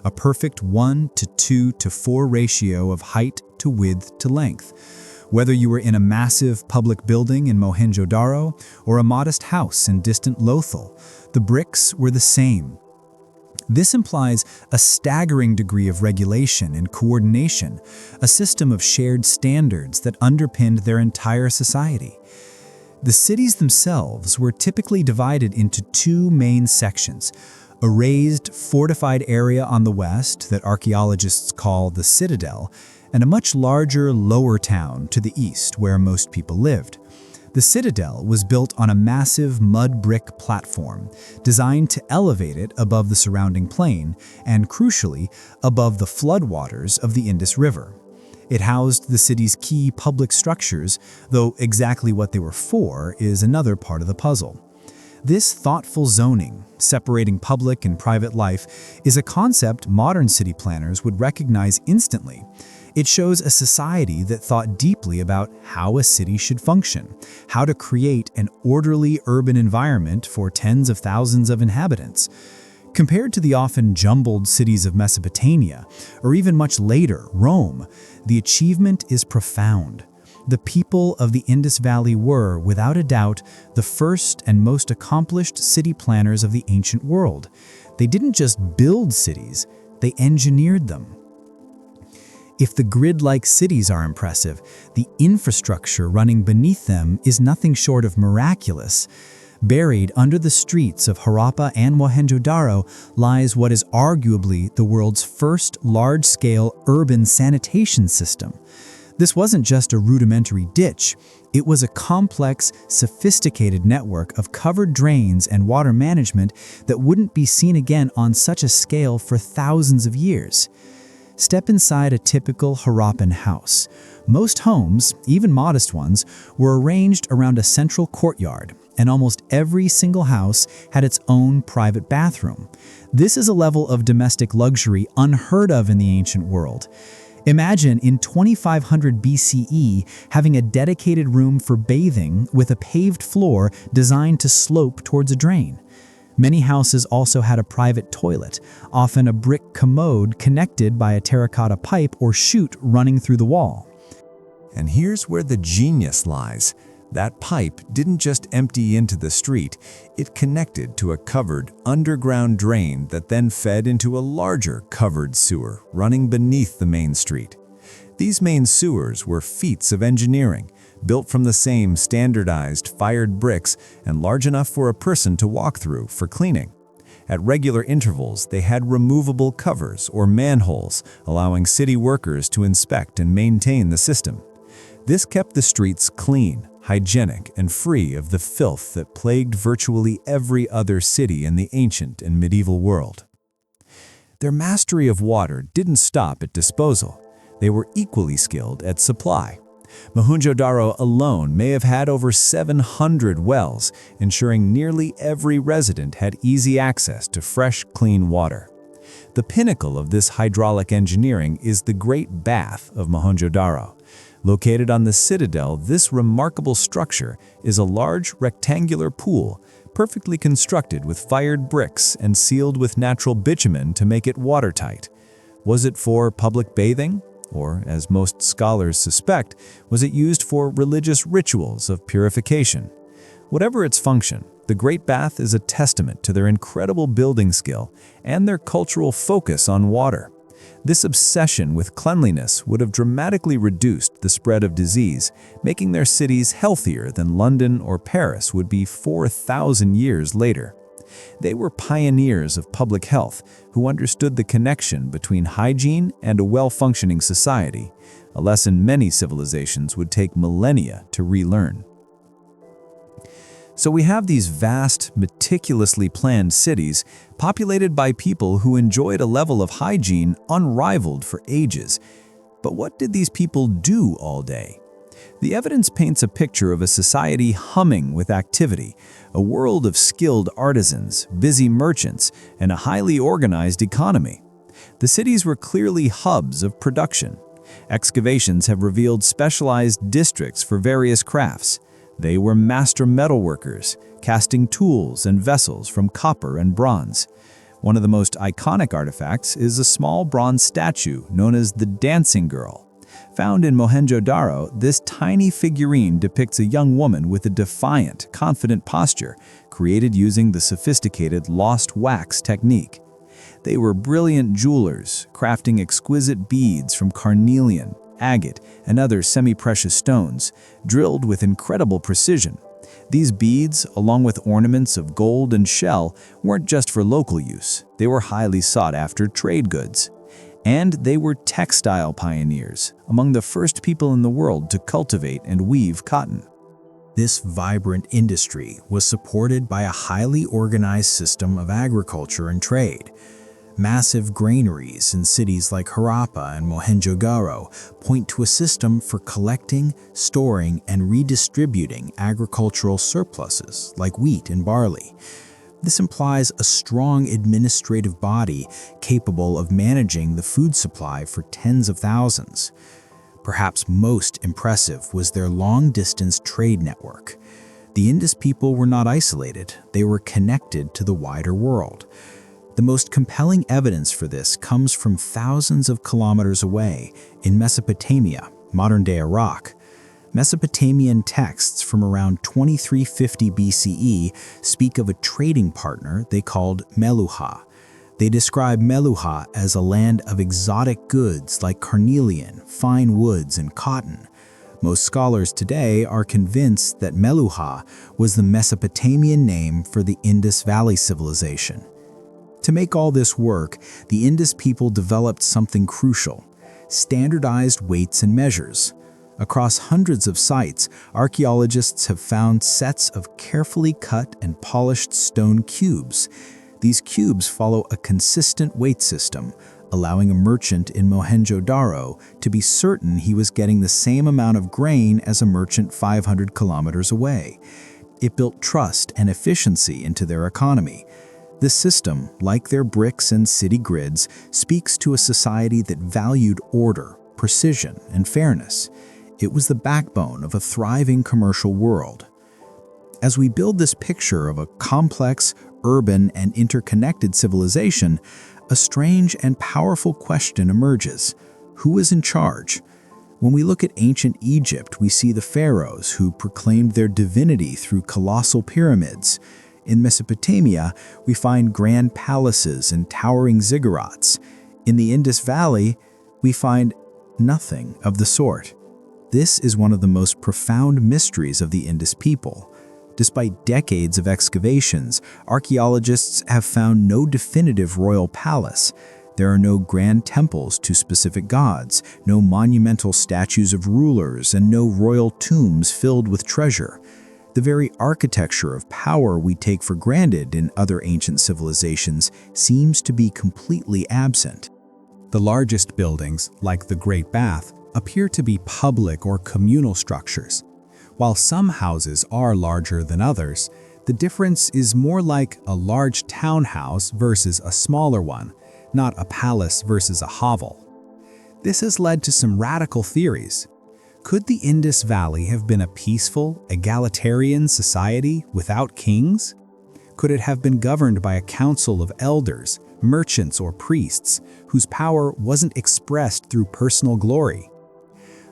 a perfect 1:2:4 ratio of height to width to length. Whether you were in a massive public building in Mohenjo-Daro or a modest house in distant Lothal, the bricks were the same. This implies a staggering degree of regulation and coordination, a system of shared standards that underpinned their entire society. The cities themselves were typically divided into two main sections: a raised, fortified area on the west that archaeologists call the Citadel, and a much larger lower town to the east where most people lived. The Citadel was built on a massive mud brick platform, designed to elevate it above the surrounding plain and, crucially, above the floodwaters of the Indus River. It housed the city's key public structures, though exactly what they were for is another part of the puzzle. This thoughtful zoning, separating public and private life, is a concept modern city planners would recognize instantly. It shows a society that thought deeply about how a city should function, how to create an orderly urban environment for tens of thousands of inhabitants. Compared to the often jumbled cities of Mesopotamia, or even much later, Rome, the achievement is profound. The people of the Indus Valley were, without a doubt, the first and most accomplished city planners of the ancient world. They didn't just build cities, they engineered them. If the grid-like cities are impressive, the infrastructure running beneath them is nothing short of miraculous. Buried under the streets of Harappa and Mohenjo-Daro lies what is arguably the world's first large-scale urban sanitation system. This wasn't just a rudimentary ditch. It was a complex, sophisticated network of covered drains and water management that wouldn't be seen again on such a scale for thousands of years. Step inside a typical Harappan house. Most homes, even modest ones, were arranged around a central courtyard, and almost every single house had its own private bathroom. This is a level of domestic luxury unheard of in the ancient world. Imagine in 2500 BCE having a dedicated room for bathing with a paved floor designed to slope towards a drain. Many houses also had a private toilet, often a brick commode connected by a terracotta pipe or chute running through the wall. And here's where the genius lies. That pipe didn't just empty into the street, it connected to a covered, underground drain that then fed into a larger covered sewer running beneath the main street. These main sewers were feats of engineering, built from the same standardized fired bricks and large enough for a person to walk through for cleaning. At regular intervals, they had removable covers or manholes, allowing city workers to inspect and maintain the system. This kept the streets clean, hygienic, and free of the filth that plagued virtually every other city in the ancient and medieval world. Their mastery of water didn't stop at disposal. They were equally skilled at supply. Mohenjo-Daro alone may have had over 700 wells, ensuring nearly every resident had easy access to fresh, clean water. The pinnacle of this hydraulic engineering is the Great Bath of Mohenjo-Daro. Located on the Citadel, this remarkable structure is a large rectangular pool, perfectly constructed with fired bricks and sealed with natural bitumen to make it watertight. Was it for public bathing? Or, as most scholars suspect, was it used for religious rituals of purification? Whatever its function, the Great Bath is a testament to their incredible building skill and their cultural focus on water. This obsession with cleanliness would have dramatically reduced the spread of disease, making their cities healthier than London or Paris would be 4,000 years later. They were pioneers of public health who understood the connection between hygiene and a well-functioning society, a lesson many civilizations would take millennia to relearn. So we have these vast, meticulously planned cities populated by people who enjoyed a level of hygiene unrivaled for ages. But what did these people do all day? The evidence paints a picture of a society humming with activity, a world of skilled artisans, busy merchants, and a highly organized economy. The cities were clearly hubs of production. Excavations have revealed specialized districts for various crafts. They were master metalworkers, casting tools and vessels from copper and bronze. One of the most iconic artifacts is a small bronze statue known as the Dancing Girl. Found in Mohenjo-Daro, this tiny figurine depicts a young woman with a defiant, confident posture, created using the sophisticated lost wax technique. They were brilliant jewelers, crafting exquisite beads from carnelian, agate, and other semi-precious stones, drilled with incredible precision. These beads, along with ornaments of gold and shell, weren't just for local use. They were highly sought-after trade goods. And they were textile pioneers, among the first people in the world to cultivate and weave cotton. This vibrant industry was supported by a highly organized system of agriculture and trade. Massive granaries in cities like Harappa and Mohenjo-Daro point to a system for collecting, storing, and redistributing agricultural surpluses like wheat and barley. This implies a strong administrative body capable of managing the food supply for tens of thousands. Perhaps most impressive was their long-distance trade network. The Indus people were not isolated, they were connected to the wider world. The most compelling evidence for this comes from thousands of kilometers away in Mesopotamia, modern-day Iraq. Mesopotamian texts from around 2350 BCE speak of a trading partner they called Meluha. They describe Meluha as a land of exotic goods like carnelian, fine woods, and cotton. Most scholars today are convinced that Meluha was the Mesopotamian name for the Indus Valley civilization. To make all this work, the Indus people developed something crucial: standardized weights and measures. Across hundreds of sites, archaeologists have found sets of carefully cut and polished stone cubes. These cubes follow a consistent weight system, allowing a merchant in Mohenjo-Daro to be certain he was getting the same amount of grain as a merchant 500 kilometers away. It built trust and efficiency into their economy. This system, like their bricks and city grids, speaks to a society that valued order, precision, and fairness. It was the backbone of a thriving commercial world. As we build this picture of a complex, urban, and interconnected civilization, a strange and powerful question emerges: who is in charge? When we look at ancient Egypt, we see the pharaohs who proclaimed their divinity through colossal pyramids. In Mesopotamia, we find grand palaces and towering ziggurats. In the Indus Valley, we find nothing of the sort. This is one of the most profound mysteries of the Indus people. Despite decades of excavations, archaeologists have found no definitive royal palace. There are no grand temples to specific gods, no monumental statues of rulers, and no royal tombs filled with treasure. The very architecture of power we take for granted in other ancient civilizations seems to be completely absent. The largest buildings, like the Great Bath, appear to be public or communal structures. While some houses are larger than others, the difference is more like a large townhouse versus a smaller one, not a palace versus a hovel. This has led to some radical theories. Could the Indus Valley have been a peaceful, egalitarian society without kings? Could it have been governed by a council of elders, merchants, or priests whose power wasn't expressed through personal glory?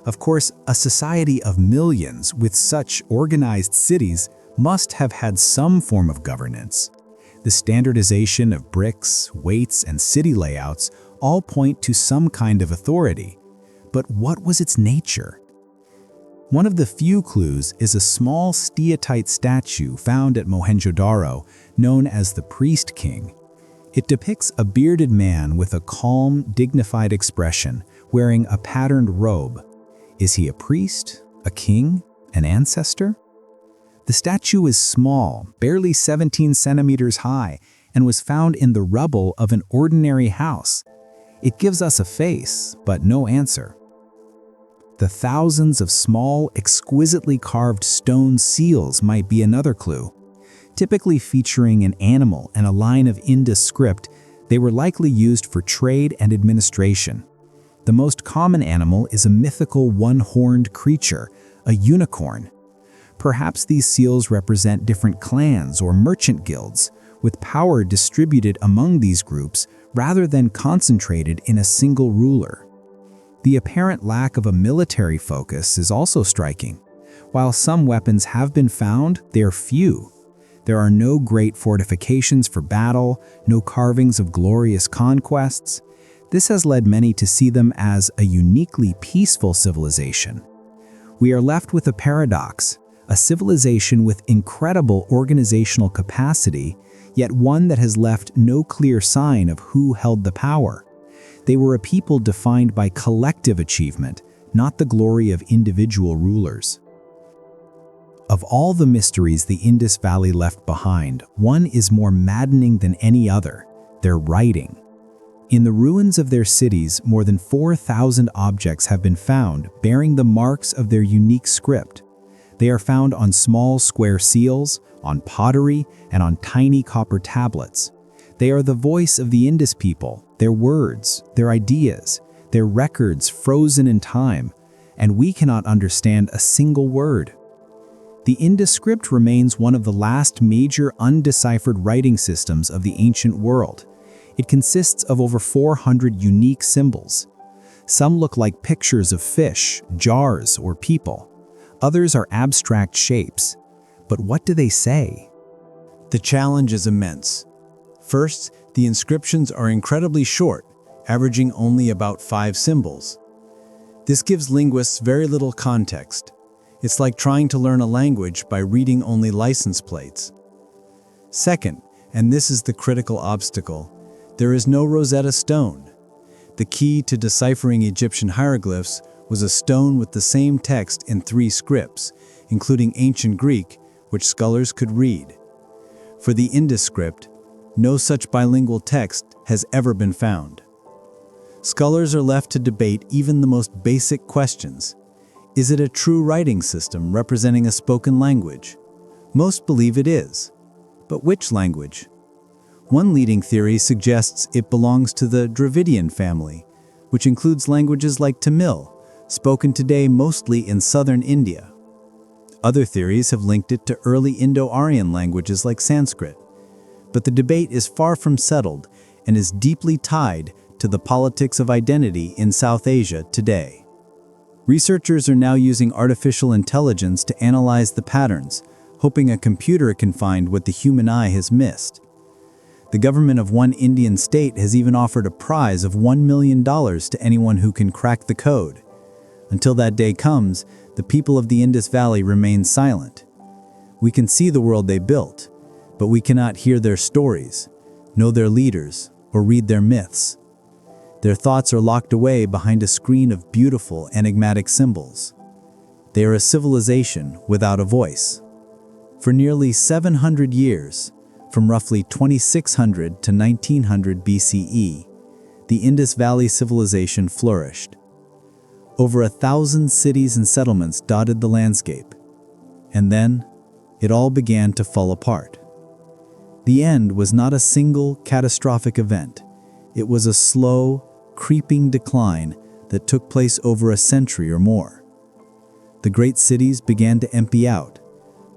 Of course, a society of millions with such organized cities must have had some form of governance. The standardization of bricks, weights, and city layouts all point to some kind of authority. But what was its nature? One of the few clues is a small steatite statue found at Mohenjo-Daro, known as the Priest King. It depicts a bearded man with a calm, dignified expression, wearing a patterned robe. Is he a priest, a king, an ancestor? The statue is small, barely 17 centimeters high, and was found in the rubble of an ordinary house. It gives us a face, but no answer. The thousands of small, exquisitely carved stone seals might be another clue. Typically featuring an animal and a line of Indus script, they were likely used for trade and administration. The most common animal is a mythical one-horned creature, a unicorn. Perhaps these seals represent different clans or merchant guilds, with power distributed among these groups rather than concentrated in a single ruler. The apparent lack of a military focus is also striking. While some weapons have been found, they are few. There are no great fortifications for battle, no carvings of glorious conquests. This has led many to see them as a uniquely peaceful civilization. We are left with a paradox, a civilization with incredible organizational capacity, yet one that has left no clear sign of who held the power. They were a people defined by collective achievement, not the glory of individual rulers. Of all the mysteries the Indus Valley left behind, one is more maddening than any other: their writing. In the ruins of their cities, more than 4,000 objects have been found bearing the marks of their unique script. They are found on small square seals, on pottery, and on tiny copper tablets. They are the voice of the Indus people, their words, their ideas, their records frozen in time, and we cannot understand a single word. The Indus script remains one of the last major undeciphered writing systems of the ancient world. It consists of over 400 unique symbols. Some look like pictures of fish, jars, or people. Others are abstract shapes. But what do they say? The challenge is immense. First, the inscriptions are incredibly short, averaging only about 5 symbols. This gives linguists very little context. It's like trying to learn a language by reading only license plates. Second, and this is the critical obstacle, there is no Rosetta Stone. The key to deciphering Egyptian hieroglyphs was a stone with the same text in 3 scripts, including ancient Greek, which scholars could read. For the Indus script, no such bilingual text has ever been found. Scholars are left to debate even the most basic questions. Is it a true writing system representing a spoken language? Most believe it is. But which language? One leading theory suggests it belongs to the Dravidian family, which includes languages like Tamil, spoken today mostly in southern India. Other theories have linked it to early Indo-Aryan languages like Sanskrit. But the debate is far from settled and is deeply tied to the politics of identity in South Asia today. Researchers are now using artificial intelligence to analyze the patterns, hoping a computer can find what the human eye has missed. The government of one Indian state has even offered a prize of $1 million to anyone who can crack the code. Until that day comes, the people of the Indus Valley remain silent. We can see the world they built, but we cannot hear their stories, know their leaders, or read their myths. Their thoughts are locked away behind a screen of beautiful, enigmatic symbols. They are a civilization without a voice. For nearly 700 years, from roughly 2600 to 1900 BCE, the Indus Valley civilization flourished. Over 1,000 cities and settlements dotted the landscape. And then, it all began to fall apart. The end was not a single catastrophic event. It was a slow, creeping decline that took place over a century or more. The great cities began to empty out.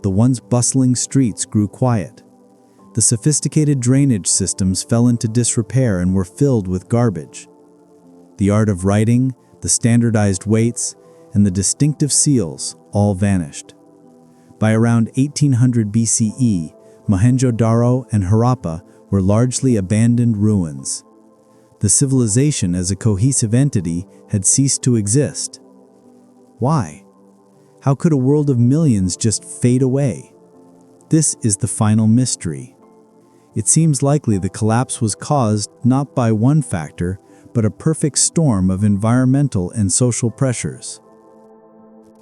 The once bustling streets grew quiet. The sophisticated drainage systems fell into disrepair and were filled with garbage. The art of writing, the standardized weights, and the distinctive seals all vanished. By around 1800 BCE, Mohenjo-Daro and Harappa were largely abandoned ruins. The civilization as a cohesive entity had ceased to exist. Why? How could a world of millions just fade away? This is the final mystery. It seems likely the collapse was caused not by one factor, but a perfect storm of environmental and social pressures.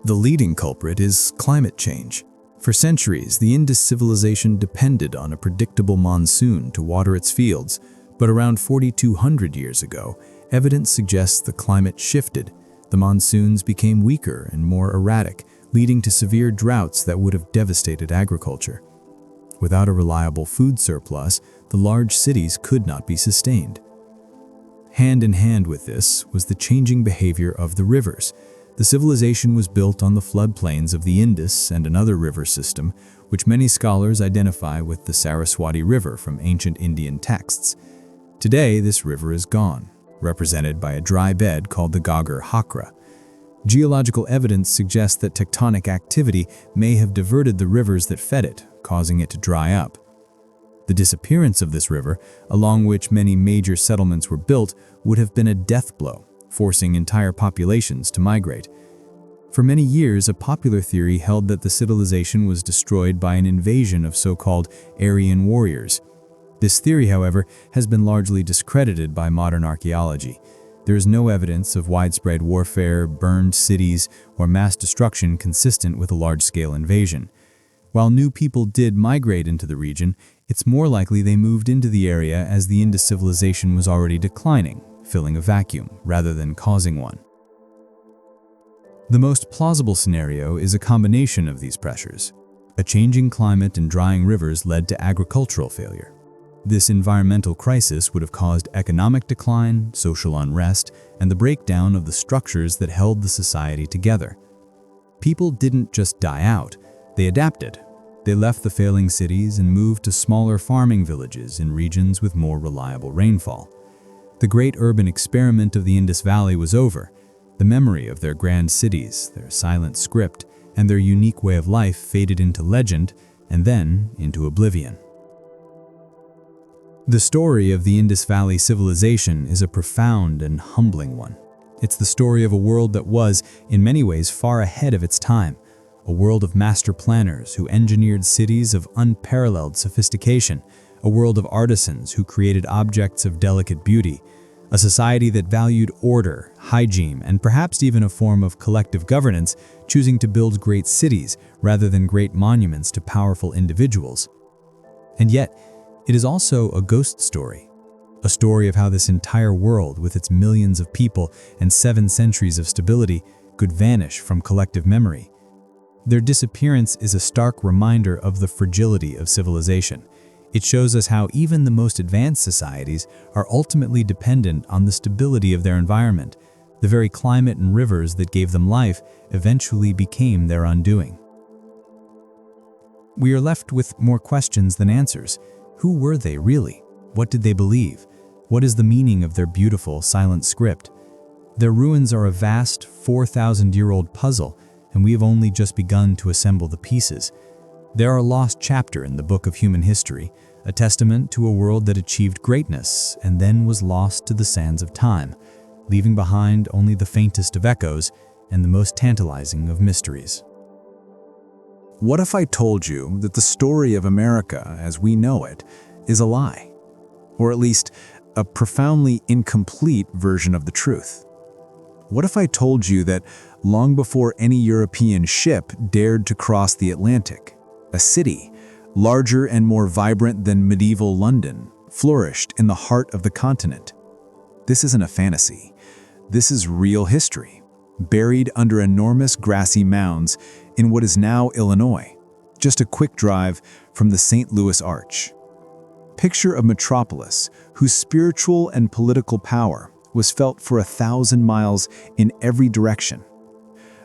The leading culprit is climate change. For centuries, the Indus civilization depended on a predictable monsoon to water its fields, but around 4,200 years ago, evidence suggests the climate shifted. The monsoons became weaker and more erratic, leading to severe droughts that would have devastated agriculture. Without a reliable food surplus, the large cities could not be sustained. Hand in hand with this was the changing behavior of the rivers. The civilization was built on the floodplains of the Indus and another river system, which many scholars identify with the Saraswati River from ancient Indian texts. Today, this river is gone, represented by a dry bed called the Göbekli. Geological evidence suggests that tectonic activity may have diverted the rivers that fed it, causing it to dry up. The disappearance of this river, along which many major settlements were built, would have been a death blow, forcing entire populations to migrate. For many years, a popular theory held that the civilization was destroyed by an invasion of so-called Aryan warriors. This theory, however, has been largely discredited by modern archaeology. There is no evidence of widespread warfare, burned cities, or mass destruction consistent with a large-scale invasion. While new people did migrate into the region, it's more likely they moved into the area as the Indus civilization was already declining, filling a vacuum rather than causing one. The most plausible scenario is a combination of these pressures. A changing climate and drying rivers led to agricultural failure. This environmental crisis would have caused economic decline, social unrest, and the breakdown of the structures that held the society together. People didn't just die out, they adapted. They left the failing cities and moved to smaller farming villages in regions with more reliable rainfall. The great urban experiment of the Indus Valley was over. The memory of their grand cities, their silent script, and their unique way of life faded into legend and then into oblivion. The story of the Indus Valley civilization is a profound and humbling one. It's the story of a world that was, in many ways, far ahead of its time. A world of master planners who engineered cities of unparalleled sophistication. A world of artisans who created objects of delicate beauty. A society that valued order, hygiene, and perhaps even a form of collective governance, choosing to build great cities rather than great monuments to powerful individuals. And yet, it is also a ghost story. A story of how this entire world, with its millions of people and 7 centuries of stability, could vanish from collective memory. Their disappearance is a stark reminder of the fragility of civilization. It shows us how even the most advanced societies are ultimately dependent on the stability of their environment. The very climate and rivers that gave them life eventually became their undoing. We are left with more questions than answers. Who were they really? What did they believe? What is the meaning of their beautiful, silent script? Their ruins are a vast, 4,000-year-old puzzle, and we have only just begun to assemble the pieces. They are a lost chapter in the book of human history, a testament to a world that achieved greatness and then was lost to the sands of time, leaving behind only the faintest of echoes and the most tantalizing of mysteries. What if I told you that the story of America as we know it is a lie? Or at least a profoundly incomplete version of the truth? What if I told you that long before any European ship dared to cross the Atlantic, a city, larger and more vibrant than medieval London, flourished in the heart of the continent? This isn't a fantasy. This is real history, buried under enormous grassy mounds in what is now Illinois, just a quick drive from the St. Louis Arch. Picture a metropolis whose spiritual and political power was felt for 1,000 miles in every direction.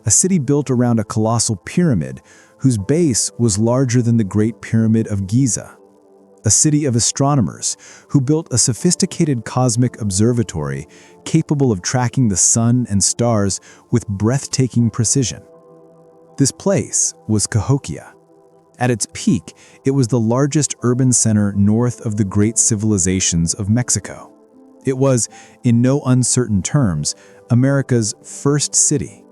A city built around a colossal pyramid whose base was larger than the Great Pyramid of Giza. A city of astronomers who built a sophisticated cosmic observatory capable of tracking the sun and stars with breathtaking precision. This place was Cahokia. At its peak, it was the largest urban center north of the great civilizations of Mexico. It was, in no uncertain terms, America's first city.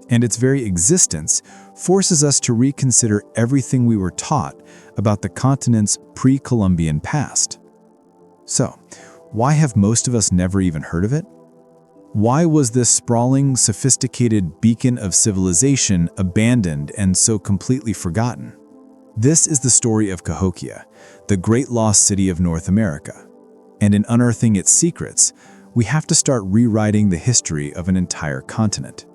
And its very existence forces us to reconsider everything we were taught about the continent's pre-Columbian past. So, why have most of us never even heard of it? Why was this sprawling, sophisticated beacon of civilization abandoned and so completely forgotten? This is the story of Cahokia, the great lost city of North America. And in unearthing its secrets, we have to start rewriting the history of an entire continent.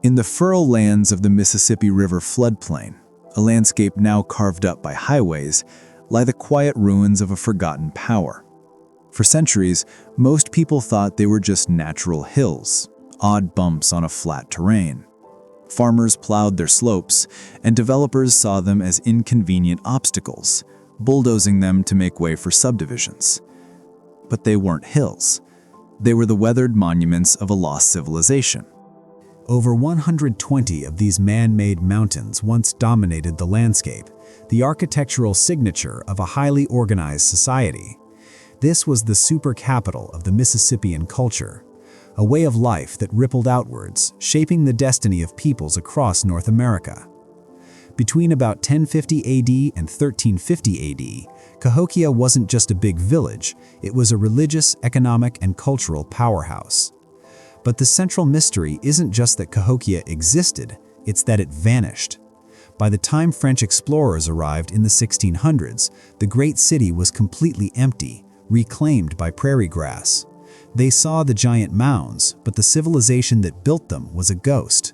In the fertile lands of the Mississippi River floodplain, a landscape now carved up by highways, lie the quiet ruins of a forgotten power. For centuries, most people thought they were just natural hills, odd bumps on a flat terrain. Farmers plowed their slopes, and developers saw them as inconvenient obstacles, bulldozing them to make way for subdivisions. But they weren't hills. They were the weathered monuments of a lost civilization. Over 120 of these man-made mountains once dominated the landscape, the architectural signature of a highly organized society. This was the super capital of the Mississippian culture, a way of life that rippled outwards, shaping the destiny of peoples across North America. Between about 1050 AD and 1350 AD, Cahokia wasn't just a big village, it was a religious, economic, and cultural powerhouse. But the central mystery isn't just that Cahokia existed, it's that it vanished. By the time French explorers arrived in the 1600s, the great city was completely empty, reclaimed by prairie grass. They saw the giant mounds, but the civilization that built them was a ghost.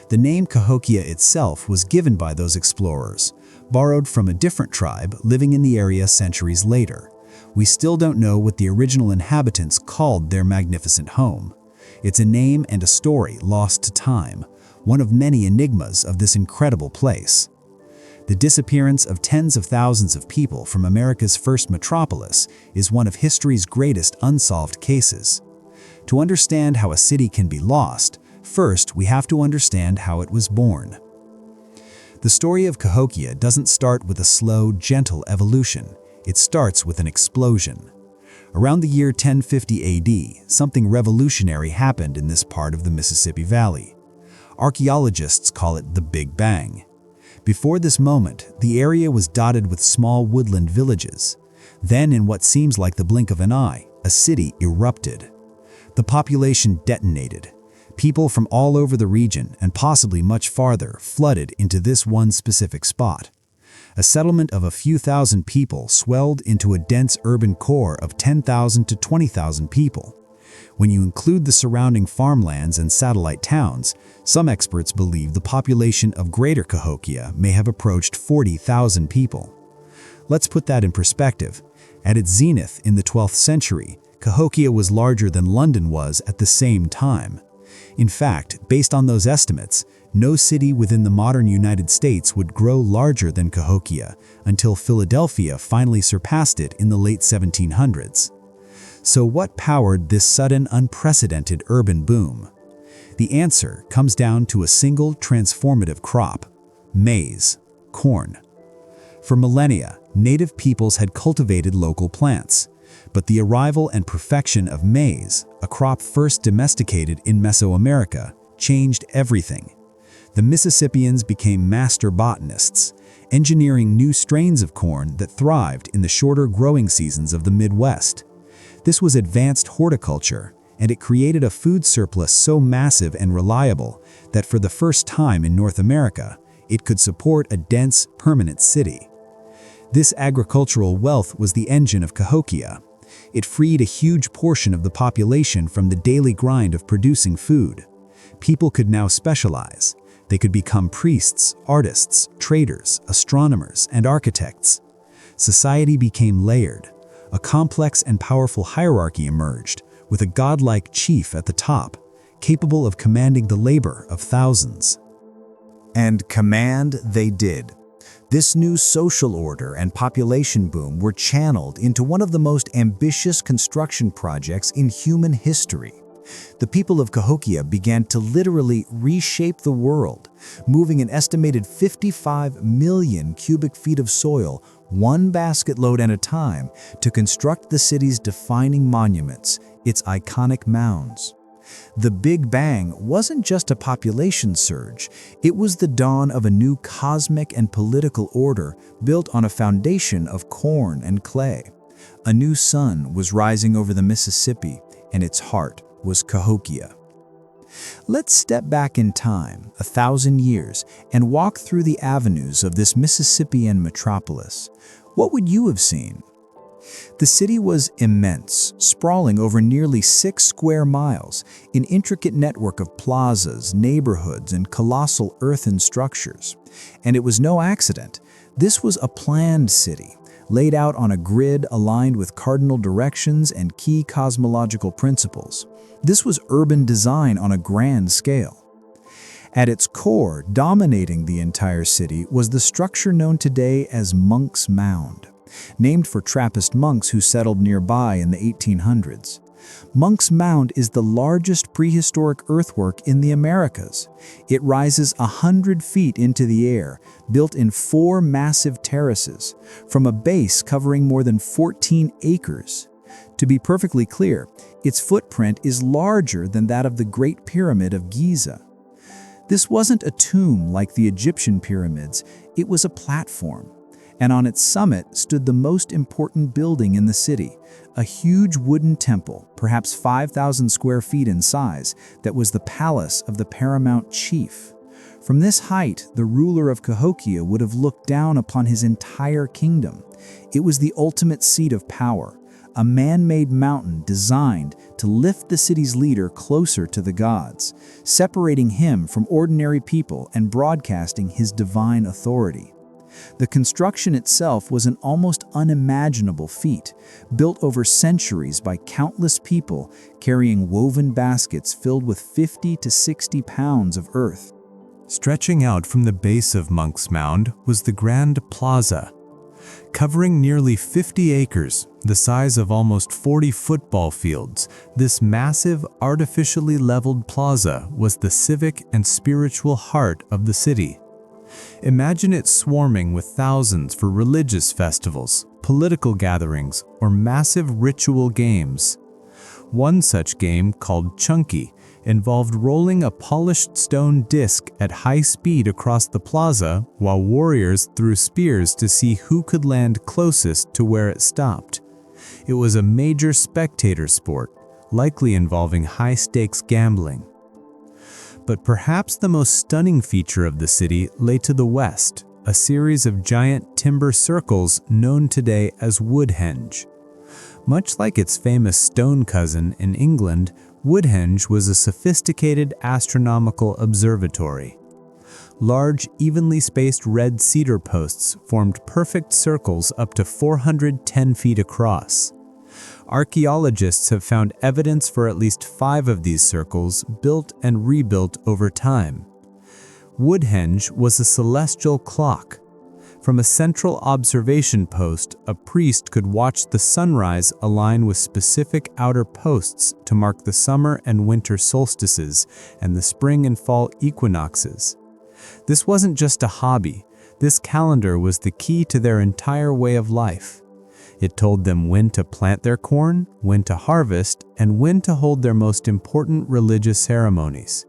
The name Cahokia itself was given by those explorers, borrowed from a different tribe living in the area centuries later. We still don't know what the original inhabitants called their magnificent home. It's a name and a story lost to time, one of many enigmas of this incredible place. The disappearance of tens of thousands of people from America's first metropolis is one of history's greatest unsolved cases. To understand how a city can be lost, first we have to understand how it was born. The story of Cahokia doesn't start with a slow, gentle evolution. It starts with an explosion. Around the year 1050 AD, something revolutionary happened in this part of the Mississippi Valley. Archaeologists call it the Big Bang. Before this moment, the area was dotted with small woodland villages. Then, in what seems like the blink of an eye, a city erupted. The population detonated. People from all over the region, and possibly much farther, flooded into this one specific spot. A settlement of a few thousand people swelled into a dense urban core of 10,000 to 20,000 people. When you include the surrounding farmlands and satellite towns, some experts believe the population of Greater Cahokia may have approached 40,000 people. Let's put that in perspective. At its zenith in the 12th century, Cahokia was larger than London was at the same time. In fact, based on those estimates, no city within the modern United States would grow larger than Cahokia until Philadelphia finally surpassed it in the late 1700s. So what powered this sudden, unprecedented urban boom? The answer comes down to a single transformative crop: maize, corn. For millennia, native peoples had cultivated local plants, but the arrival and perfection of maize, a crop first domesticated in Mesoamerica, changed everything. The Mississippians became master botanists, engineering new strains of corn that thrived in the shorter growing seasons of the Midwest. This was advanced horticulture, and it created a food surplus so massive and reliable that for the first time in North America, it could support a dense, permanent city. This agricultural wealth was the engine of Cahokia. It freed a huge portion of the population from the daily grind of producing food. People could now specialize. They could become priests, artists, traders, astronomers, and architects. Society became layered. A complex and powerful hierarchy emerged, with a godlike chief at the top, capable of commanding the labor of thousands. And command they did. This new social order and population boom were channeled into one of the most ambitious construction projects in human history. The people of Cahokia began to literally reshape the world, moving an estimated 55 million cubic feet of soil, one basket load at a time, to construct the city's defining monuments, its iconic mounds. The Big Bang wasn't just a population surge, it was the dawn of a new cosmic and political order built on a foundation of corn and clay. A new sun was rising over the Mississippi, and its heart was Cahokia. Let's step back in time, 1,000 years, and walk through the avenues of this Mississippian metropolis. What would you have seen? The city was immense, sprawling over nearly 6 square miles, an intricate network of plazas, neighborhoods, and colossal earthen structures. And it was no accident. This was a planned city, laid out on a grid aligned with cardinal directions and key cosmological principles. This was urban design on a grand scale. At its core, dominating the entire city, was the structure known today as Monk's Mound, named for Trappist monks who settled nearby in the 1800s. Monk's Mound is the largest prehistoric earthwork in the Americas. It rises 100 feet into the air, built in 4 massive terraces, from a base covering more than 14 acres. To be perfectly clear, its footprint is larger than that of the Great Pyramid of Giza. This wasn't a tomb like the Egyptian pyramids, it was a platform. And on its summit stood the most important building in the city, a huge wooden temple, perhaps 5,000 square feet in size, that was the palace of the paramount chief. From this height, the ruler of Cahokia would have looked down upon his entire kingdom. It was the ultimate seat of power, a man-made mountain designed to lift the city's leader closer to the gods, separating him from ordinary people and broadcasting his divine authority. The construction itself was an almost unimaginable feat, built over centuries by countless people carrying woven baskets filled with 50 to 60 pounds of earth. Stretching out from the base of Monk's Mound was the Grand Plaza. Covering nearly 50 acres, the size of almost 40 football fields, this massive, artificially leveled plaza was the civic and spiritual heart of the city. Imagine it swarming with thousands for religious festivals, political gatherings, or massive ritual games. One such game, called Chunky, involved rolling a polished stone disc at high speed across the plaza while warriors threw spears to see who could land closest to where it stopped. It was a major spectator sport, likely involving high-stakes gambling. But perhaps the most stunning feature of the city lay to the west, a series of giant timber circles known today as Woodhenge. Much like its famous stone cousin in England, Woodhenge was a sophisticated astronomical observatory. Large, evenly spaced red cedar posts formed perfect circles up to 410 feet across. Archaeologists have found evidence for at least 5 of these circles built and rebuilt over time. Woodhenge was a celestial clock. From a central observation post, a priest could watch the sunrise align with specific outer posts to mark the summer and winter solstices and the spring and fall equinoxes. This wasn't just a hobby. This calendar was the key to their entire way of life. It told them when to plant their corn, when to harvest, and when to hold their most important religious ceremonies.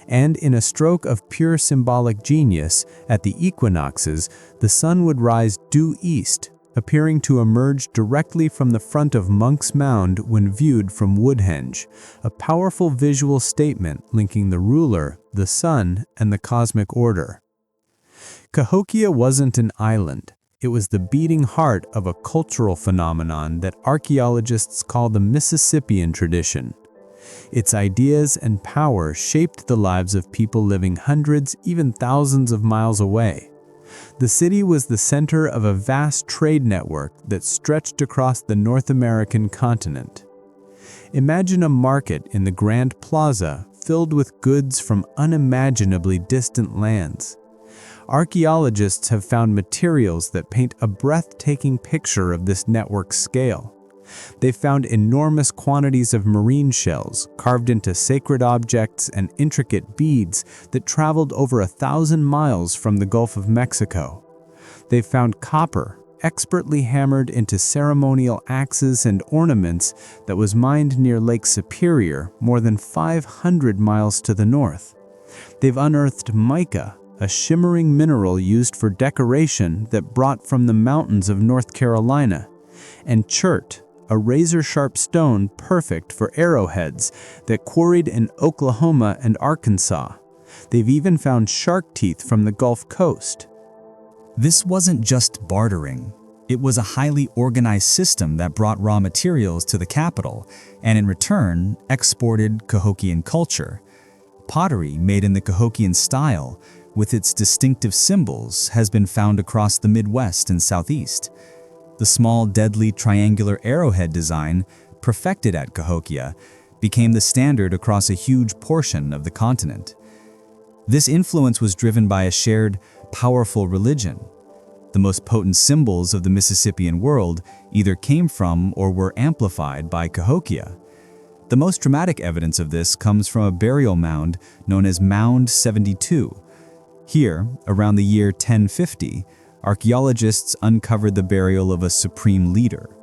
And in a stroke of pure symbolic genius, at the equinoxes, the sun would rise due east, appearing to emerge directly from the front of Monk's Mound when viewed from Woodhenge, a powerful visual statement linking the ruler, the sun, and the cosmic order. Cahokia wasn't an island. It was the beating heart of a cultural phenomenon that archaeologists call the Mississippian tradition. Its ideas and power shaped the lives of people living hundreds, even thousands of miles away. The city was the center of a vast trade network that stretched across the North American continent. Imagine a market in the Grand Plaza filled with goods from unimaginably distant lands. Archaeologists have found materials that paint a breathtaking picture of this network's scale. They found enormous quantities of marine shells carved into sacred objects and intricate beads that traveled over 1,000 miles from the Gulf of Mexico. They found copper, expertly hammered into ceremonial axes and ornaments that was mined near Lake Superior, more than 500 miles to the north. They've unearthed mica, a shimmering mineral used for decoration that brought from the mountains of North Carolina, and chert, a razor-sharp stone perfect for arrowheads that quarried in Oklahoma and Arkansas. They've even found shark teeth from the Gulf Coast. This wasn't just bartering. It was a highly organized system that brought raw materials to the capital and in return exported Cahokian culture. Pottery made in the Cahokian style, with its distinctive symbols, has been found across the Midwest and Southeast. The small, deadly triangular arrowhead design, perfected at Cahokia, became the standard across a huge portion of the continent. This influence was driven by a shared, powerful religion. The most potent symbols of the Mississippian world either came from or were amplified by Cahokia. The most dramatic evidence of this comes from a burial mound known as Mound 72. Here, around the year 1050, archaeologists uncovered the burial of a supreme leader.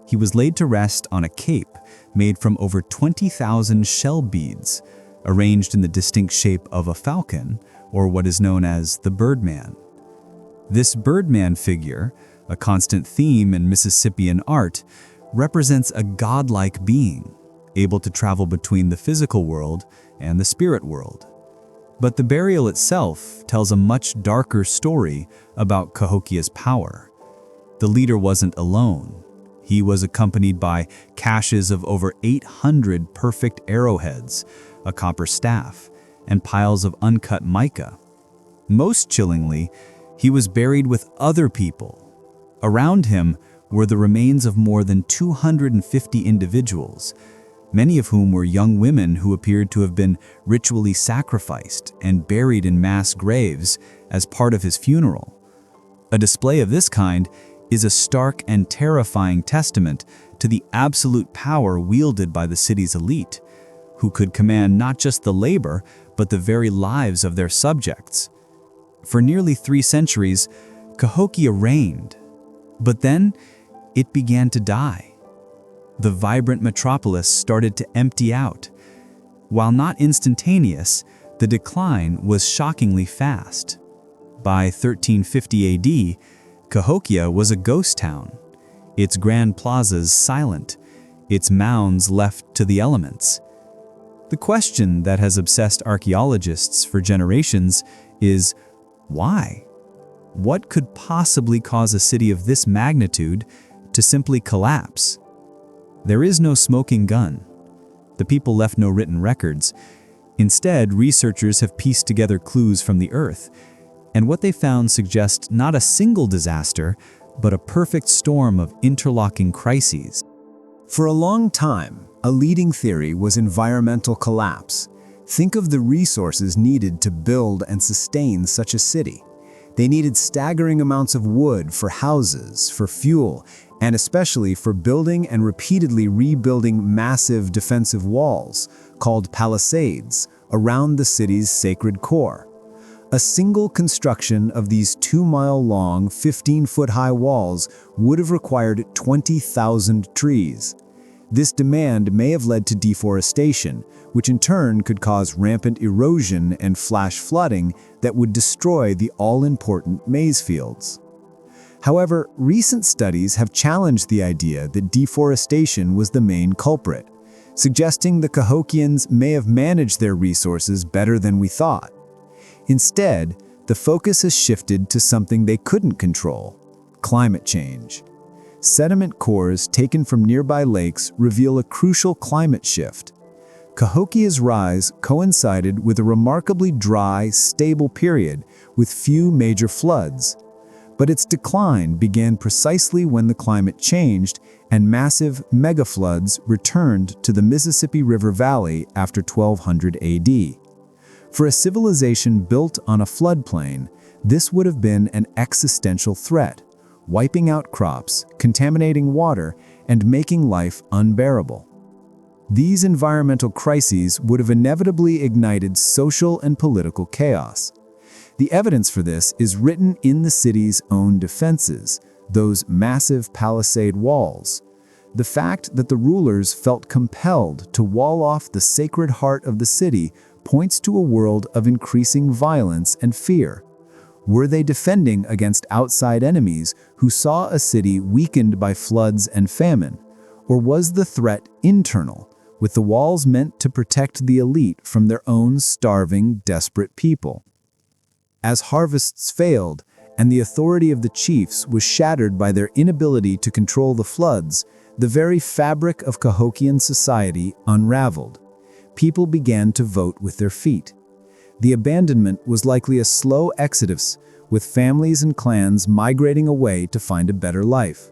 He was laid to rest on a cape made from over 20,000 shell beads, arranged in the distinct shape of a falcon, or what is known as the Birdman. This Birdman figure, a constant theme in Mississippian art, represents a godlike being, able to travel between the physical world and the spirit world. But the burial itself tells a much darker story about Cahokia's power. The leader wasn't alone. He was accompanied by caches of over 800 perfect arrowheads, a copper staff, and piles of uncut mica. Most chillingly, he was buried with other people. Around him were the remains of more than 250 individuals, many of whom were young women who appeared to have been ritually sacrificed and buried in mass graves as part of his funeral. A display of this kind is a stark and terrifying testament to the absolute power wielded by the city's elite, who could command not just the labor, but the very lives of their subjects. For nearly 3 centuries, Cahokia reigned, but then it began to die. The vibrant metropolis started to empty out. While not instantaneous, the decline was shockingly fast. By 1350 AD, Cahokia was a ghost town, its grand plazas silent, its mounds left to the elements. The question that has obsessed archaeologists for generations is, why? What could possibly cause a city of this magnitude to simply collapse? There is no smoking gun. The people left no written records. Instead, researchers have pieced together clues from the earth, and what they found suggests not a single disaster, but a perfect storm of interlocking crises. For a long time, a leading theory was environmental collapse. Think of the resources needed to build and sustain such a city. They needed staggering amounts of wood for houses, for fuel, and especially for building and repeatedly rebuilding massive defensive walls, called palisades, around the city's sacred core. A single construction of these 2-mile-long, 15-foot-high walls would have required 20,000 trees. This demand may have led to deforestation, which in turn could cause rampant erosion and flash flooding that would destroy the all-important maize fields. However, recent studies have challenged the idea that deforestation was the main culprit, suggesting the Cahokians may have managed their resources better than we thought. Instead, the focus has shifted to something they couldn't control: climate change. Sediment cores taken from nearby lakes reveal a crucial climate shift. Cahokia's rise coincided with a remarkably dry, stable period with few major floods. But its decline began precisely when the climate changed and massive megafloods returned to the Mississippi River Valley after 1200 AD. For a civilization built on a floodplain, this would have been an existential threat, wiping out crops, contaminating water, and making life unbearable. These environmental crises would have inevitably ignited social and political chaos. The evidence for this is written in the city's own defenses, those massive palisade walls. The fact that the rulers felt compelled to wall off the sacred heart of the city points to a world of increasing violence and fear. Were they defending against outside enemies who saw a city weakened by floods and famine? Or was the threat internal, with the walls meant to protect the elite from their own starving, desperate people? As harvests failed, and the authority of the chiefs was shattered by their inability to control the floods, the very fabric of Cahokian society unraveled. People began to vote with their feet. The abandonment was likely a slow exodus, with families and clans migrating away to find a better life.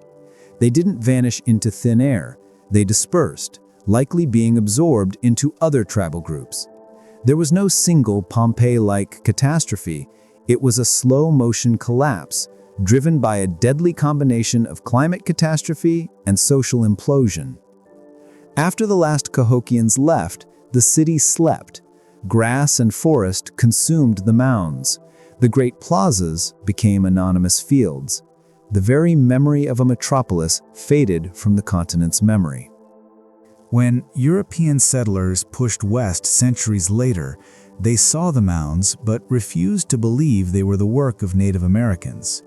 They didn't vanish into thin air, they dispersed, likely being absorbed into other tribal groups. There was no single Pompeii-like catastrophe. It was a slow-motion collapse, driven by a deadly combination of climate catastrophe and social implosion. After the last Cahokians left, the city slept. Grass and forest consumed the mounds. The great plazas became anonymous fields. The very memory of a metropolis faded from the continent's memory. When European settlers pushed west centuries later, they saw the mounds but refused to believe they were the work of Native Americans.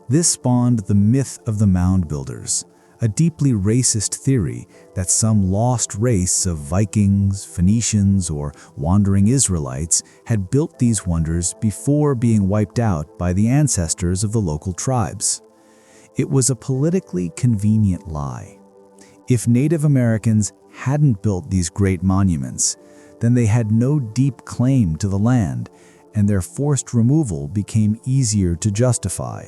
This spawned the myth of the mound builders, a deeply racist theory that some lost race of Vikings, Phoenicians, or wandering Israelites had built these wonders before being wiped out by the ancestors of the local tribes. It was a politically convenient lie. If Native Americans hadn't built these great monuments, then they had no deep claim to the land, and their forced removal became easier to justify.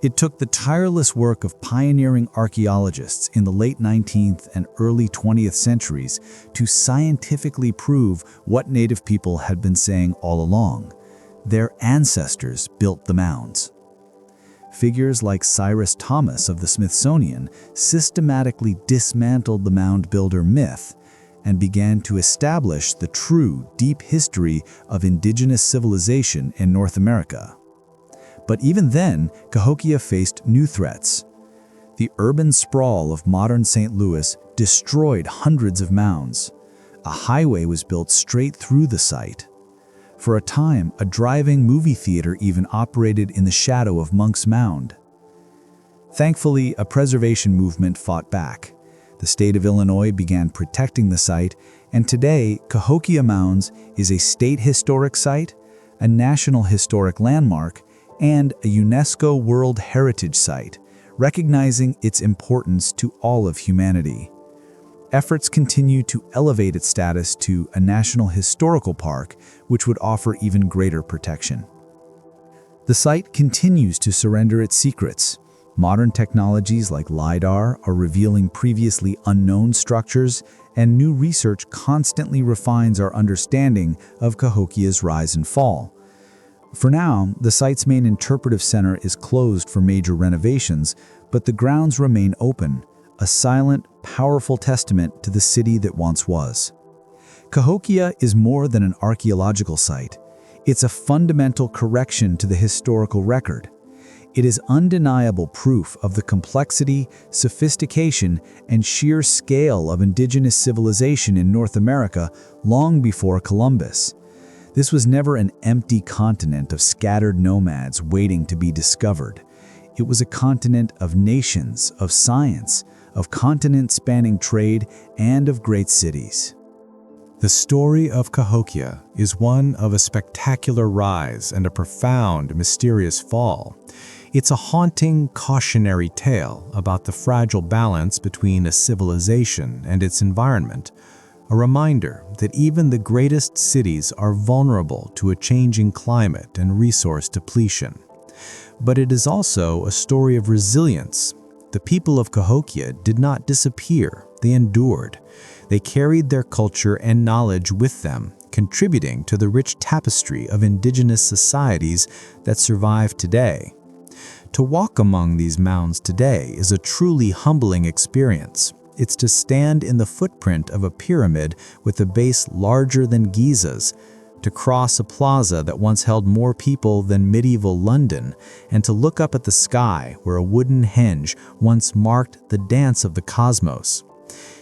It took the tireless work of pioneering archaeologists in the late 19th and early 20th centuries to scientifically prove what Native people had been saying all along. Their ancestors built the mounds. Figures like Cyrus Thomas of the Smithsonian systematically dismantled the mound builder myth and began to establish the true, deep history of indigenous civilization in North America. But even then, Cahokia faced new threats. The urban sprawl of modern St. Louis destroyed hundreds of mounds. A highway was built straight through the site. For a time, a driving movie theater even operated in the shadow of Monk's Mound. Thankfully, a preservation movement fought back. The state of Illinois began protecting the site, and today, Cahokia Mounds is a state historic site, a national historic landmark, and a UNESCO World Heritage Site, recognizing its importance to all of humanity. Efforts continue to elevate its status to a National Historical Park, which would offer even greater protection. The site continues to surrender its secrets. Modern technologies like LiDAR are revealing previously unknown structures, and new research constantly refines our understanding of Cahokia's rise and fall. For now, the site's main interpretive center is closed for major renovations, but the grounds remain open, a silent, powerful testament to the city that once was. Cahokia is more than an archaeological site. It's a fundamental correction to the historical record. It is undeniable proof of the complexity, sophistication, and sheer scale of indigenous civilization in North America long before Columbus. This was never an empty continent of scattered nomads waiting to be discovered. It was a continent of nations, of science, of continent-spanning trade, and of great cities. The story of Cahokia is one of a spectacular rise and a profound, mysterious fall. It's a haunting, cautionary tale about the fragile balance between a civilization and its environment, a reminder that even the greatest cities are vulnerable to a changing climate and resource depletion. But it is also a story of resilience. The people of Cahokia did not disappear, they endured. They carried their culture and knowledge with them, contributing to the rich tapestry of indigenous societies that survive today. To walk among these mounds today is a truly humbling experience. It's to stand in the footprint of a pyramid with a base larger than Giza's, to cross a plaza that once held more people than medieval London, and to look up at the sky where a wooden henge once marked the dance of the cosmos.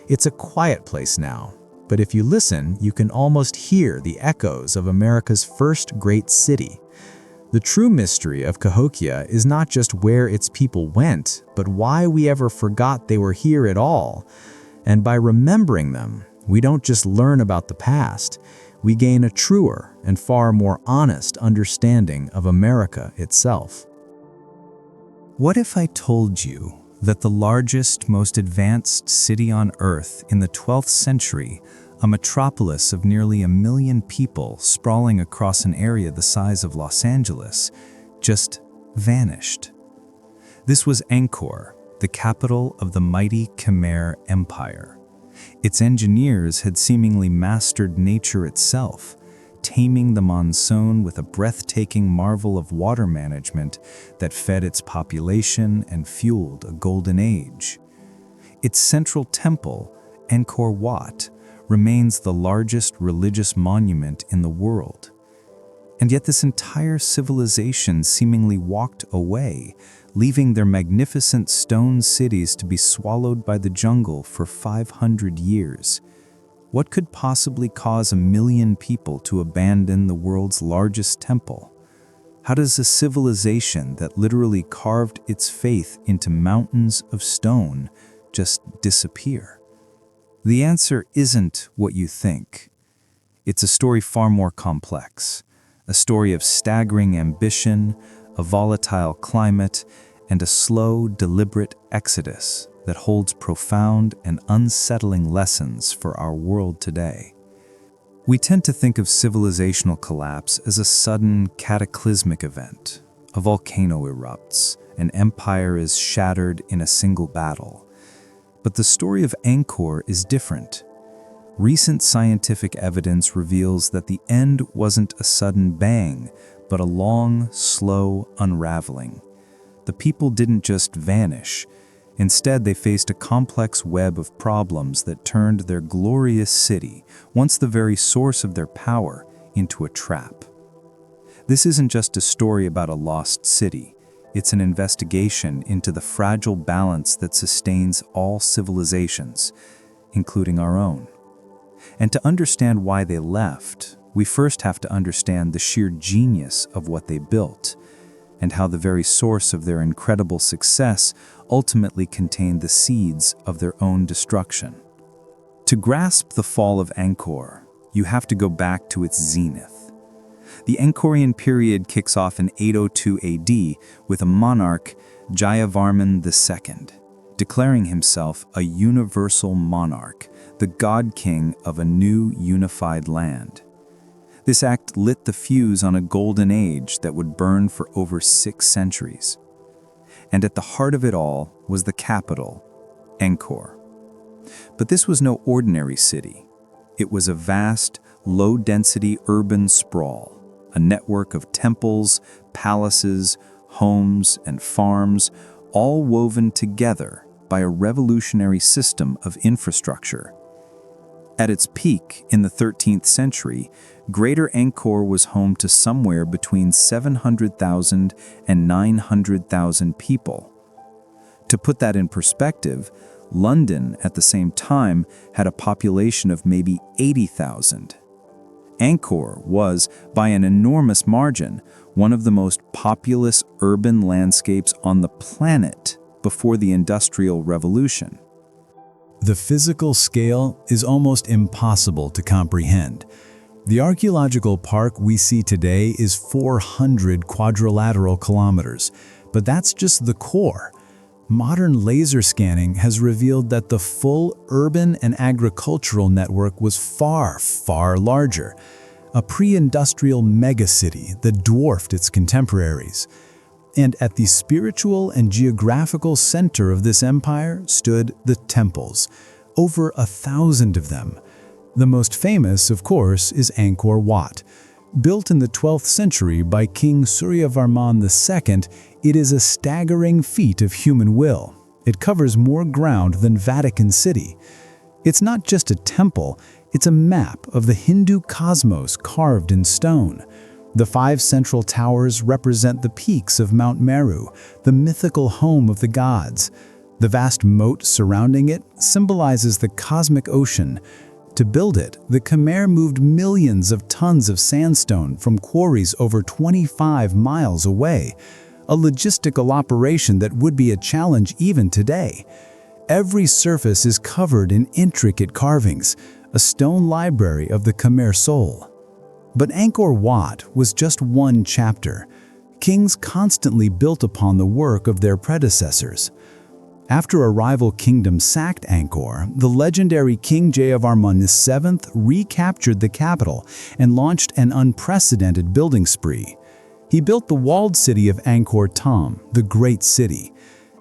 It's a quiet place now, but if you listen, you can almost hear the echoes of America's first great city. The true mystery of Cahokia is not just where its people went, but why we ever forgot they were here at all. And by remembering them, we don't just learn about the past, we gain a truer and far more honest understanding of America itself. What if I told you that the largest, most advanced city on Earth in the 12th century, a metropolis of nearly 1 million people sprawling across an area the size of Los Angeles, just vanished? This was Angkor, the capital of the mighty Khmer Empire. Its engineers had seemingly mastered nature itself, taming the monsoon with a breathtaking marvel of water management that fed its population and fueled a golden age. Its central temple, Angkor Wat, remains the largest religious monument in the world. And yet this entire civilization seemingly walked away, leaving their magnificent stone cities to be swallowed by the jungle for 500 years. What could possibly cause 1 million people to abandon the world's largest temple? How does a civilization that literally carved its faith into mountains of stone just disappear? The answer isn't what you think. It's a story far more complex, a story of staggering ambition, a volatile climate, and a slow, deliberate exodus that holds profound and unsettling lessons for our world today. We tend to think of civilizational collapse as a sudden, cataclysmic event. A volcano erupts, an empire is shattered in a single battle. But the story of Angkor is different. Recent scientific evidence reveals that the end wasn't a sudden bang, but a long, slow unraveling. The people didn't just vanish. Instead, they faced a complex web of problems that turned their glorious city, once the very source of their power, into a trap. This isn't just a story about a lost city. It's an investigation into the fragile balance that sustains all civilizations, including our own. And to understand why they left, we first have to understand the sheer genius of what they built, and how the very source of their incredible success ultimately contained the seeds of their own destruction. To grasp the fall of Angkor, you have to go back to its zenith. The Angkorian period kicks off in 802 AD with a monarch, Jayavarman II, declaring himself a universal monarch, the god-king of a new unified land. This act lit the fuse on a golden age that would burn for over 6 centuries. And at the heart of it all was the capital, Angkor. But this was no ordinary city. It was a vast, low-density urban sprawl, a network of temples, palaces, homes, and farms, all woven together by a revolutionary system of infrastructure. At its peak in the 13th century, Greater Angkor was home to somewhere between 700,000 and 900,000 people. To put that in perspective, London at the same time had a population of maybe 80,000. Angkor was, by an enormous margin, one of the most populous urban landscapes on the planet before the Industrial Revolution. The physical scale is almost impossible to comprehend. The archaeological park we see today is 400 quadrilateral kilometers, but that's just the core. Modern laser scanning has revealed that the full urban and agricultural network was far, far larger. A pre-industrial megacity that dwarfed its contemporaries. And at the spiritual and geographical center of this empire stood the temples, over 1,000 of them. The most famous, of course, is Angkor Wat. Built in the 12th century by King Suryavarman II, it is a staggering feat of human will. It covers more ground than Vatican City. It's not just a temple, it's a map of the Hindu cosmos carved in stone. The 5 central towers represent the peaks of Mount Meru, the mythical home of the gods. The vast moat surrounding it symbolizes the cosmic ocean. To build it, the Khmer moved millions of tons of sandstone from quarries over 25 miles away, a logistical operation that would be a challenge even today. Every surface is covered in intricate carvings, a stone library of the Khmer soul. But Angkor Wat was just one chapter. Kings constantly built upon the work of their predecessors. After a rival kingdom sacked Angkor, the legendary King Jayavarman VII recaptured the capital and launched an unprecedented building spree. He built the walled city of Angkor Thom, the Great City.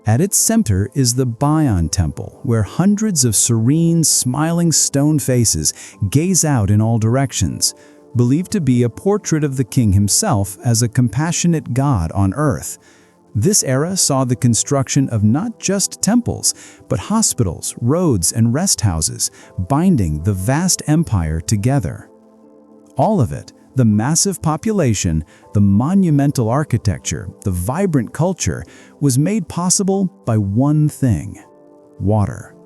At its center is the Bayon Temple, where hundreds of serene, smiling stone faces gaze out in all directions, believed to be a portrait of the king himself as a compassionate god on earth. This era saw the construction of not just temples, but hospitals, roads, and rest houses, binding the vast empire together. All of it, the massive population, the monumental architecture, the vibrant culture, was made possible by one thing: water.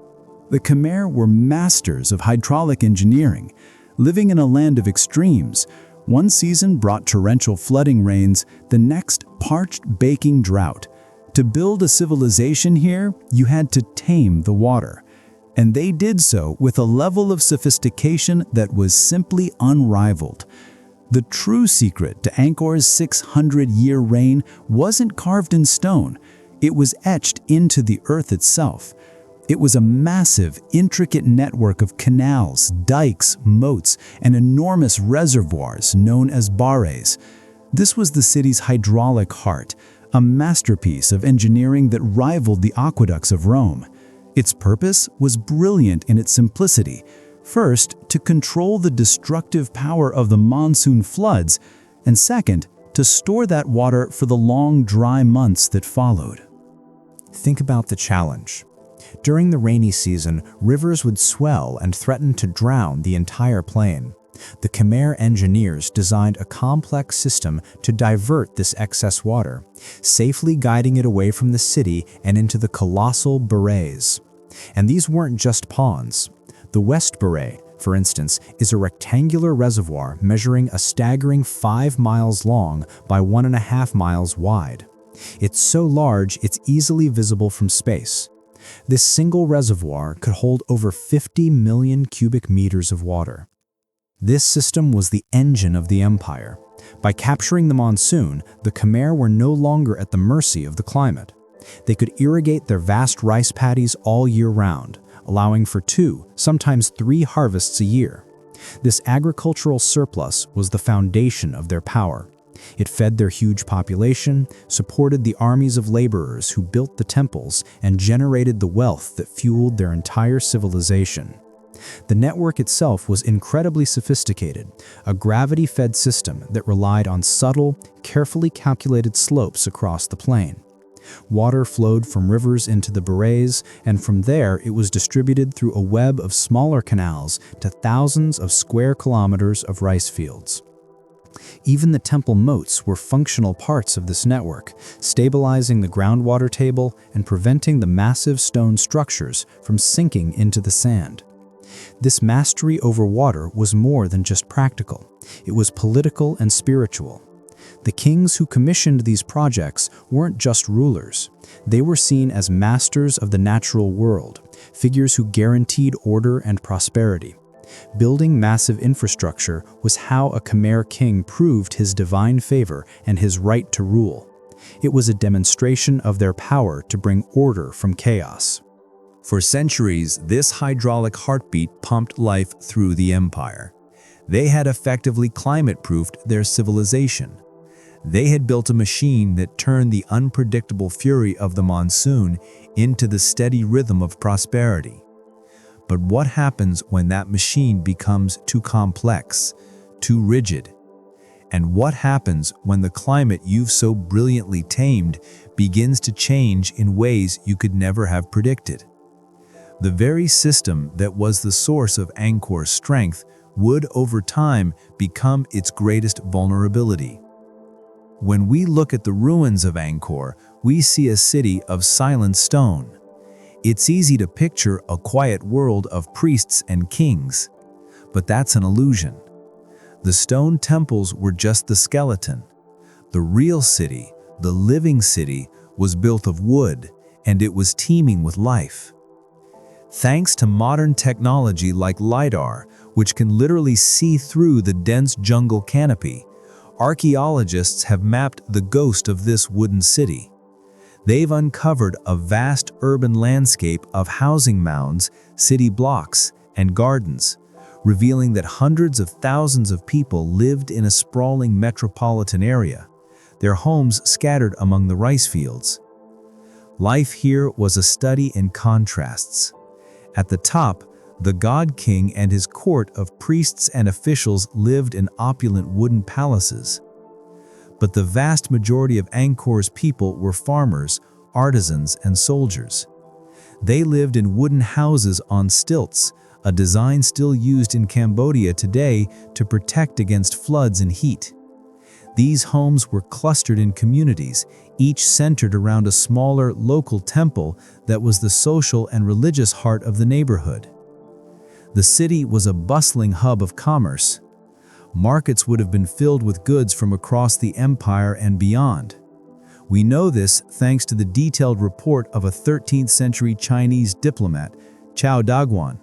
The Khmer were masters of hydraulic engineering. Living in a land of extremes, one season brought torrential flooding rains, the next parched, baking drought. To build a civilization here, you had to tame the water. And they did so with a level of sophistication that was simply unrivaled. The true secret to Angkor's 600-year reign wasn't carved in stone. It was etched into the earth itself. It was a massive, intricate network of canals, dikes, moats, and enormous reservoirs known as bares. This was the city's hydraulic heart, a masterpiece of engineering that rivaled the aqueducts of Rome. Its purpose was brilliant in its simplicity. First, to control the destructive power of the monsoon floods, and second, to store that water for the long, dry months that followed. Think about the challenge. During the rainy season, rivers would swell and threaten to drown the entire plain. The Khmer engineers designed a complex system to divert this excess water, safely guiding it away from the city and into the colossal bares. And these weren't just ponds. The West Beret, for instance, is a rectangular reservoir measuring a staggering 5 miles long by 1.5 miles wide. It's so large it's easily visible from space. This single reservoir could hold over 50 million cubic meters of water. This system was the engine of the empire. By capturing the monsoon, the Khmer were no longer at the mercy of the climate. They could irrigate their vast rice paddies all year round, allowing for 2, sometimes 3 harvests a year. This agricultural surplus was the foundation of their power. It fed their huge population, supported the armies of laborers who built the temples, and generated the wealth that fueled their entire civilization. The network itself was incredibly sophisticated, a gravity-fed system that relied on subtle, carefully calculated slopes across the plain. Water flowed from rivers into the bares, and from there it was distributed through a web of smaller canals to thousands of square kilometers of rice fields. Even the temple moats were functional parts of this network, stabilizing the groundwater table and preventing the massive stone structures from sinking into the sand. This mastery over water was more than just practical. It was political and spiritual. The kings who commissioned these projects weren't just rulers. They were seen as masters of the natural world, figures who guaranteed order and prosperity. Building massive infrastructure was how a Khmer king proved his divine favor and his right to rule. It was a demonstration of their power to bring order from chaos. For centuries, this hydraulic heartbeat pumped life through the empire. They had effectively climate-proofed their civilization. They had built a machine that turned the unpredictable fury of the monsoon into the steady rhythm of prosperity. But what happens when that machine becomes too complex, too rigid? And what happens when the climate you've so brilliantly tamed begins to change in ways you could never have predicted? The very system that was the source of Angkor's strength would, over time, become its greatest vulnerability. When we look at the ruins of Angkor, we see a city of silent stone. It's easy to picture a quiet world of priests and kings, but that's an illusion. The stone temples were just the skeleton. The real city, the living city, was built of wood, and it was teeming with life. Thanks to modern technology like LiDAR, which can literally see through the dense jungle canopy, archaeologists have mapped the ghost of this wooden city. They've uncovered a vast urban landscape of housing mounds, city blocks, and gardens, revealing that hundreds of thousands of people lived in a sprawling metropolitan area, their homes scattered among the rice fields. Life here was a study in contrasts. At the top, the God King and his court of priests and officials lived in opulent wooden palaces. But the vast majority of Angkor's people were farmers, artisans, and soldiers. They lived in wooden houses on stilts, a design still used in Cambodia today to protect against floods and heat. These homes were clustered in communities, each centered around a smaller local temple that was the social and religious heart of the neighborhood. The city was a bustling hub of commerce. Markets would have been filled with goods from across the empire and beyond. We know this thanks to the detailed report of a 13th century Chinese diplomat, Cao Daguan.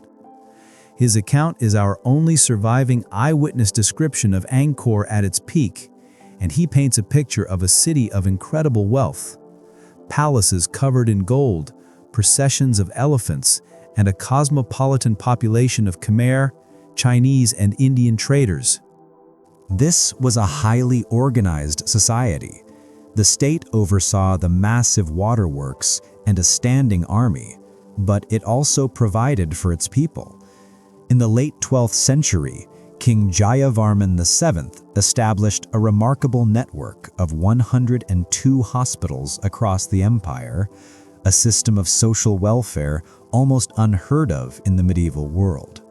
His account is our only surviving eyewitness description of Angkor at its peak, and he paints a picture of a city of incredible wealth. Palaces covered in gold, processions of elephants, and a cosmopolitan population of Khmer, Chinese, and Indian traders. This was a highly organized society. The state oversaw the massive waterworks and a standing army, but it also provided for its people. In the late 12th century, King Jayavarman VII established a remarkable network of 102 hospitals across the empire, a system of social welfare almost unheard of in the medieval world.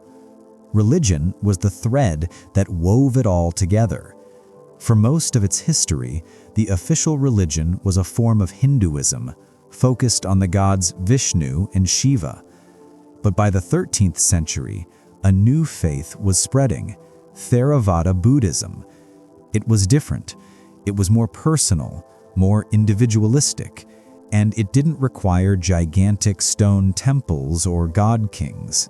Religion was the thread that wove it all together. For most of its history, the official religion was a form of Hinduism, focused on the gods Vishnu and Shiva. But by the 13th century, a new faith was spreading, Theravada Buddhism. It was different. It was more personal, more individualistic, and it didn't require gigantic stone temples or god kings.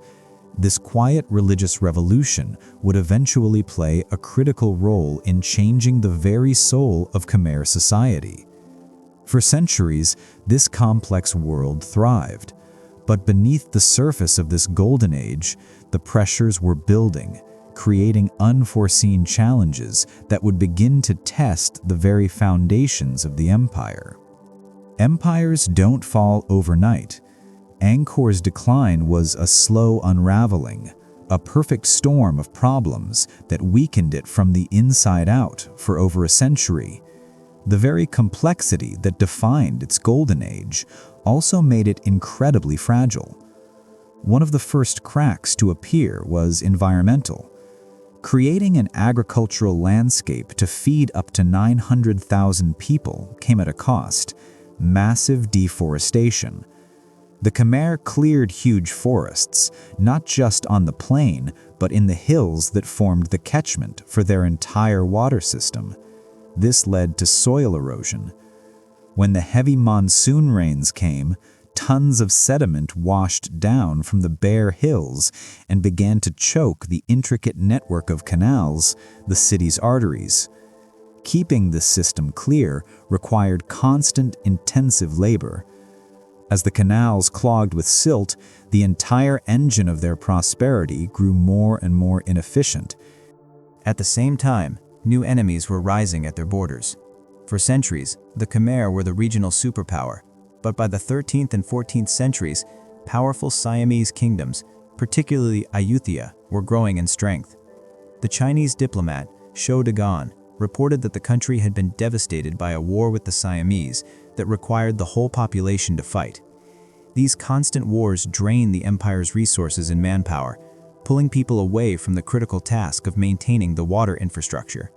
This quiet religious revolution would eventually play a critical role in changing the very soul of Khmer society. For centuries, this complex world thrived. But beneath the surface of this golden age, the pressures were building, creating unforeseen challenges that would begin to test the very foundations of the empire. Empires don't fall overnight. Angkor's decline was a slow unraveling, a perfect storm of problems that weakened it from the inside out for over a century. The very complexity that defined its golden age also made it incredibly fragile. One of the first cracks to appear was environmental. Creating an agricultural landscape to feed up to 900,000 people came at a cost: massive deforestation. The Khmer cleared huge forests, not just on the plain, but in the hills that formed the catchment for their entire water system. This led to soil erosion. When the heavy monsoon rains came, tons of sediment washed down from the bare hills and began to choke the intricate network of canals, the city's arteries. Keeping this system clear required constant, intensive labor. As the canals clogged with silt, the entire engine of their prosperity grew more and more inefficient. At the same time, new enemies were rising at their borders. For centuries, the Khmer were the regional superpower, but by the 13th and 14th centuries, powerful Siamese kingdoms, particularly Ayutthaya, were growing in strength. The Chinese diplomat, Zhou Daguan, reported that the country had been devastated by a war with the Siamese that required the whole population to fight. These constant wars drain the empire's resources and manpower, pulling people away from the critical task of maintaining the water infrastructure.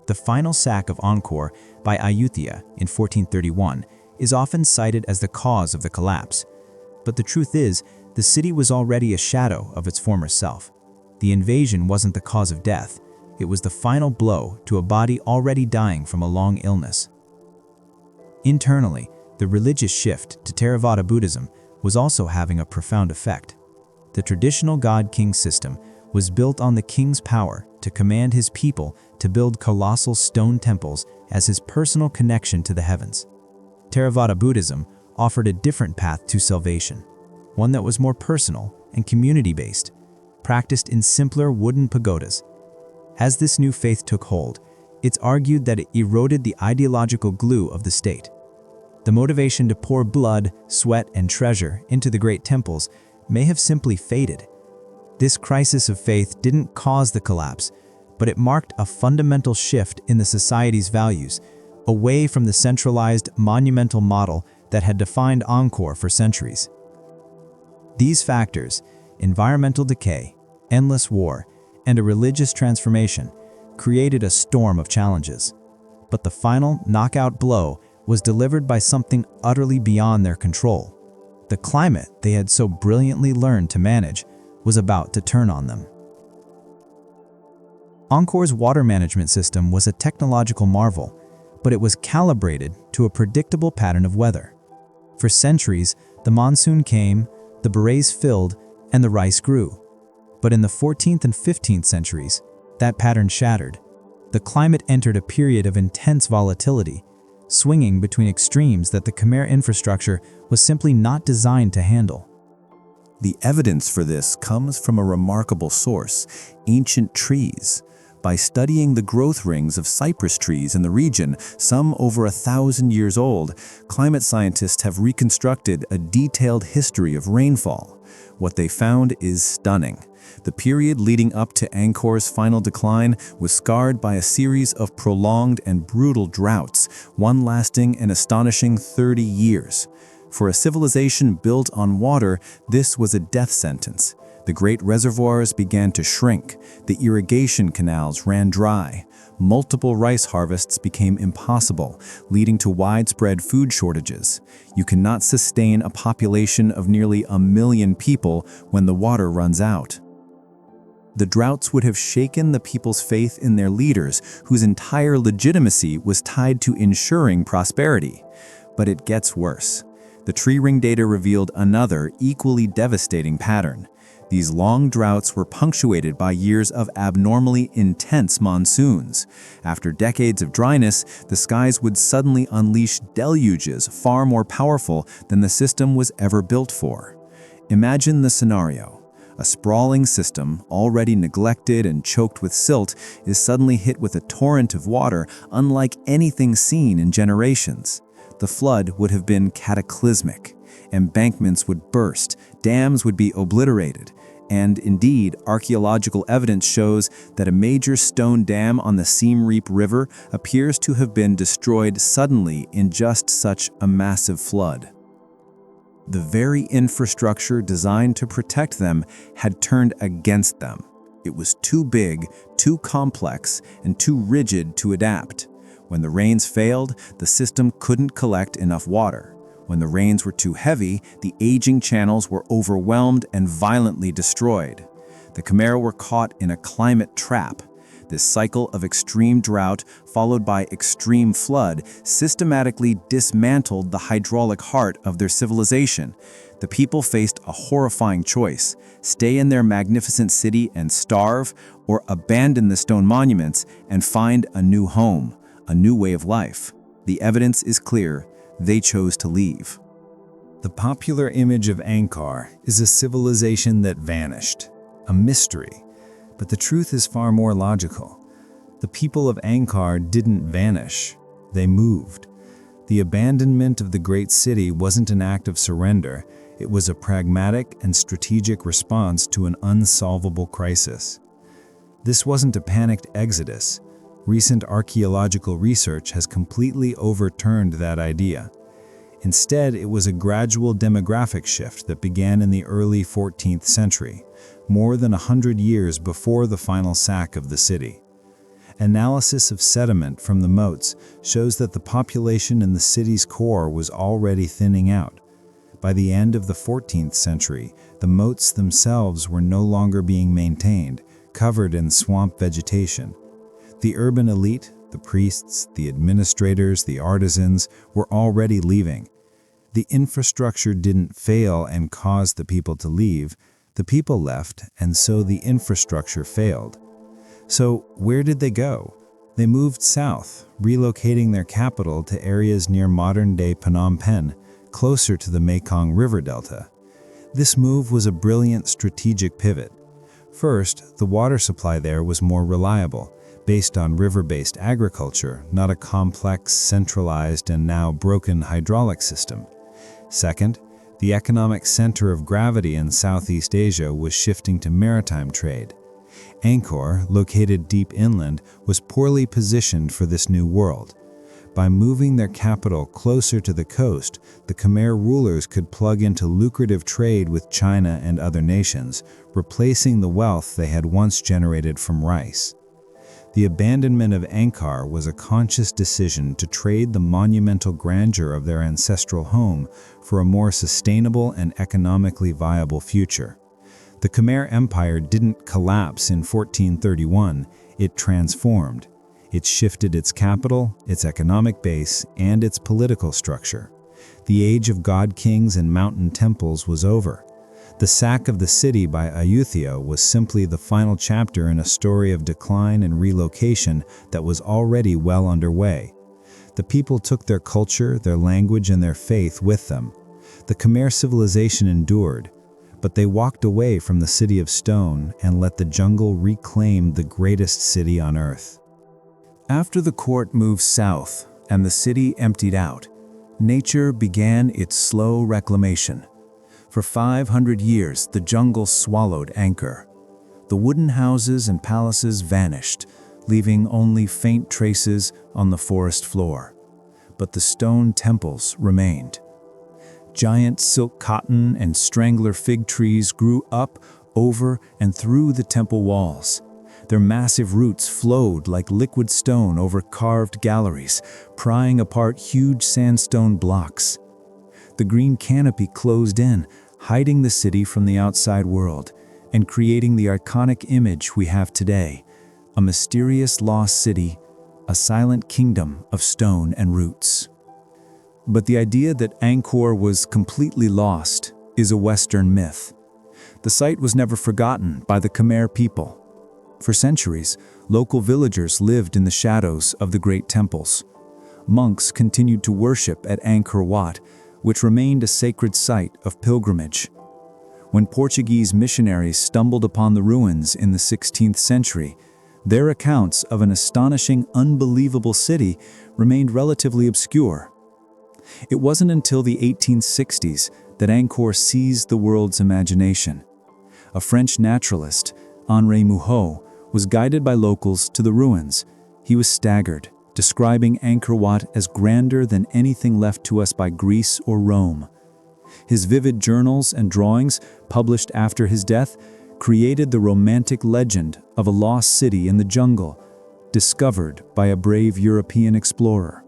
The final sack of Angkor by Ayutthaya in 1431 is often cited as the cause of the collapse. But the truth is, the city was already a shadow of its former self. The invasion wasn't the cause of death. It was the final blow to a body already dying from a long illness. Internally, the religious shift to Theravada Buddhism was also having a profound effect. The traditional god-king system was built on the king's power to command his people to build colossal stone temples as his personal connection to the heavens. Theravada Buddhism offered a different path to salvation, one that was more personal and community-based, practiced in simpler wooden pagodas. As this new faith took hold, it's argued that it eroded the ideological glue of the state. The motivation to pour blood, sweat, and treasure into the great temples may have simply faded. This crisis of faith didn't cause the collapse, but it marked a fundamental shift in the society's values, away from the centralized, monumental model that had defined Angkor for centuries. These factors, environmental decay, endless war, and a religious transformation, created a storm of challenges. But the final knockout blow was delivered by something utterly beyond their control. The climate they had so brilliantly learned to manage was about to turn on them. Angkor's water management system was a technological marvel, but it was calibrated to a predictable pattern of weather. For centuries, the monsoon came, the barays filled, and the rice grew. But in the 14th and 15th centuries, that pattern shattered. The climate entered a period of intense volatility, swinging between extremes that the Khmer infrastructure was simply not designed to handle. The evidence for this comes from a remarkable source: ancient trees. By studying the growth rings of cypress trees in the region, some over 1,000 years old, climate scientists have reconstructed a detailed history of rainfall. What they found is stunning. The period leading up to Angkor's final decline was scarred by a series of prolonged and brutal droughts, one lasting an astonishing 30 years. For a civilization built on water, this was a death sentence. The great reservoirs began to shrink, the irrigation canals ran dry, multiple rice harvests became impossible, leading to widespread food shortages. You cannot sustain a population of nearly 1 million people when the water runs out. The droughts would have shaken the people's faith in their leaders, whose entire legitimacy was tied to ensuring prosperity. But it gets worse. The tree ring data revealed another, equally devastating pattern. These long droughts were punctuated by years of abnormally intense monsoons. After decades of dryness, the skies would suddenly unleash deluges far more powerful than the system was ever built for. Imagine the scenario. A sprawling system, already neglected and choked with silt, is suddenly hit with a torrent of water unlike anything seen in generations. The flood would have been cataclysmic. Embankments would burst, dams would be obliterated, and indeed, archaeological evidence shows that a major stone dam on the Siem Reap River appears to have been destroyed suddenly in just such a massive flood. The very infrastructure designed to protect them had turned against them. It was too big, too complex, and too rigid to adapt. When the rains failed, the system couldn't collect enough water. When the rains were too heavy, the aging channels were overwhelmed and violently destroyed. The Khmer were caught in a climate trap. This cycle of extreme drought, followed by extreme flood, systematically dismantled the hydraulic heart of their civilization. The people faced a horrifying choice: stay in their magnificent city and starve, or abandon the stone monuments and find a new home, a new way of life. The evidence is clear. They chose to leave. The popular image of Angkor is a civilization that vanished, a mystery. But the truth is far more logical. The people of Angkor didn't vanish, they moved. The abandonment of the great city wasn't an act of surrender, it was a pragmatic and strategic response to an unsolvable crisis. This wasn't a panicked exodus. Recent archaeological research has completely overturned that idea. Instead, it was a gradual demographic shift that began in the early 14th century, more than 100 years before the final sack of the city. Analysis of sediment from the moats shows that the population in the city's core was already thinning out. By the end of the 14th century, the moats themselves were no longer being maintained, covered in swamp vegetation. The urban elite, the priests, the administrators, the artisans, were already leaving. The infrastructure didn't fail and cause the people to leave. The people left, and so the infrastructure failed. So where did they go? They moved south, relocating their capital to areas near modern-day Phnom Penh, closer to the Mekong River Delta. This move was a brilliant strategic pivot. First, the water supply there was more reliable, based on river-based agriculture, not a complex, centralized, and now broken hydraulic system. Second, the economic center of gravity in Southeast Asia was shifting to maritime trade. Angkor, located deep inland, was poorly positioned for this new world. By moving their capital closer to the coast, the Khmer rulers could plug into lucrative trade with China and other nations, replacing the wealth they had once generated from rice. The abandonment of Angkor was a conscious decision to trade the monumental grandeur of their ancestral home for a more sustainable and economically viable future. The Khmer Empire didn't collapse in 1431, it transformed. It shifted its capital, its economic base, and its political structure. The age of god-kings and mountain temples was over. The sack of the city by Ayutthaya was simply the final chapter in a story of decline and relocation that was already well underway. The people took their culture, their language, and their faith with them. The Khmer civilization endured, but they walked away from the city of stone and let the jungle reclaim the greatest city on earth. After the court moved south and the city emptied out, nature began its slow reclamation. For 500 years, the jungle swallowed Angkor. The wooden houses and palaces vanished, leaving only faint traces on the forest floor. But the stone temples remained. Giant silk cotton and strangler fig trees grew up, over, and through the temple walls. Their massive roots flowed like liquid stone over carved galleries, prying apart huge sandstone blocks. The green canopy closed in, hiding the city from the outside world, and creating the iconic image we have today, a mysterious lost city, a silent kingdom of stone and roots. But the idea that Angkor was completely lost is a Western myth. The site was never forgotten by the Khmer people. For centuries, local villagers lived in the shadows of the great temples. Monks continued to worship at Angkor Wat, which remained a sacred site of pilgrimage. When Portuguese missionaries stumbled upon the ruins in the 16th century, their accounts of an astonishing, unbelievable city remained relatively obscure. It wasn't until the 1860s that Angkor seized the world's imagination. A French naturalist, Henri Mouhot, was guided by locals to the ruins. He was staggered, describing Angkor Wat as grander than anything left to us by Greece or Rome. His vivid journals and drawings, published after his death, created the romantic legend of a lost city in the jungle, discovered by a brave European explorer.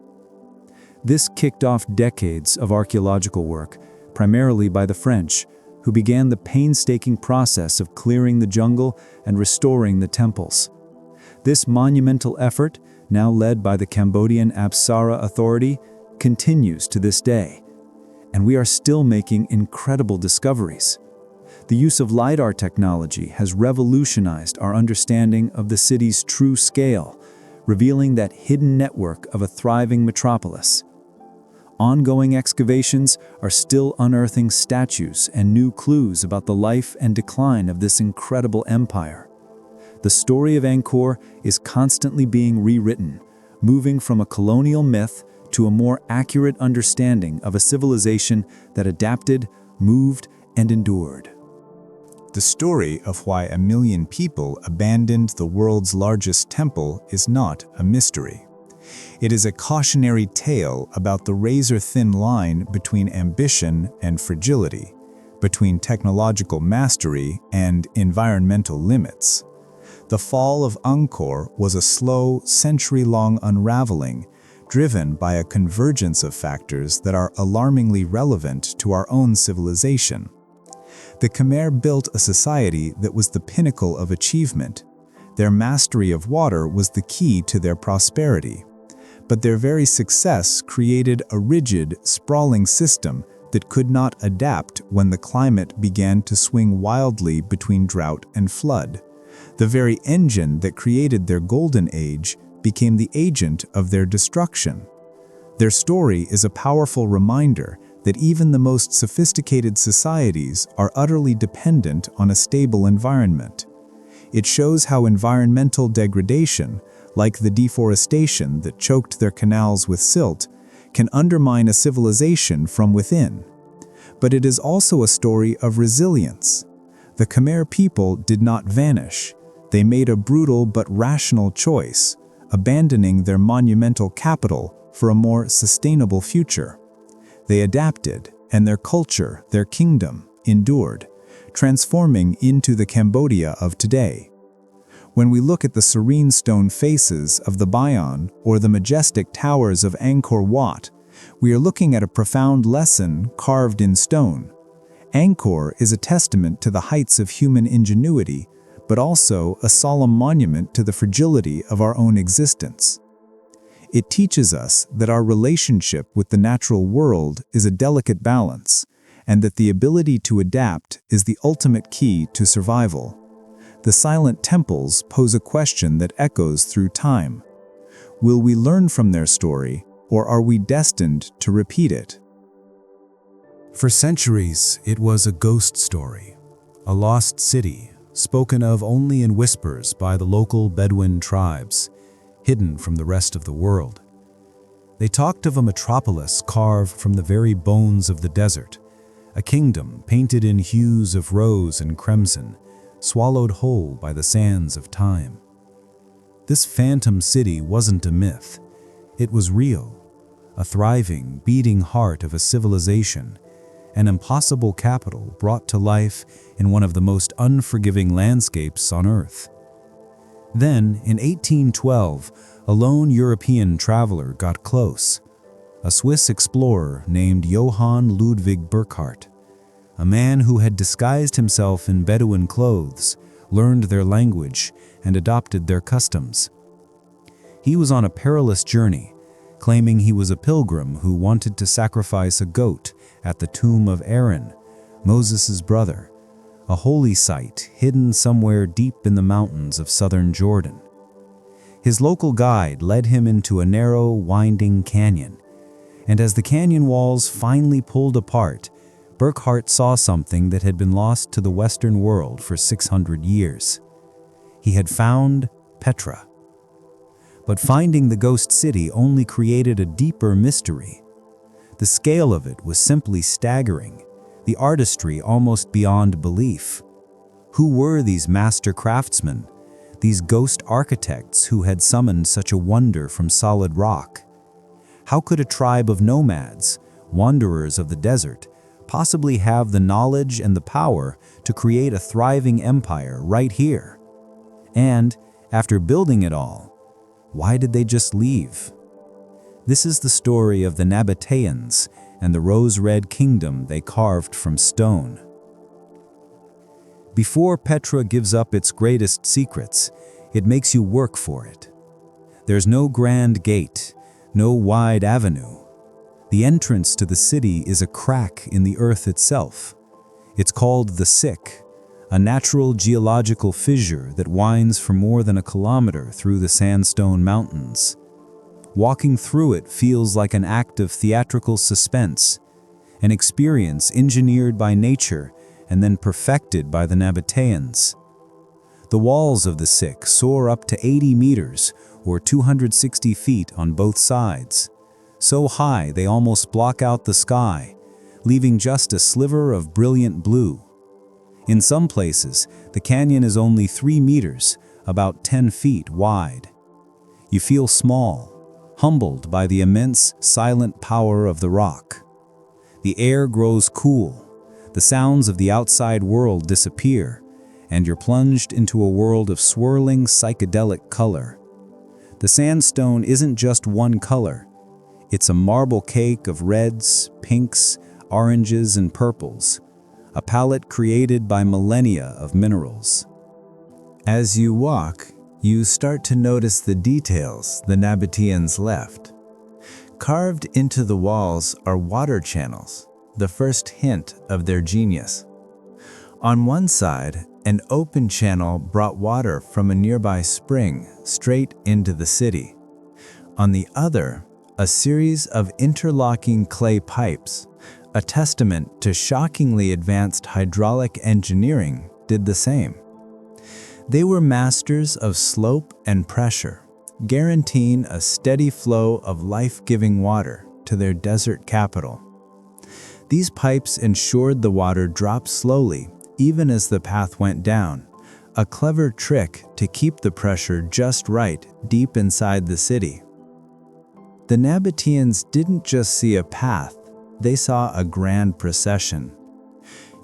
This kicked off decades of archaeological work, primarily by the French, who began the painstaking process of clearing the jungle and restoring the temples. This monumental effort, now led by the Cambodian Apsara Authority, continues to this day, and we are still making incredible discoveries. The use of LiDAR technology has revolutionized our understanding of the city's true scale, revealing that hidden network of a thriving metropolis. Ongoing excavations are still unearthing statues and new clues about the life and decline of this incredible empire. The story of Angkor is constantly being rewritten, moving from a colonial myth to a more accurate understanding of a civilization that adapted, moved, and endured. The story of why 1 million people abandoned the world's largest temple is not a mystery. It is a cautionary tale about the razor-thin line between ambition and fragility, between technological mastery and environmental limits. The fall of Angkor was a slow, century-long unraveling, driven by a convergence of factors that are alarmingly relevant to our own civilization. The Khmer built a society that was the pinnacle of achievement. Their mastery of water was the key to their prosperity. But their very success created a rigid, sprawling system that could not adapt when the climate began to swing wildly between drought and flood. The very engine that created their golden age became the agent of their destruction. Their story is a powerful reminder that even the most sophisticated societies are utterly dependent on a stable environment. It shows how environmental degradation, like the deforestation that choked their canals with silt, can undermine a civilization from within. But it is also a story of resilience. The Khmer people did not vanish. They made a brutal but rational choice, abandoning their monumental capital for a more sustainable future. They adapted, and their culture, their kingdom, endured, transforming into the Cambodia of today. When we look at the serene stone faces of the Bayon or the majestic towers of Angkor Wat, we are looking at a profound lesson carved in stone. Angkor is a testament to the heights of human ingenuity, but also a solemn monument to the fragility of our own existence. It teaches us that our relationship with the natural world is a delicate balance, and that the ability to adapt is the ultimate key to survival. The silent temples pose a question that echoes through time. Will we learn from their story, or are we destined to repeat it? For centuries, it was a ghost story, a lost city, spoken of only in whispers by the local Bedouin tribes, hidden from the rest of the world. They talked of a metropolis carved from the very bones of the desert, a kingdom painted in hues of rose and crimson, swallowed whole by the sands of time. This phantom city wasn't a myth. It was real, a thriving, beating heart of a civilization, an impossible capital brought to life in one of the most unforgiving landscapes on Earth. Then, in 1812, a lone European traveler got close, a Swiss explorer named Johann Ludwig Burckhardt, a man who had disguised himself in Bedouin clothes, learned their language, and adopted their customs. He was on a perilous journey, claiming he was a pilgrim who wanted to sacrifice a goat at the tomb of Aaron, Moses' brother, a holy site hidden somewhere deep in the mountains of southern Jordan. His local guide led him into a narrow, winding canyon, and as the canyon walls finally pulled apart, Burckhardt saw something that had been lost to the Western world for 600 years. He had found Petra. But finding the ghost city only created a deeper mystery. The scale of it was simply staggering, the artistry almost beyond belief. Who were these master craftsmen, these ghost architects who had summoned such a wonder from solid rock? How could a tribe of nomads, wanderers of the desert, possibly have the knowledge and the power to create a thriving empire right here? And, after building it all, why did they just leave? This is the story of the Nabataeans and the rose-red kingdom they carved from stone. Before Petra gives up its greatest secrets, it makes you work for it. There's no grand gate, no wide avenue. The entrance to the city is a crack in the earth itself. It's called the Sick, a natural geological fissure that winds for more than a kilometer through the sandstone mountains. Walking through it feels like an act of theatrical suspense, an experience engineered by nature and then perfected by the Nabataeans. The walls of the Sick soar up to 80 meters or 260 feet on both sides, so high they almost block out the sky, leaving just a sliver of brilliant blue. In some places, the canyon is only 3 meters, about 10 feet wide. You feel small, humbled by the immense, silent power of the rock. The air grows cool, the sounds of the outside world disappear, and you're plunged into a world of swirling, psychedelic color. The sandstone isn't just one color. It's a marble cake of reds, pinks, oranges, and purples, a palette created by millennia of minerals. As you walk, you start to notice the details the Nabataeans left. Carved into the walls are water channels, the first hint of their genius. On one side, an open channel brought water from a nearby spring straight into the city. On the other, a series of interlocking clay pipes, a testament to shockingly advanced hydraulic engineering, did the same. They were masters of slope and pressure, guaranteeing a steady flow of life-giving water to their desert capital. These pipes ensured the water dropped slowly even as the path went down, a clever trick to keep the pressure just right deep inside the city. The Nabataeans didn't just see a path, they saw a grand procession.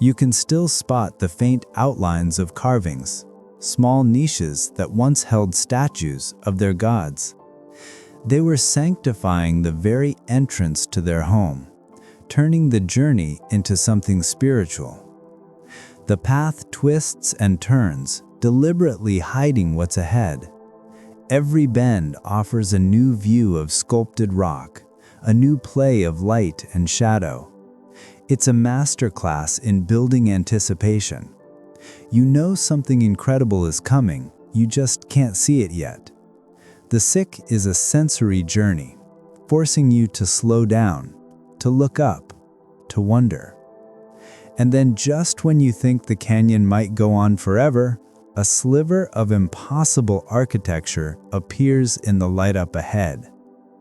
You can still spot the faint outlines of carvings, small niches that once held statues of their gods. They were sanctifying the very entrance to their home, turning the journey into something spiritual. The path twists and turns, deliberately hiding what's ahead. Every bend offers a new view of sculpted rock, a new play of light and shadow. It's a masterclass in building anticipation. You know something incredible is coming, you just can't see it yet. The Sick is a sensory journey, forcing you to slow down, to look up, to wonder. And then just when you think the canyon might go on forever, a sliver of impossible architecture appears in the light up ahead.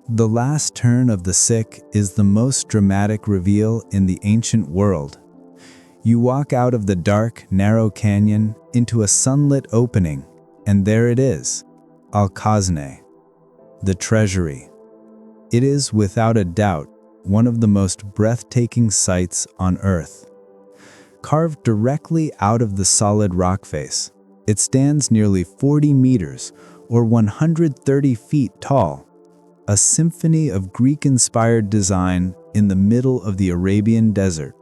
The last turn of the Sick is the most dramatic reveal in the ancient world. You walk out of the dark, narrow canyon into a sunlit opening, and there it is, Al-Khazne, the treasury. It is, without a doubt, one of the most breathtaking sights on Earth. Carved directly out of the solid rock face, it stands nearly 40 meters, or 130 feet tall, a symphony of Greek-inspired design in the middle of the Arabian desert.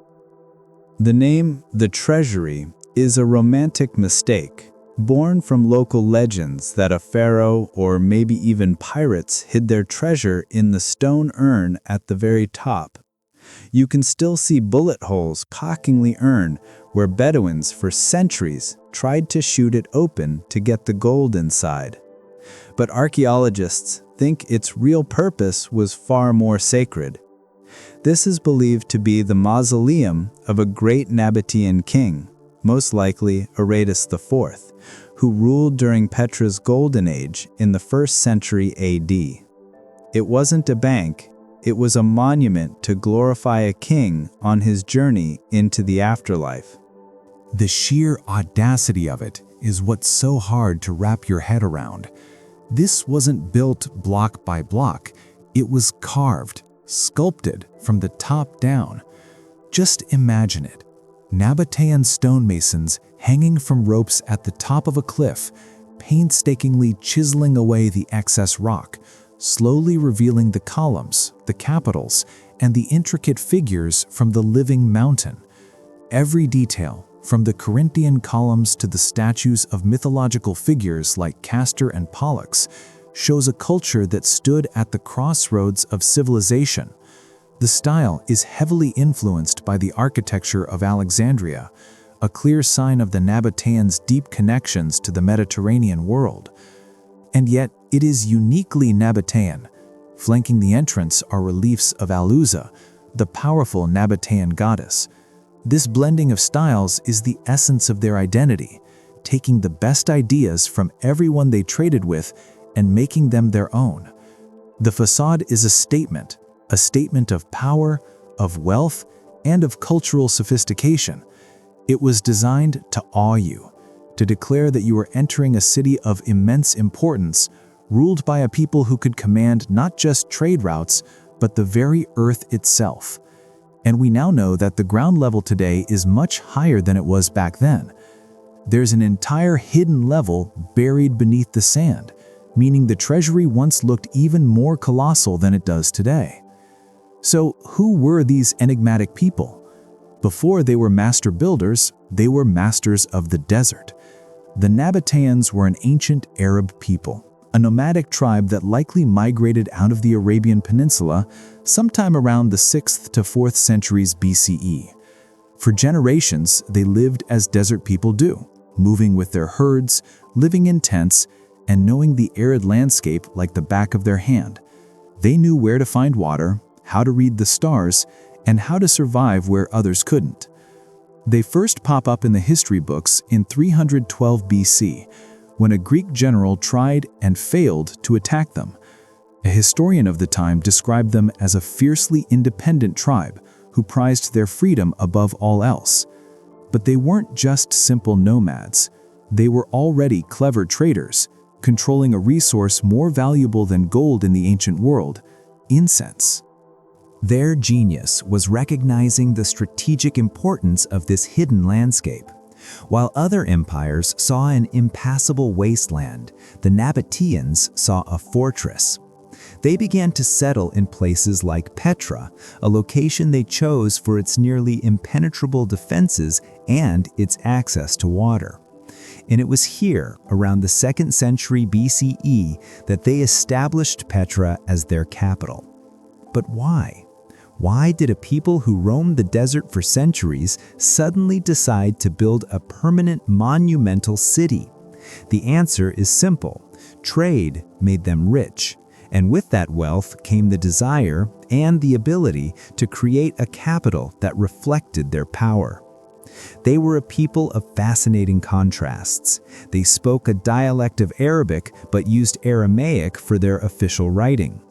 The name, the Treasury, is a romantic mistake, born from local legends that a pharaoh or maybe even pirates hid their treasure in the stone urn at the very top. You can still see bullet holes cockingly earn where Bedouins for centuries tried to shoot it open to get the gold inside. But archaeologists think its real purpose was far more sacred. This is believed to be the mausoleum of a great Nabataean king, most likely Aratus IV, who ruled during Petra's Golden Age in the 1st century AD. It wasn't a bank. It was a monument to glorify a king on his journey into the afterlife. The sheer audacity of it is what's so hard to wrap your head around. This wasn't built block by block. It was carved, sculpted from the top down. Just imagine it. Nabataean stonemasons hanging from ropes at the top of a cliff, painstakingly chiseling away the excess rock, slowly revealing the columns, the capitals, and the intricate figures from the living mountain. Every detail, from the Corinthian columns to the statues of mythological figures like Castor and Pollux, shows a culture that stood at the crossroads of civilization. The style is heavily influenced by the architecture of Alexandria, a clear sign of the Nabataeans' deep connections to the Mediterranean world. And yet, it is uniquely Nabataean. Flanking the entrance are reliefs of Aluza, the powerful Nabataean goddess. This blending of styles is the essence of their identity, taking the best ideas from everyone they traded with and making them their own. The facade is a statement of power, of wealth, and of cultural sophistication. It was designed to awe you, to declare that you are entering a city of immense importance ruled by a people who could command not just trade routes, but the very earth itself. And we now know that the ground level today is much higher than it was back then. There's an entire hidden level buried beneath the sand, meaning the treasury once looked even more colossal than it does today. So who were these enigmatic people? Before they were master builders, they were masters of the desert. The Nabataeans were an ancient Arab people, a nomadic tribe that likely migrated out of the Arabian Peninsula sometime around the 6th to 4th centuries BCE. For generations, they lived as desert people do, moving with their herds, living in tents, and knowing the arid landscape like the back of their hand. They knew where to find water, how to read the stars, and how to survive where others couldn't. They first pop up in the history books in 312 BC, when a Greek general tried and failed to attack them. A historian of the time described them as a fiercely independent tribe who prized their freedom above all else. But they weren't just simple nomads. They were already clever traders, controlling a resource more valuable than gold in the ancient world: incense. Their genius was recognizing the strategic importance of this hidden landscape. While other empires saw an impassable wasteland, the Nabataeans saw a fortress. They began to settle in places like Petra, a location they chose for its nearly impenetrable defenses and its access to water. And it was here, around the 2nd century BCE, that they established Petra as their capital. But why? Why did a people who roamed the desert for centuries suddenly decide to build a permanent monumental city? The answer is simple. Trade made them rich, and with that wealth came the desire and the ability to create a capital that reflected their power. They were a people of fascinating contrasts. They spoke a dialect of Arabic but used Aramaic for their official writing.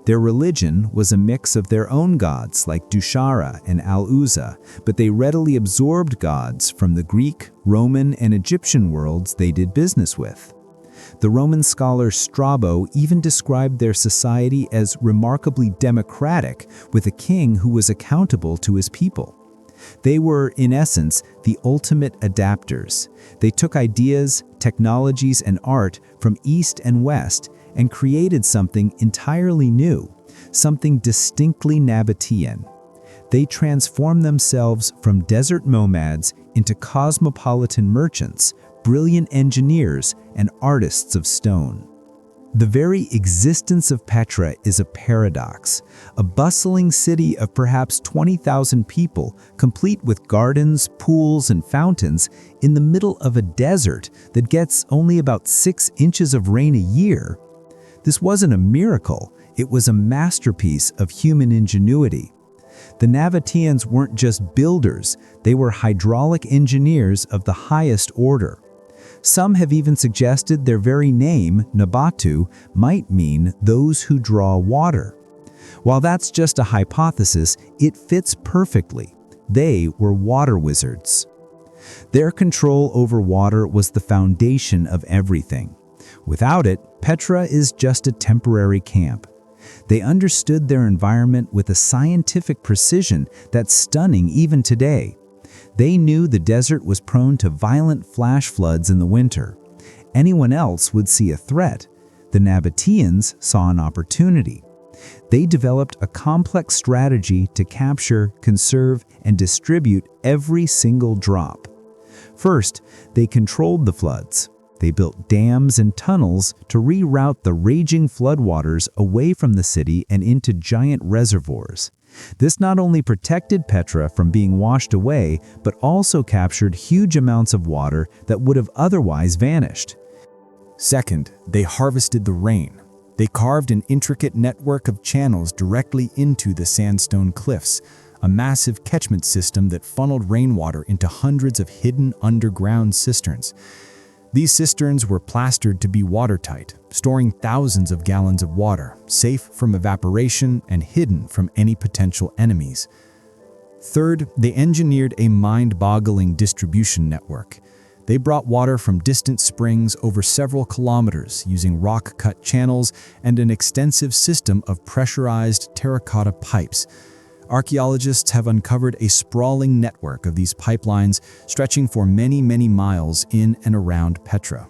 Their religion was a mix of their own gods like Dushara and Al-Uzza, but they readily absorbed gods from the Greek, Roman, and Egyptian worlds they did business with. The Roman scholar Strabo even described their society as remarkably democratic, with a king who was accountable to his people. They were, in essence, the ultimate adapters. They took ideas, technologies, and art from East and West and created something entirely new, something distinctly Nabataean. They transformed themselves from desert nomads into cosmopolitan merchants, brilliant engineers, and artists of stone. The very existence of Petra is a paradox, a bustling city of perhaps 20,000 people, complete with gardens, pools, and fountains, in the middle of a desert that gets only about 6 inches of rain a year. This wasn't a miracle, it was a masterpiece of human ingenuity. The Nabataeans weren't just builders, they were hydraulic engineers of the highest order. Some have even suggested their very name, Nabatu, might mean those who draw water. While that's just a hypothesis, it fits perfectly. They were water wizards. Their control over water was the foundation of everything. Without it, Petra is just a temporary camp. They understood their environment with a scientific precision that's stunning even today. They knew the desert was prone to violent flash floods in the winter. Anyone else would see a threat. The Nabataeans saw an opportunity. They developed a complex strategy to capture, conserve, and distribute every single drop. First, they controlled the floods. They built dams and tunnels to reroute the raging floodwaters away from the city and into giant reservoirs. This not only protected Petra from being washed away, but also captured huge amounts of water that would have otherwise vanished. Second, they harvested the rain. They carved an intricate network of channels directly into the sandstone cliffs, a massive catchment system that funneled rainwater into hundreds of hidden underground cisterns. These cisterns were plastered to be watertight, storing thousands of gallons of water, safe from evaporation and hidden from any potential enemies. Third, they engineered a mind-boggling distribution network. They brought water from distant springs over several kilometers using rock-cut channels and an extensive system of pressurized terracotta pipes. Archaeologists have uncovered a sprawling network of these pipelines stretching for many, many miles in and around Petra.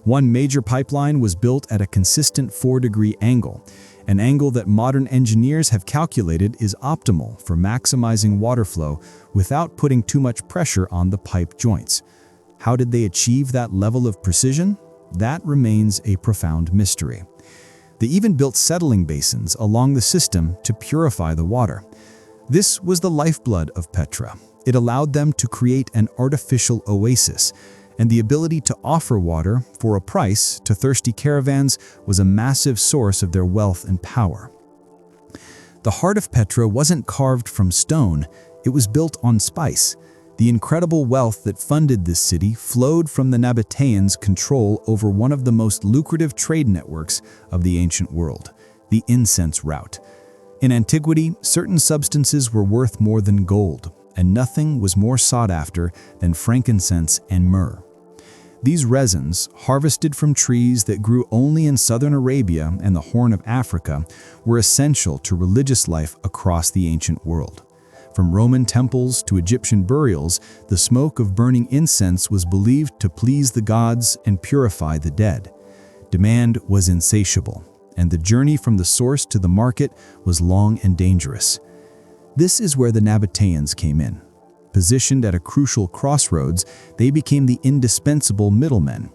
One major pipeline was built at a consistent 4-degree angle, an angle that modern engineers have calculated is optimal for maximizing water flow without putting too much pressure on the pipe joints. How did they achieve that level of precision? That remains a profound mystery. They even built settling basins along the system to purify the water. This was the lifeblood of Petra. It allowed them to create an artificial oasis, and the ability to offer water for a price to thirsty caravans was a massive source of their wealth and power. The heart of Petra wasn't carved from stone, it was built on spice. The incredible wealth that funded this city flowed from the Nabataeans' control over one of the most lucrative trade networks of the ancient world, the incense route. In antiquity, certain substances were worth more than gold, and nothing was more sought after than frankincense and myrrh. These resins, harvested from trees that grew only in southern Arabia and the Horn of Africa, were essential to religious life across the ancient world. From Roman temples to Egyptian burials, the smoke of burning incense was believed to please the gods and purify the dead. Demand was insatiable, and the journey from the source to the market was long and dangerous. This is where the Nabataeans came in. Positioned at a crucial crossroads, they became the indispensable middlemen.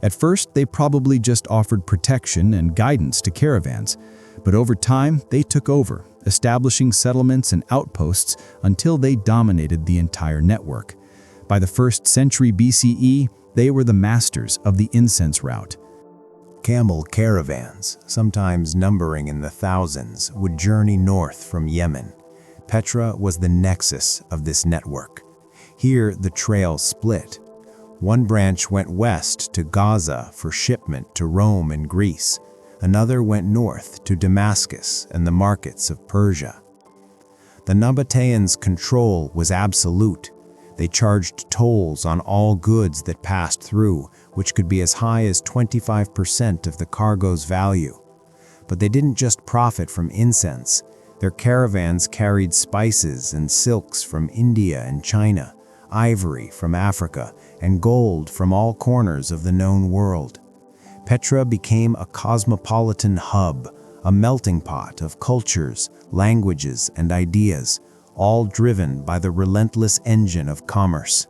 At first, they probably just offered protection and guidance to caravans, but over time, they took over, establishing settlements and outposts until they dominated the entire network. By the 1st century BCE, they were the masters of the incense route. Camel caravans, sometimes numbering in the thousands, would journey north from Yemen. Petra was the nexus of this network. Here, the trail split. One branch went west to Gaza for shipment to Rome and Greece. Another went north to Damascus and the markets of Persia. The Nabataeans' control was absolute. They charged tolls on all goods that passed through, which could be as high as 25% of the cargo's value. But they didn't just profit from incense. Their caravans carried spices and silks from India and China, ivory from Africa, and gold from all corners of the known world. Petra became a cosmopolitan hub, a melting pot of cultures, languages, and ideas, all driven by the relentless engine of commerce.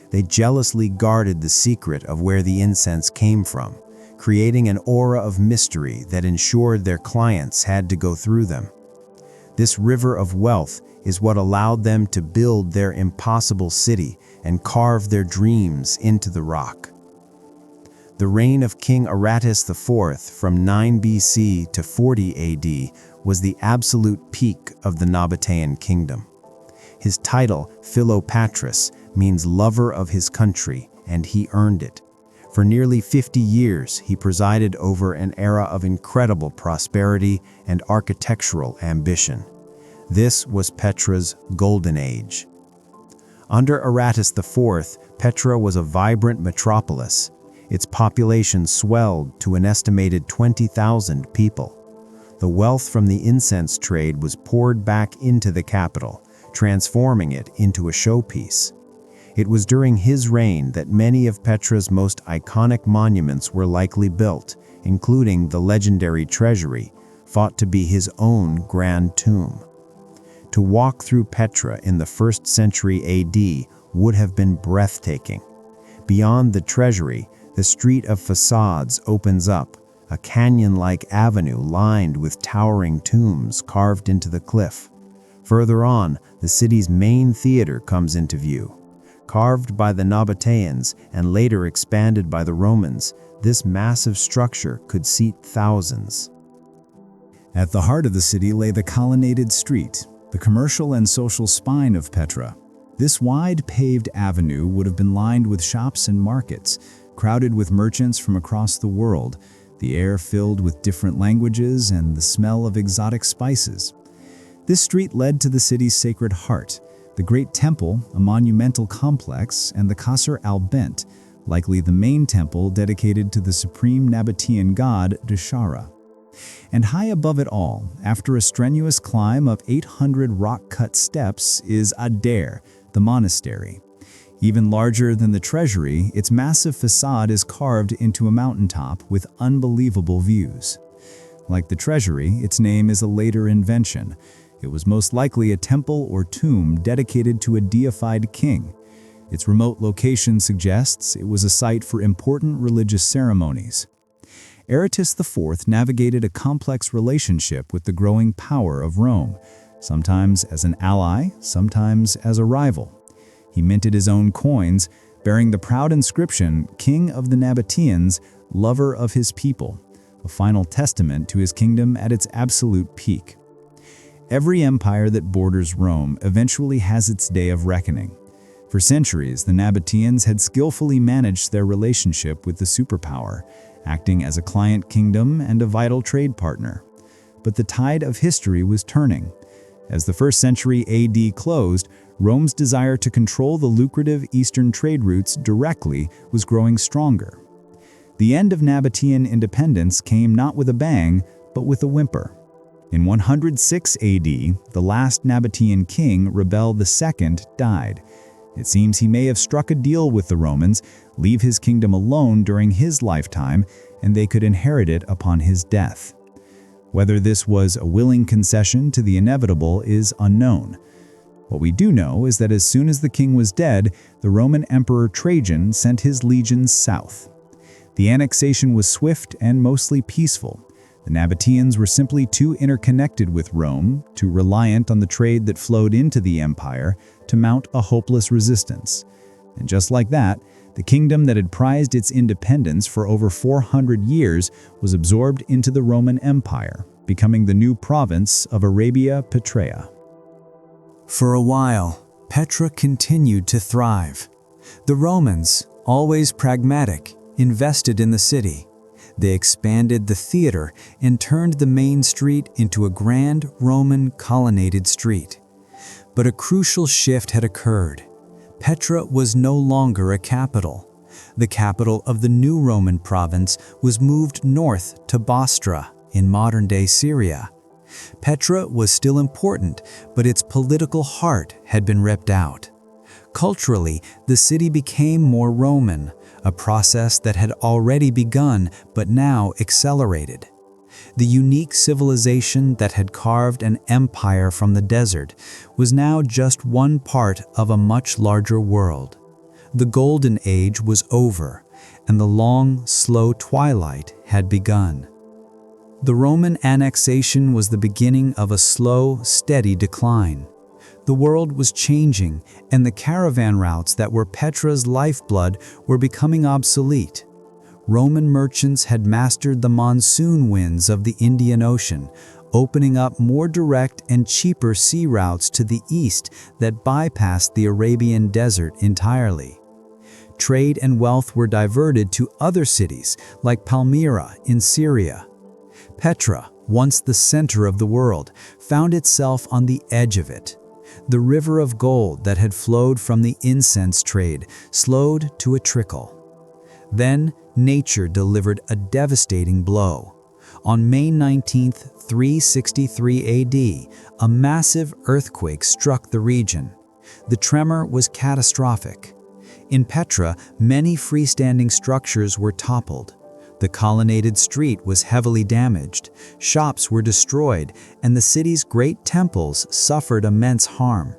They jealously guarded the secret of where the incense came from, creating an aura of mystery that ensured their clients had to go through them. This river of wealth is what allowed them to build their impossible city and carve their dreams into the rock. The reign of King Aratus IV from 9 BC to 40 AD was the absolute peak of the Nabataean kingdom. His title, Philopatris, means lover of his country, and he earned it. For nearly 50 years, he presided over an era of incredible prosperity and architectural ambition. This was Petra's golden age. Under Aratus IV, Petra was a vibrant metropolis. Its population swelled to an estimated 20,000 people. The wealth from the incense trade was poured back into the capital, transforming it into a showpiece. It was during his reign that many of Petra's most iconic monuments were likely built, including the legendary treasury, thought to be his own grand tomb. To walk through Petra in the 1st century AD would have been breathtaking. Beyond the treasury, the street of facades opens up, a canyon-like avenue lined with towering tombs carved into the cliff. Further on, the city's main theater comes into view. Carved by the Nabataeans and later expanded by the Romans, this massive structure could seat thousands. At the heart of the city lay the colonnaded street, the commercial and social spine of Petra. This wide paved avenue would have been lined with shops and markets, crowded with merchants from across the world, the air filled with different languages and the smell of exotic spices. This street led to the city's sacred heart, the Great Temple, a monumental complex, and the Qasr al-Bent, likely the main temple dedicated to the supreme Nabataean god Deshara. And high above it all, after a strenuous climb of 800 rock-cut steps, is Adair, the monastery. Even larger than the treasury, its massive facade is carved into a mountaintop with unbelievable views. Like the treasury, its name is a later invention. It was most likely a temple or tomb dedicated to a deified king. Its remote location suggests it was a site for important religious ceremonies. Aratus IV navigated a complex relationship with the growing power of Rome, sometimes as an ally, sometimes as a rival. He minted his own coins, bearing the proud inscription, King of the Nabataeans, lover of his people, a final testament to his kingdom at its absolute peak. Every empire that borders Rome eventually has its day of reckoning. For centuries, the Nabataeans had skillfully managed their relationship with the superpower, acting as a client kingdom and a vital trade partner. But the tide of history was turning. As the 1st century AD closed, Rome's desire to control the lucrative eastern trade routes directly was growing stronger. The end of Nabataean independence came not with a bang, but with a whimper. In 106 AD, the last Nabataean king, Rebel II, died. It seems he may have struck a deal with the Romans, leave his kingdom alone during his lifetime, and they could inherit it upon his death. Whether this was a willing concession to the inevitable is unknown. What we do know is that as soon as the king was dead, the Roman Emperor Trajan sent his legions south. The annexation was swift and mostly peaceful. The Nabataeans were simply too interconnected with Rome, too reliant on the trade that flowed into the empire, to mount a hopeless resistance. And just like that, the kingdom that had prized its independence for over 400 years was absorbed into the Roman Empire, becoming the new province of Arabia Petraea. For a while, Petra continued to thrive. The Romans, always pragmatic, invested in the city. They expanded the theater and turned the main street into a grand Roman colonnaded street. But a crucial shift had occurred. Petra was no longer a capital. The capital of the new Roman province was moved north to Bostra in modern-day Syria. Petra was still important, but its political heart had been ripped out. Culturally, the city became more Roman, a process that had already begun but now accelerated. The unique civilization that had carved an empire from the desert was now just one part of a much larger world. The Golden Age was over, and the long, slow twilight had begun. The Roman annexation was the beginning of a slow, steady decline. The world was changing, and the caravan routes that were Petra's lifeblood were becoming obsolete. Roman merchants had mastered the monsoon winds of the Indian Ocean, opening up more direct and cheaper sea routes to the east that bypassed the Arabian desert entirely. Trade and wealth were diverted to other cities like Palmyra in Syria. Petra, once the center of the world, found itself on the edge of it. The river of gold that had flowed from the incense trade slowed to a trickle. Then, nature delivered a devastating blow. On May 19, 363 AD, a massive earthquake struck the region. The tremor was catastrophic. In Petra, many freestanding structures were toppled. The colonnaded street was heavily damaged, shops were destroyed, and the city's great temples suffered immense harm.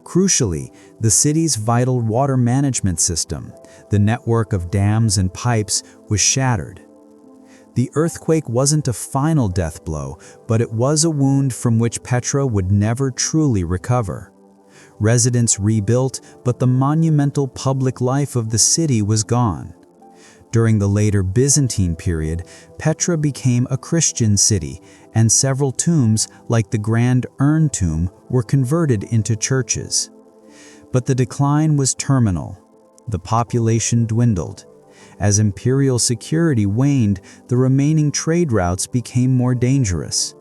Crucially, the city's vital water management system, the network of dams and pipes, was shattered. The earthquake wasn't a final death blow, but it was a wound from which Petra would never truly recover. Residents rebuilt, but the monumental public life of the city was gone. During the later Byzantine period, Petra became a Christian city, and several tombs, like the Grand Urn tomb, were converted into churches. But the decline was terminal. The population dwindled. As imperial security waned, the remaining trade routes became more dangerous.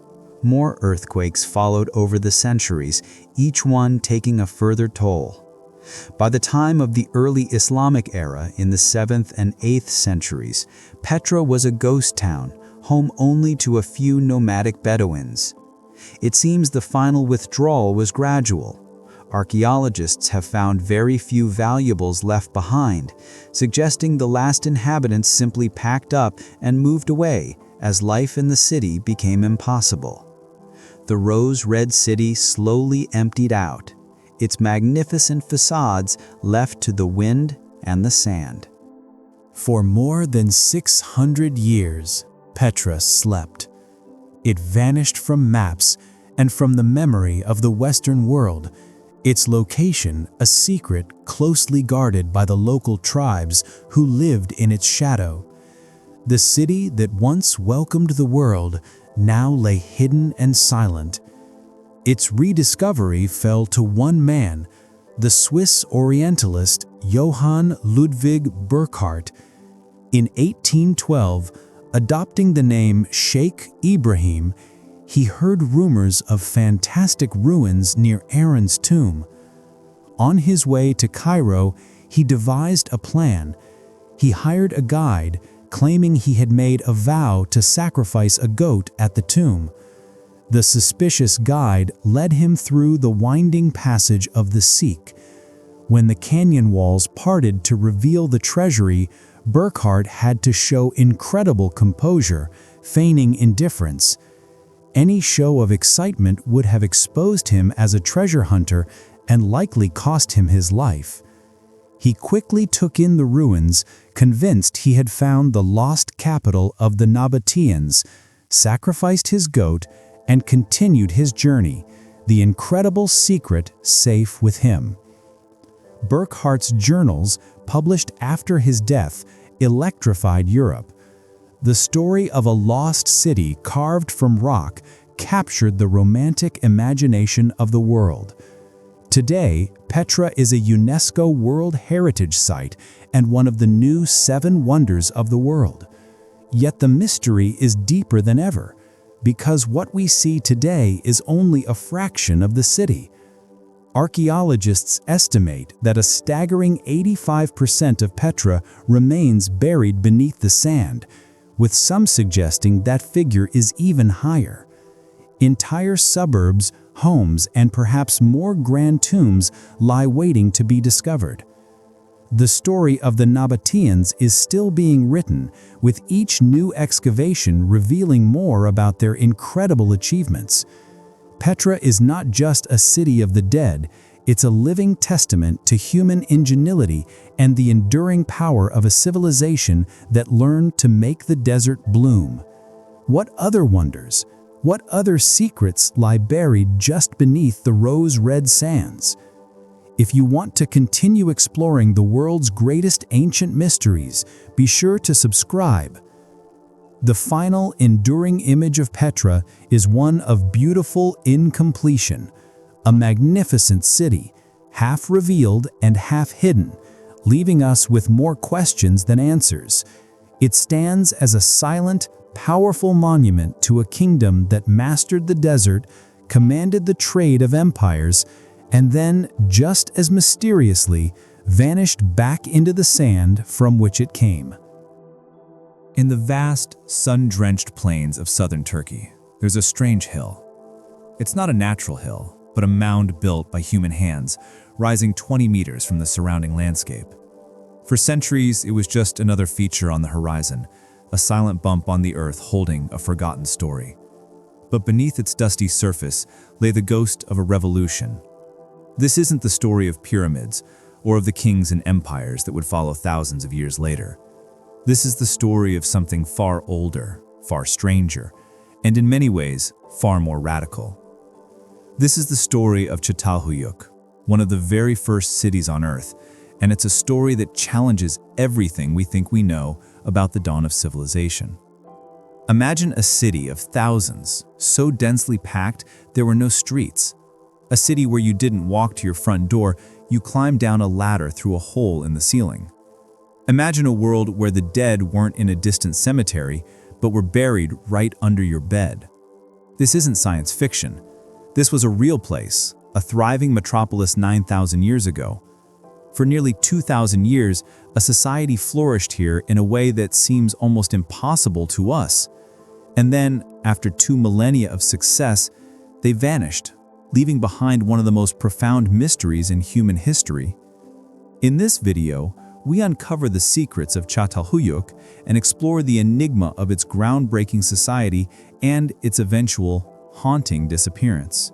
More earthquakes followed over the centuries, each one taking a further toll. By the time of the early Islamic era in the 7th and 8th centuries, Petra was a ghost town, home only to a few nomadic Bedouins. It seems the final withdrawal was gradual. Archaeologists have found very few valuables left behind, suggesting the last inhabitants simply packed up and moved away as life in the city became impossible. The rose-red city slowly emptied out, its magnificent facades left to the wind and the sand. For more than 600 years, Petra slept. It vanished from maps and from the memory of the Western world, its location a secret closely guarded by the local tribes who lived in its shadow. The city that once welcomed the world now lay hidden and silent. Its rediscovery fell to one man, the Swiss Orientalist Johann Ludwig Burckhardt. In 1812, adopting the name Sheikh Ibrahim, he heard rumors of fantastic ruins near Aaron's tomb. On his way to Cairo, he devised a plan. He hired a guide, claiming he had made a vow to sacrifice a goat at the tomb. The suspicious guide led him through the winding passage of the Sikh. When the canyon walls parted to reveal the treasury, Burckhardt had to show incredible composure, feigning indifference. Any show of excitement would have exposed him as a treasure hunter and likely cost him his life. He quickly took in the ruins, convinced he had found the lost capital of the Nabataeans, sacrificed his goat, and continued his journey, the incredible secret safe with him. Burckhardt's journals, published after his death, electrified Europe. The story of a lost city carved from rock captured the romantic imagination of the world. Today, Petra is a UNESCO World Heritage Site and one of the new 7 wonders of the world. Yet the mystery is deeper than ever, because what we see today is only a fraction of the city. Archaeologists estimate that a staggering 85% of Petra remains buried beneath the sand, with some suggesting that figure is even higher. Entire suburbs, homes, and perhaps more grand tombs lie waiting to be discovered. The story of the Nabataeans is still being written, with each new excavation revealing more about their incredible achievements. Petra is not just a city of the dead, it's a living testament to human ingenuity and the enduring power of a civilization that learned to make the desert bloom. What other wonders, what other secrets lie buried just beneath the rose-red sands? If you want to continue exploring the world's greatest ancient mysteries, be sure to subscribe. The final enduring image of Petra is one of beautiful incompletion, a magnificent city, half revealed and half hidden, leaving us with more questions than answers. It stands as a silent, powerful monument to a kingdom that mastered the desert, commanded the trade of empires, and then, just as mysteriously, vanished back into the sand from which it came. In the vast, sun-drenched plains of southern Turkey, there's a strange hill. It's not a natural hill, but a mound built by human hands, rising 20 meters from the surrounding landscape. For centuries, it was just another feature on the horizon, a silent bump on the earth holding a forgotten story. But beneath its dusty surface lay the ghost of a revolution. This isn't the story of pyramids or of the kings and empires that would follow thousands of years later. This is the story of something far older, far stranger, and in many ways, far more radical. This is the story of Çatalhöyük, one of the very first cities on Earth, and it's a story that challenges everything we think we know about the dawn of civilization. Imagine a city of thousands, so densely packed there were no streets. A city where you didn't walk to your front door, you climbed down a ladder through a hole in the ceiling. Imagine a world where the dead weren't in a distant cemetery, but were buried right under your bed. This isn't science fiction. This was a real place, a thriving metropolis 9,000 years ago. For nearly 2,000 years, a society flourished here in a way that seems almost impossible to us. And then, after 2 millennia of success, they vanished, leaving behind one of the most profound mysteries in human history. In this video, we uncover the secrets of Çatalhöyük and explore the enigma of its groundbreaking society and its eventual, haunting disappearance.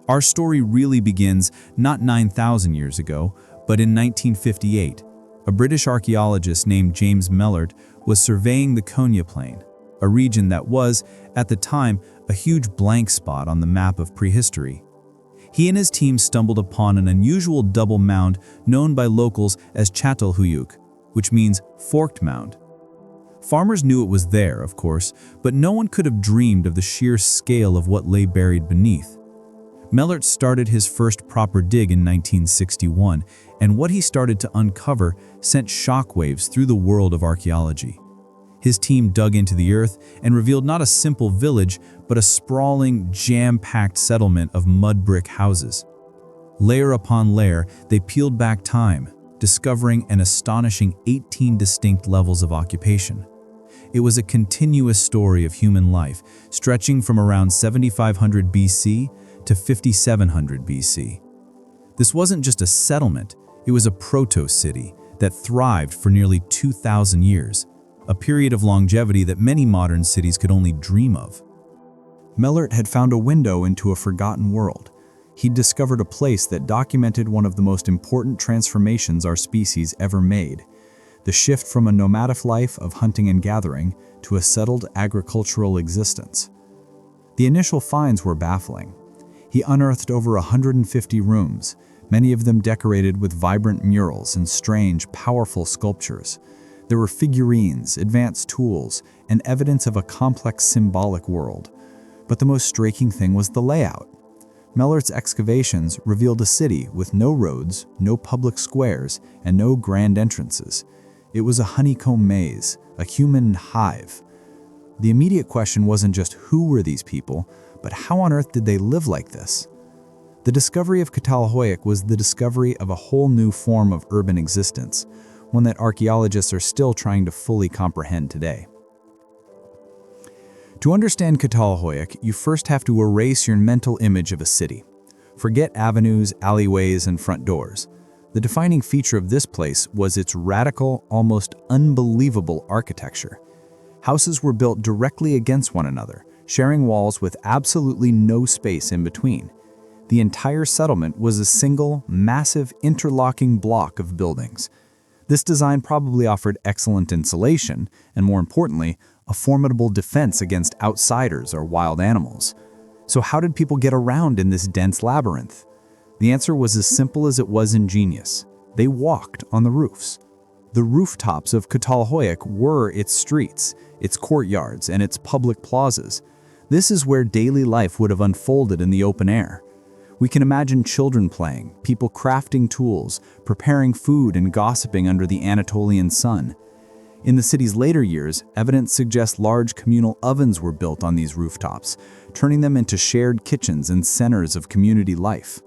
Our story really begins not 9,000 years ago, but in 1958, a British archaeologist named James Mellert was surveying the Konya Plain, a region that was, at the time, a huge blank spot on the map of prehistory. He and his team stumbled upon an unusual double mound known by locals as Çatalhöyük, which means forked mound. Farmers knew it was there, of course, but no one could have dreamed of the sheer scale of what lay buried beneath. Mellert started his first proper dig in 1961, and what he started to uncover sent shockwaves through the world of archaeology. His team dug into the earth and revealed not a simple village, but a sprawling, jam-packed settlement of mud brick houses. Layer upon layer, they peeled back time, discovering an astonishing 18 distinct levels of occupation. It was a continuous story of human life, stretching from around 7500 BC to 5700 BC. This wasn't just a settlement, it was a proto-city that thrived for nearly 2,000 years, a period of longevity that many modern cities could only dream of. Mellert had found a window into a forgotten world. He'd discovered a place that documented one of the most important transformations our species ever made, the shift from a nomadic life of hunting and gathering to a settled agricultural existence. The initial finds were baffling. He unearthed over 150 rooms, many of them decorated with vibrant murals and strange, powerful sculptures. There were figurines, advanced tools, and evidence of a complex symbolic world. But the most striking thing was the layout. Mellert's excavations revealed a city with no roads, no public squares, and no grand entrances. It was a honeycomb maze, a human hive. The immediate question wasn't just who were these people, but how on earth did they live like this? The discovery of Çatalhöyük was the discovery of a whole new form of urban existence, one that archaeologists are still trying to fully comprehend today. To understand Çatalhöyük, you first have to erase your mental image of a city. Forget avenues, alleyways, and front doors. The defining feature of this place was its radical, almost unbelievable architecture. Houses were built directly against one another, sharing walls with absolutely no space in between. The entire settlement was a single, massive, interlocking block of buildings. This design probably offered excellent insulation, and more importantly, a formidable defense against outsiders or wild animals. So how did people get around in this dense labyrinth? The answer was as simple as it was ingenious. They walked on the roofs. The rooftops of Çatalhöyük were its streets, its courtyards, and its public plazas. This is where daily life would have unfolded in the open air. We can imagine children playing, people crafting tools, preparing food, and gossiping under the Anatolian sun. In the city's later years, evidence suggests large communal ovens were built on these rooftops, turning them into shared kitchens and centers of community life.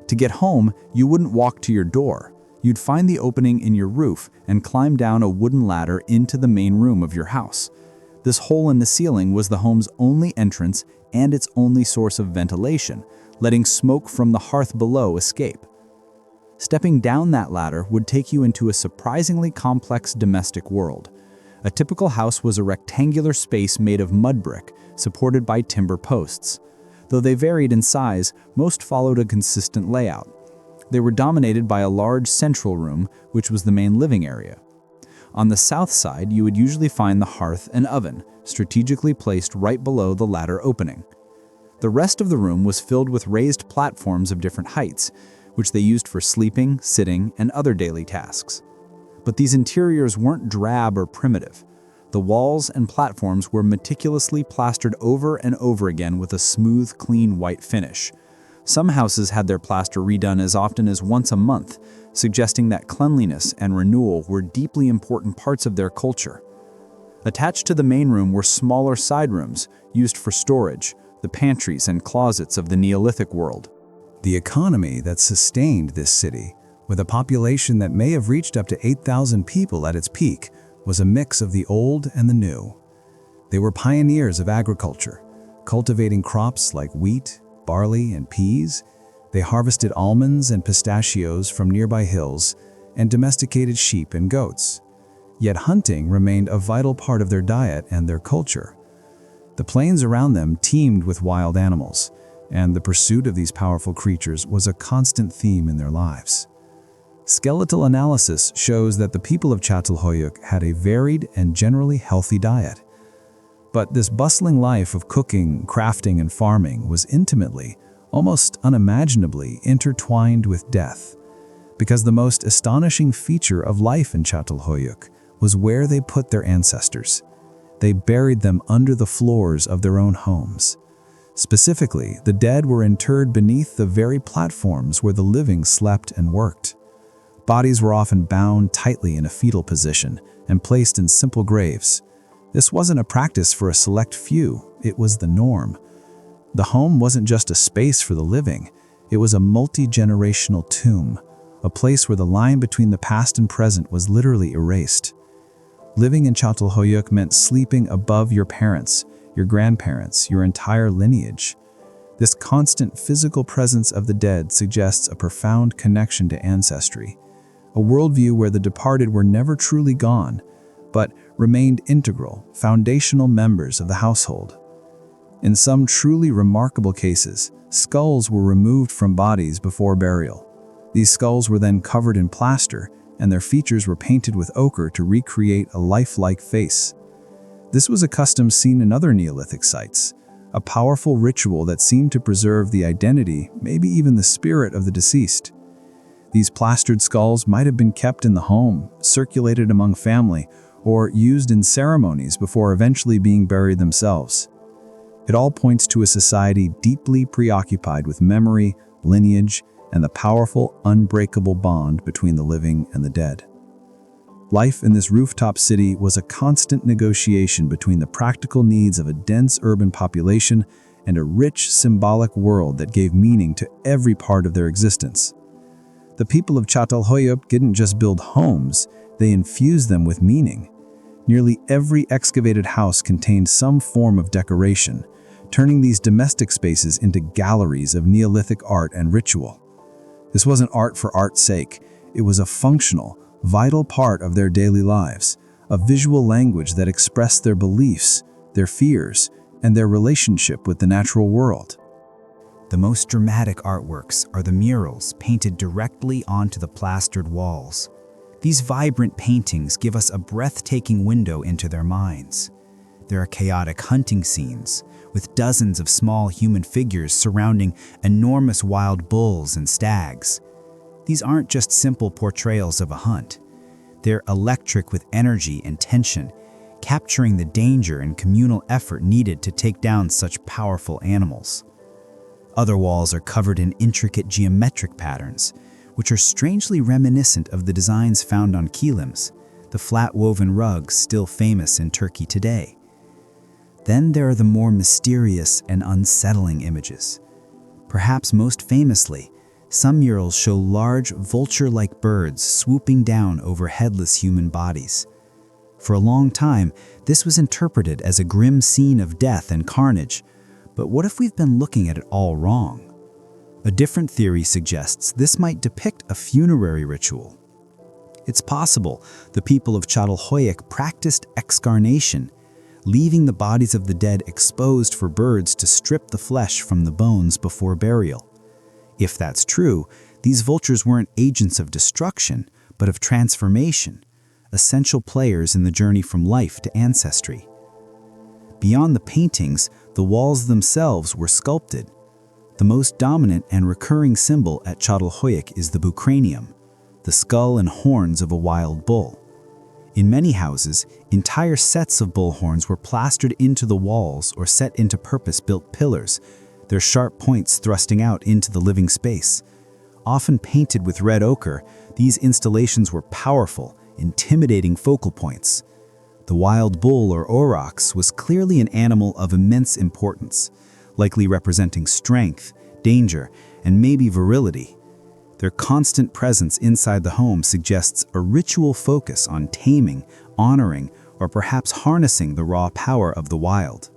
To get home, you wouldn't walk to your door. You'd find the opening in your roof and climb down a wooden ladder into the main room of your house. This hole in the ceiling was the home's only entrance and its only source of ventilation, letting smoke from the hearth below escape. Stepping down that ladder would take you into a surprisingly complex domestic world. A typical house was a rectangular space made of mud brick, supported by timber posts. Though they varied in size, most followed a consistent layout. They were dominated by a large central room, which was the main living area. On the south side, you would usually find the hearth and oven, strategically placed right below the ladder opening. The rest of the room was filled with raised platforms of different heights, which they used for sleeping, sitting, and other daily tasks. But these interiors weren't drab or primitive. The walls and platforms were meticulously plastered over and over again with a smooth, clean white finish. Some houses had their plaster redone as often as once a month, suggesting that cleanliness and renewal were deeply important parts of their culture. Attached to the main room were smaller side rooms used for storage, the pantries and closets of the Neolithic world. The economy that sustained this city, with a population that may have reached up to 8,000 people at its peak, was a mix of the old and the new. They were pioneers of agriculture, cultivating crops like wheat, barley, and peas. They harvested almonds and pistachios from nearby hills and domesticated sheep and goats. Yet hunting remained a vital part of their diet and their culture. The plains around them teemed with wild animals, and the pursuit of these powerful creatures was a constant theme in their lives. Skeletal analysis shows that the people of Çatalhöyük had a varied and generally healthy diet. But this bustling life of cooking, crafting, and farming was intimately, almost unimaginably intertwined with death, because the most astonishing feature of life in Çatalhöyük was where they put their ancestors. They buried them under the floors of their own homes. Specifically, the dead were interred beneath the very platforms where the living slept and worked. Bodies were often bound tightly in a fetal position and placed in simple graves. This wasn't a practice for a select few, it was the norm. The home wasn't just a space for the living, it was a multi-generational tomb, a place where the line between the past and present was literally erased. Living in Çatalhöyük meant sleeping above your parents, your grandparents, your entire lineage. This constant physical presence of the dead suggests a profound connection to ancestry, a worldview where the departed were never truly gone, but remained integral, foundational members of the household. In some truly remarkable cases, skulls were removed from bodies before burial. These skulls were then covered in plaster, and their features were painted with ochre to recreate a lifelike face. This was a custom seen in other Neolithic sites, a powerful ritual that seemed to preserve the identity, maybe even the spirit of the deceased. These plastered skulls might have been kept in the home, circulated among family, or used in ceremonies before eventually being buried themselves. It all points to a society deeply preoccupied with memory, lineage, and the powerful, unbreakable bond between the living and the dead. Life in this rooftop city was a constant negotiation between the practical needs of a dense urban population and a rich, symbolic world that gave meaning to every part of their existence. The people of Çatalhöyük didn't just build homes, they infused them with meaning. Nearly every excavated house contained some form of decoration, turning these domestic spaces into galleries of Neolithic art and ritual. This wasn't art for art's sake, it was a functional, vital part of their daily lives, a visual language that expressed their beliefs, their fears, and their relationship with the natural world. The most dramatic artworks are the murals painted directly onto the plastered walls. These vibrant paintings give us a breathtaking window into their minds. There are chaotic hunting scenes, with dozens of small human figures surrounding enormous wild bulls and stags. These aren't just simple portrayals of a hunt. They're electric with energy and tension, capturing the danger and communal effort needed to take down such powerful animals. Other walls are covered in intricate geometric patterns, which are strangely reminiscent of the designs found on kilims, the flat woven rugs still famous in Turkey today. Then there are the more mysterious and unsettling images. Perhaps most famously, some murals show large vulture-like birds swooping down over headless human bodies. For a long time, this was interpreted as a grim scene of death and carnage, but what if we've been looking at it all wrong? A different theory suggests this might depict a funerary ritual. It's possible the people of Çatalhöyük practiced excarnation, leaving the bodies of the dead exposed for birds to strip the flesh from the bones before burial. If that's true, these vultures weren't agents of destruction, but of transformation, essential players in the journey from life to ancestry. Beyond the paintings, the walls themselves were sculpted. The most dominant and recurring symbol at Çatalhöyük is the bucranium, the skull and horns of a wild bull. In many houses, entire sets of bull horns were plastered into the walls or set into purpose-built pillars, their sharp points thrusting out into the living space. Often painted with red ochre, these installations were powerful, intimidating focal points. The wild bull or aurochs was clearly an animal of immense importance, likely representing strength, danger, and maybe virility. Their constant presence inside the home suggests a ritual focus on taming, honoring, or perhaps harnessing the raw power of the wild.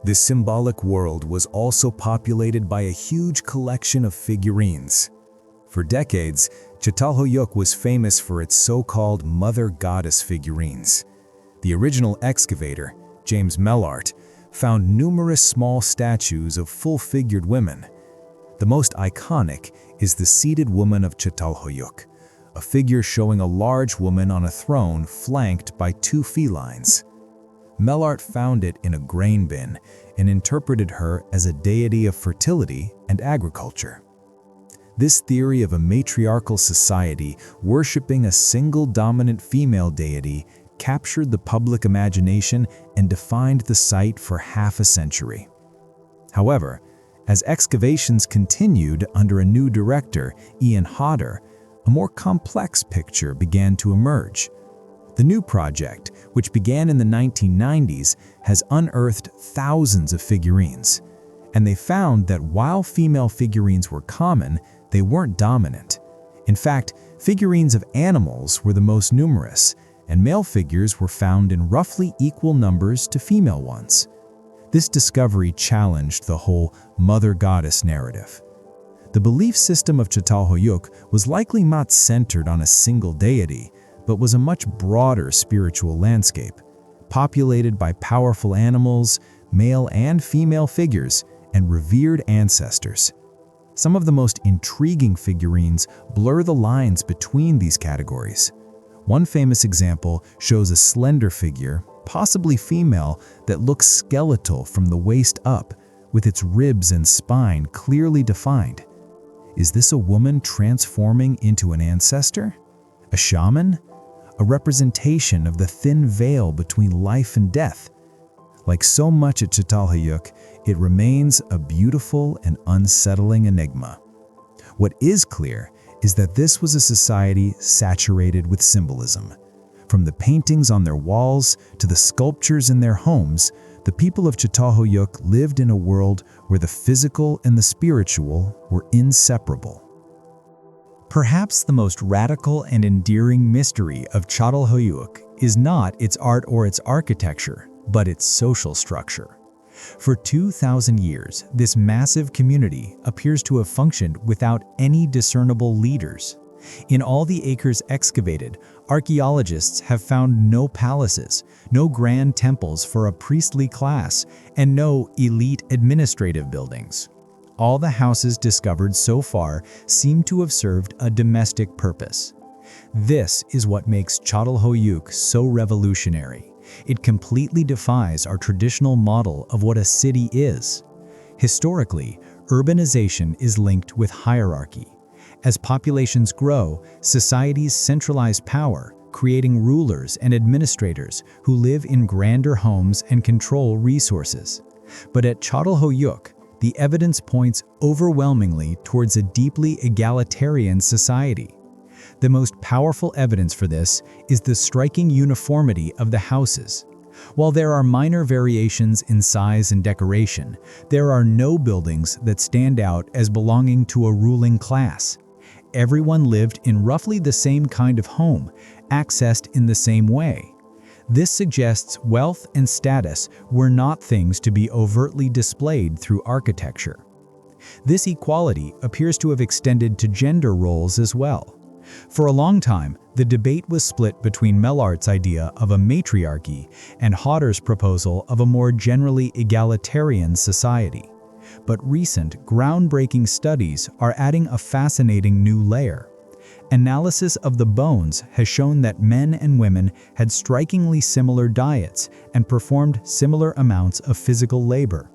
This symbolic world was also populated by a huge collection of figurines. For decades, Çatalhöyük was famous for its so-called mother goddess figurines. The original excavator, James Mellart, found numerous small statues of full-figured women. The most iconic is the seated woman of Çatalhöyük, a figure showing a large woman on a throne flanked by two felines. Mellart found it in a grain bin and interpreted her as a deity of fertility and agriculture. This theory of a matriarchal society worshipping a single dominant female deity captured the public imagination and defined the site for half a century. However, as excavations continued under a new director, Ian Hodder, a more complex picture began to emerge. The new project, which began in the 1990s, has unearthed thousands of figurines, and they found that while female figurines were common, they weren't dominant. In fact, figurines of animals were the most numerous, and male figures were found in roughly equal numbers to female ones. This discovery challenged the whole mother goddess narrative. The belief system of Çatalhöyük was likely not centered on a single deity, but was a much broader spiritual landscape, populated by powerful animals, male and female figures, and revered ancestors. Some of the most intriguing figurines blur the lines between these categories. One famous example shows a slender figure, possibly female, that looks skeletal from the waist up, with its ribs and spine clearly defined. Is this a woman transforming into an ancestor? A shaman? A representation of the thin veil between life and death? Like so much at Çatalhöyük, it remains a beautiful and unsettling enigma. What is clear is that this was a society saturated with symbolism. From the paintings on their walls to the sculptures in their homes, the people of Çatalhöyük lived in a world where the physical and the spiritual were inseparable. Perhaps the most radical and endearing mystery of Çatalhöyük is not its art or its architecture, but its social structure. For 2,000 years, this massive community appears to have functioned without any discernible leaders. In all the acres excavated, archaeologists have found no palaces, no grand temples for a priestly class, and no elite administrative buildings. All the houses discovered so far seem to have served a domestic purpose. This is what makes Çatalhöyük so revolutionary. It completely defies our traditional model of what a city is. Historically, urbanization is linked with hierarchy. As populations grow, societies centralize power, creating rulers and administrators who live in grander homes and control resources. But at Çatalhöyük, the evidence points overwhelmingly towards a deeply egalitarian society. The most powerful evidence for this is the striking uniformity of the houses. While there are minor variations in size and decoration, there are no buildings that stand out as belonging to a ruling class. Everyone lived in roughly the same kind of home, accessed in the same way. This suggests wealth and status were not things to be overtly displayed through architecture. This equality appears to have extended to gender roles as well. For a long time, the debate was split between Mellart's idea of a matriarchy and Hodder's proposal of a more generally egalitarian society. But recent, groundbreaking studies are adding a fascinating new layer. Analysis of the bones has shown that men and women had strikingly similar diets and performed similar amounts of physical labor.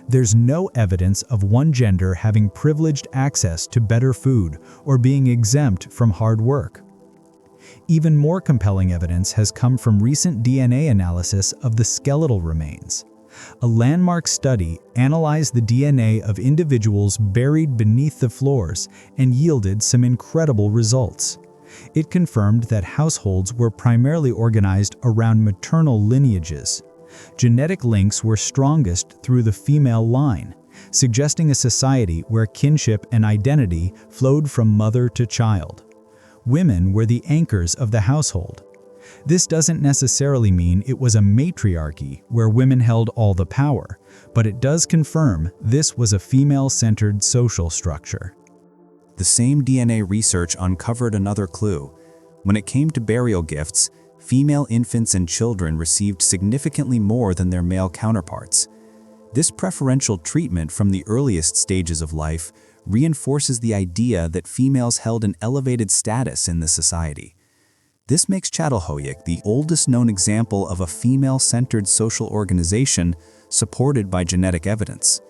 There's no evidence of one gender having privileged access to better food or being exempt from hard work. Even more compelling evidence has come from recent DNA analysis of the skeletal remains. A landmark study analyzed the DNA of individuals buried beneath the floors and yielded some incredible results. It confirmed that households were primarily organized around maternal lineages. Genetic links were strongest through the female line, suggesting a society where kinship and identity flowed from mother to child. Women were the anchors of the household. This doesn't necessarily mean it was a matriarchy where women held all the power, but it does confirm this was a female-centered social structure. The same DNA research uncovered another clue. When it came to burial gifts, female infants and children received significantly more than their male counterparts. This preferential treatment from the earliest stages of life reinforces the idea that females held an elevated status in the society. This makes Çatalhöyük the oldest known example of a female-centered social organization supported by genetic evidence.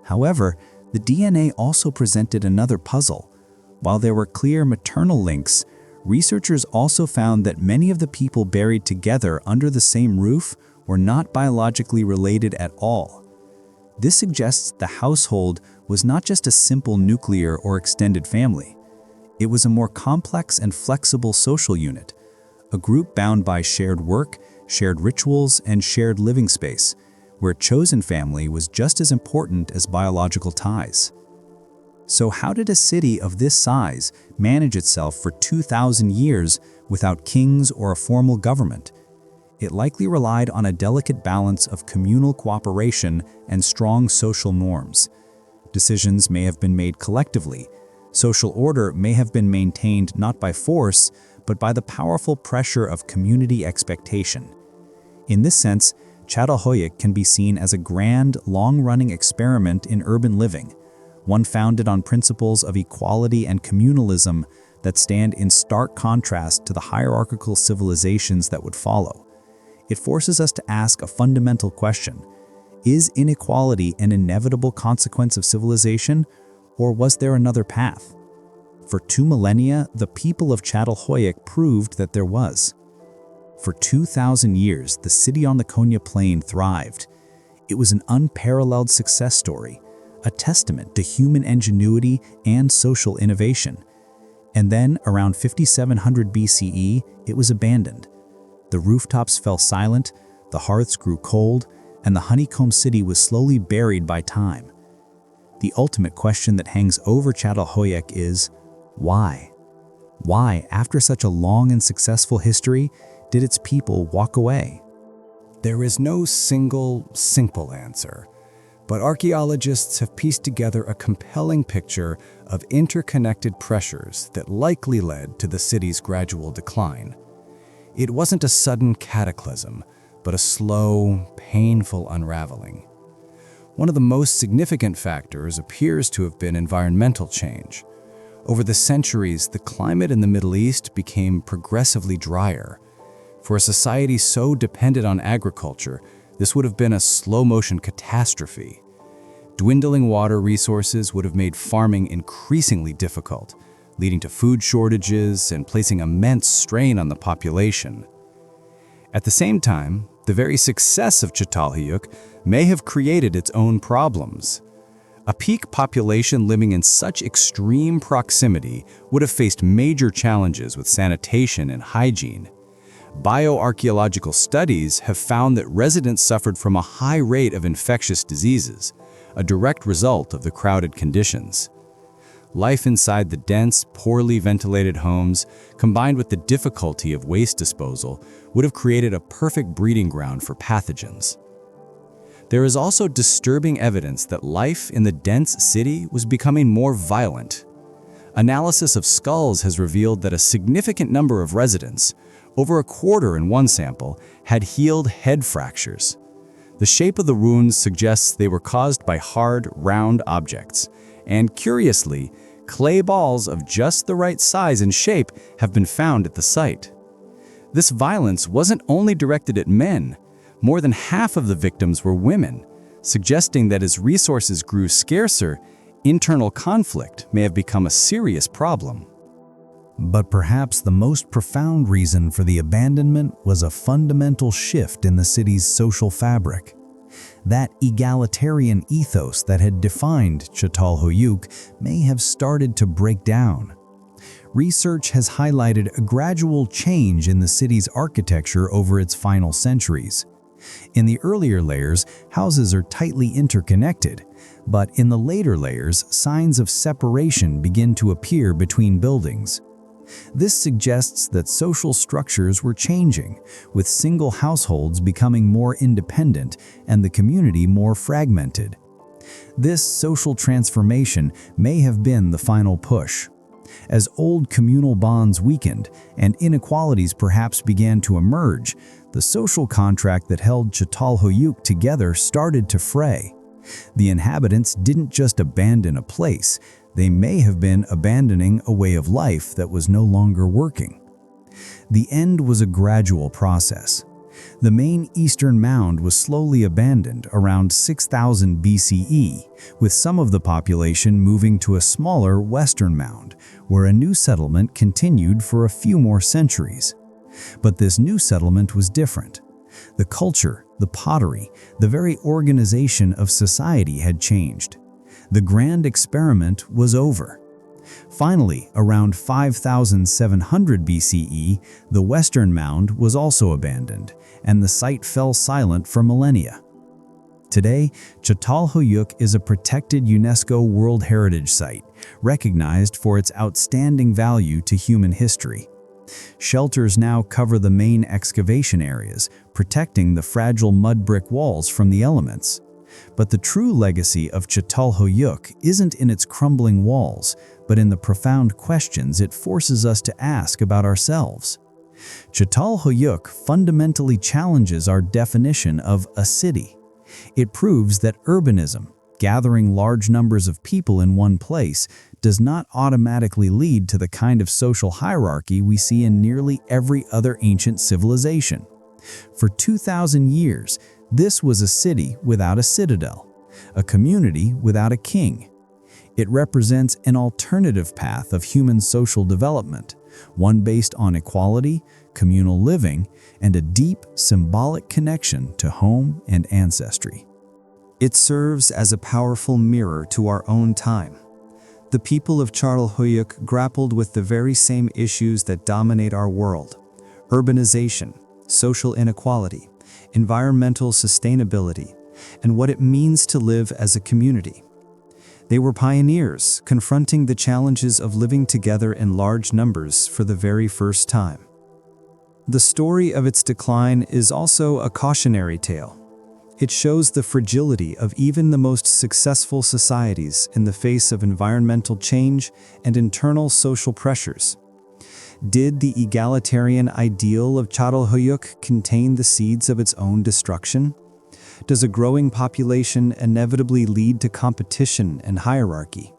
However, the DNA also presented another puzzle. While there were clear maternal links, researchers also found that many of the people buried together under the same roof were not biologically related at all. This suggests the household was not just a simple nuclear or extended family. It was a more complex and flexible social unit, a group bound by shared work, shared rituals, and shared living space, where chosen family was just as important as biological ties. So how did a city of this size manage itself for 2,000 years without kings or a formal government? It likely relied on a delicate balance of communal cooperation and strong social norms. Decisions may have been made collectively. Social order may have been maintained not by force, but by the powerful pressure of community expectation. In this sense, Çatalhöyük can be seen as a grand, long-running experiment in urban living, one founded on principles of equality and communalism that stand in stark contrast to the hierarchical civilizations that would follow. It forces us to ask a fundamental question: is inequality an inevitable consequence of civilization, or was there another path? For 2 millennia, the people of Çatalhöyük proved that there was. For 2,000 years, the city on the Konya Plain thrived. It was an unparalleled success story, a testament to human ingenuity and social innovation. And then, around 5700 BCE, it was abandoned. The rooftops fell silent, the hearths grew cold, and the honeycomb city was slowly buried by time. The ultimate question that hangs over Çatalhöyük is, why? Why, after such a long and successful history, did its people walk away? There is no single, simple answer, but archaeologists have pieced together a compelling picture of interconnected pressures that likely led to the city's gradual decline. It wasn't a sudden cataclysm, but a slow, painful unraveling. One of the most significant factors appears to have been environmental change. Over the centuries, the climate in the Middle East became progressively drier. For a society so dependent on agriculture, this would have been a slow-motion catastrophe. Dwindling water resources would have made farming increasingly difficult, leading to food shortages and placing immense strain on the population. At the same time, the very success of Çatalhöyük may have created its own problems. A peak population living in such extreme proximity would have faced major challenges with sanitation and hygiene. Bioarchaeological studies have found that residents suffered from a high rate of infectious diseases, a direct result of the crowded conditions. Life inside the dense, poorly ventilated homes, combined with the difficulty of waste disposal, would have created a perfect breeding ground for pathogens. There is also disturbing evidence that life in the dense city was becoming more violent. Analysis of skulls has revealed that a significant number of residents, over a quarter in one sample, had healed head fractures. The shape of the wounds suggests they were caused by hard, round objects, and curiously, clay balls of just the right size and shape have been found at the site. This violence wasn't only directed at men. More than half of the victims were women, suggesting that as resources grew scarcer, internal conflict may have become a serious problem. But perhaps the most profound reason for the abandonment was a fundamental shift in the city's social fabric. That egalitarian ethos that had defined Çatalhöyük may have started to break down. research has highlighted a gradual change in the city's architecture over its final centuries. In the earlier layers, houses are tightly interconnected, but in the later layers, signs of separation begin to appear between buildings. This suggests that social structures were changing, with single households becoming more independent and the community more fragmented. This social transformation may have been the final push. As old communal bonds weakened and inequalities perhaps began to emerge, the social contract that held Çatalhöyük together started to fray. The inhabitants didn't just abandon a place, they may have been abandoning a way of life that was no longer working. The end was a gradual process. The main eastern mound was slowly abandoned around 6000 BCE, with some of the population moving to a smaller western mound, where a new settlement continued for a few more centuries. But this new settlement was different. The culture, the pottery, the very organization of society had changed. The grand experiment was over. Finally, around 5700 BCE, the western mound was also abandoned, and the site fell silent for millennia. Today, Çatalhöyük is a protected UNESCO World Heritage Site, recognized for its outstanding value to human history. Shelters now cover the main excavation areas, protecting the fragile mud brick walls from the elements. But the true legacy of Çatalhöyük isn't in its crumbling walls, but in the profound questions it forces us to ask about ourselves. Çatalhöyük fundamentally challenges our definition of a city. It proves that urbanism, gathering large numbers of people in one place, does not automatically lead to the kind of social hierarchy we see in nearly every other ancient civilization. For 2,000 years, this was a city without a citadel, a community without a king. It represents an alternative path of human social development, one based on equality, communal living, and a deep symbolic connection to home and ancestry. It serves as a powerful mirror to our own time. The people of Çatalhöyük grappled with the very same issues that dominate our world: urbanization, social inequality, environmental sustainability, and what it means to live as a community. They were pioneers, confronting the challenges of living together in large numbers for the very first time. The story of its decline is also a cautionary tale. It shows the fragility of even the most successful societies in the face of environmental change and internal social pressures. Did the egalitarian ideal of Çatalhöyük contain the seeds of its own destruction? Does a growing population inevitably lead to competition and hierarchy?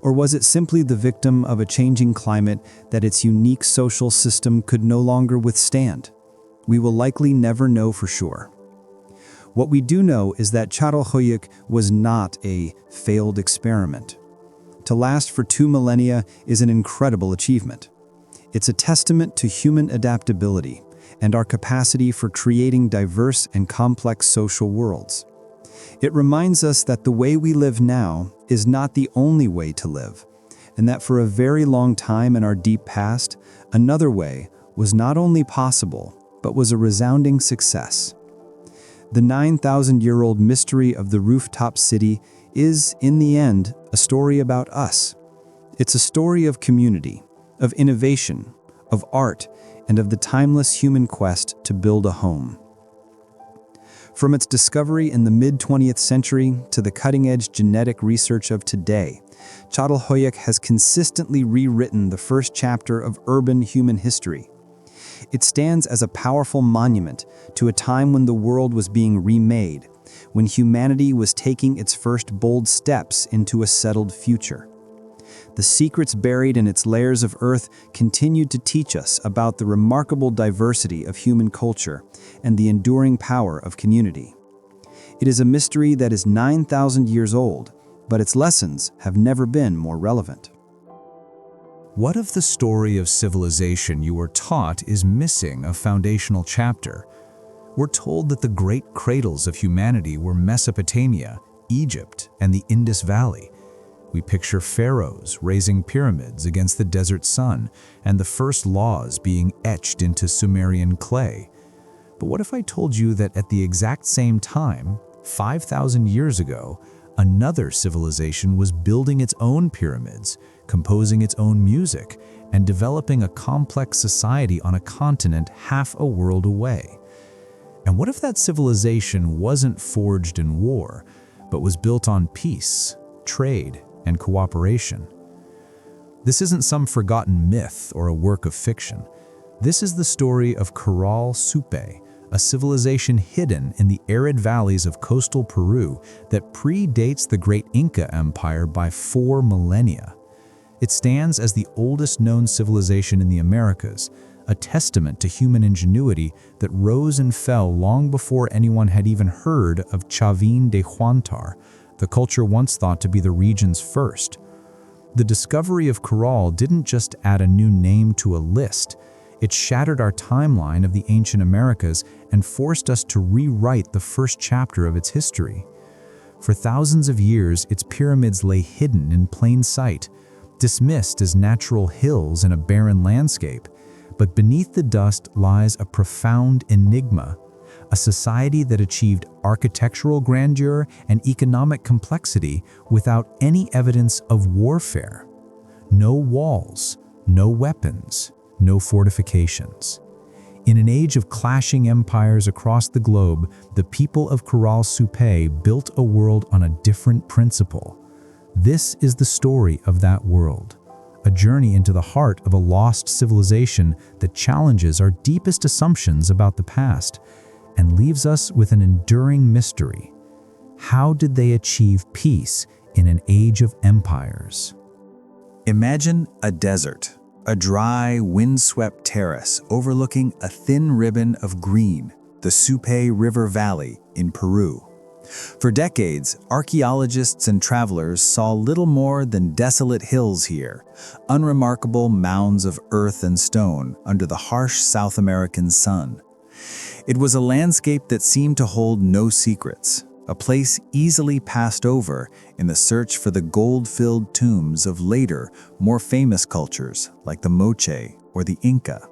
Or was it simply the victim of a changing climate that its unique social system could no longer withstand? We will likely never know for sure. What we do know is that Çatalhöyük was not a failed experiment. To last for 2 millennia is an incredible achievement. It's a testament to human adaptability and our capacity for creating diverse and complex social worlds. It reminds us that the way we live now is not the only way to live, and that for a very long time in our deep past, another way was not only possible, but was a resounding success. The 9,000-year-old mystery of the rooftop city is, in the end, a story about us. It's a story of community, of innovation, of art, and of the timeless human quest to build a home. From its discovery in the mid-20th century to the cutting-edge genetic research of today, Çatalhöyük has consistently rewritten the first chapter of urban human history. It stands as a powerful monument to a time when the world was being remade, when humanity was taking its first bold steps into a settled future. The secrets buried in its layers of earth continue to teach us about the remarkable diversity of human culture and the enduring power of community. It is a mystery that is 9,000 years old, but its lessons have never been more relevant. What if the story of civilization you were taught is missing a foundational chapter? We're told that the great cradles of humanity were Mesopotamia, Egypt, and the Indus Valley. We picture pharaohs raising pyramids against the desert sun and the first laws being etched into Sumerian clay. But what if I told you that at the exact same time, 5,000 years ago, another civilization was building its own pyramids, composing its own music, and developing a complex society on a continent half a world away? And what if that civilization wasn't forged in war, but was built on peace, trade, and cooperation? This isn't some forgotten myth or a work of fiction. This is the story of Caral-Supe, a civilization hidden in the arid valleys of coastal Peru that predates the great Inca Empire by 4 millennia. It stands as the oldest known civilization in the Americas, a testament to human ingenuity that rose and fell long before anyone had even heard of Chavin de Huantar, the culture once thought to be the region's first. The discovery of Caral didn't just add a new name to a list. It shattered our timeline of the ancient Americas and forced us to rewrite the first chapter of its history. For thousands of years, its pyramids lay hidden in plain sight, dismissed as natural hills in a barren landscape. But beneath the dust lies a profound enigma, a society that achieved architectural grandeur and economic complexity without any evidence of warfare. No walls, no weapons, no fortifications. In an age of clashing empires across the globe, the people of Caral-Supe built a world on a different principle. This is the story of that world. A journey into the heart of a lost civilization that challenges our deepest assumptions about the past and leaves us with an enduring mystery. How did they achieve peace in an age of empires? Imagine a desert, a dry, windswept terrace overlooking a thin ribbon of green, the Supe River Valley in Peru. For decades, archaeologists and travelers saw little more than desolate hills here, unremarkable mounds of earth and stone under the harsh South American sun. It was a landscape that seemed to hold no secrets, a place easily passed over in the search for the gold-filled tombs of later, more famous cultures like the Moche or the Inca.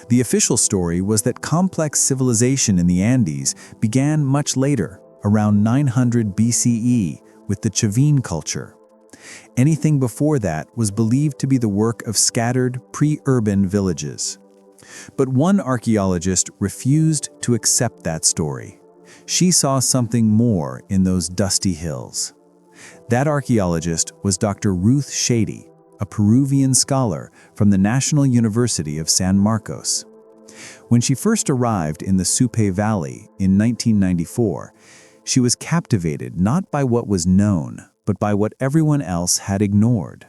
The official story was that complex civilization in the Andes began much later, around 900 BCE, with the Chavin culture. Anything before that was believed to be the work of scattered, pre-urban villages. But one archaeologist refused to accept that story. She saw something more in those dusty hills. That archaeologist was Dr. Ruth Shady, a Peruvian scholar from the National University of San Marcos. When she first arrived in the Supe Valley in 1994, she was captivated not by what was known, but by what everyone else had ignored.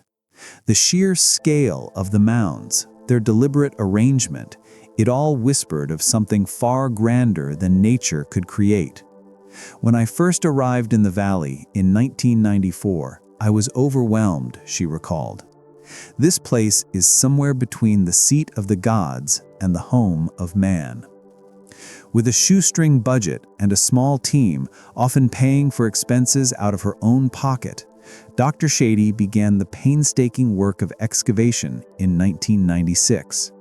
The sheer scale of the mounds, their deliberate arrangement, it all whispered of something far grander than nature could create. When I first arrived in the valley in 1994, I was overwhelmed, she recalled. This place is somewhere between the seat of the gods and the home of man. With a shoestring budget and a small team, often paying for expenses out of her own pocket, Dr. Shady began the painstaking work of excavation in 1996.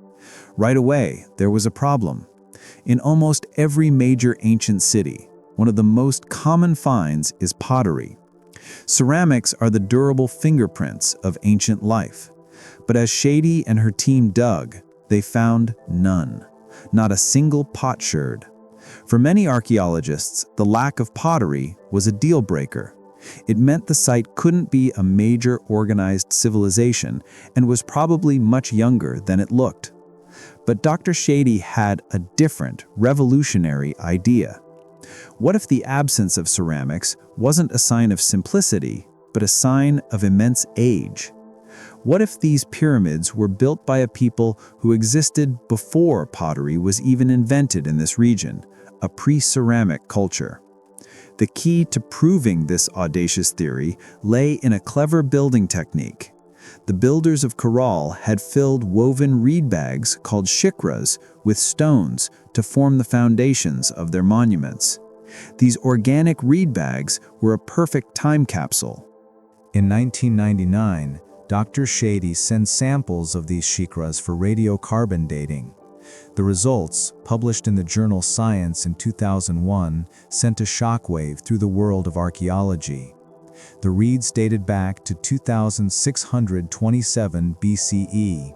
Right away, there was a problem. In almost every major ancient city, one of the most common finds is pottery. Ceramics are the durable fingerprints of ancient life. But as Shady and her team dug, they found none. Not a single potsherd. For many archaeologists, the lack of pottery was a deal breaker. It meant the site couldn't be a major organized civilization and was probably much younger than it looked. But Dr. Shady had a different, revolutionary idea. What if the absence of ceramics wasn't a sign of simplicity, but a sign of immense age? What if these pyramids were built by a people who existed before pottery was even invented in this region, a pre-ceramic culture? The key to proving this audacious theory lay in a clever building technique. The builders of Caral had filled woven reed bags called shikras with stones to form the foundations of their monuments. These organic reed bags were a perfect time capsule. In 1999, Dr. Shady sent samples of these shikras for radiocarbon dating. The results, published in the journal Science in 2001, sent a shockwave through the world of archaeology. The reads dated back to 2627 BCE.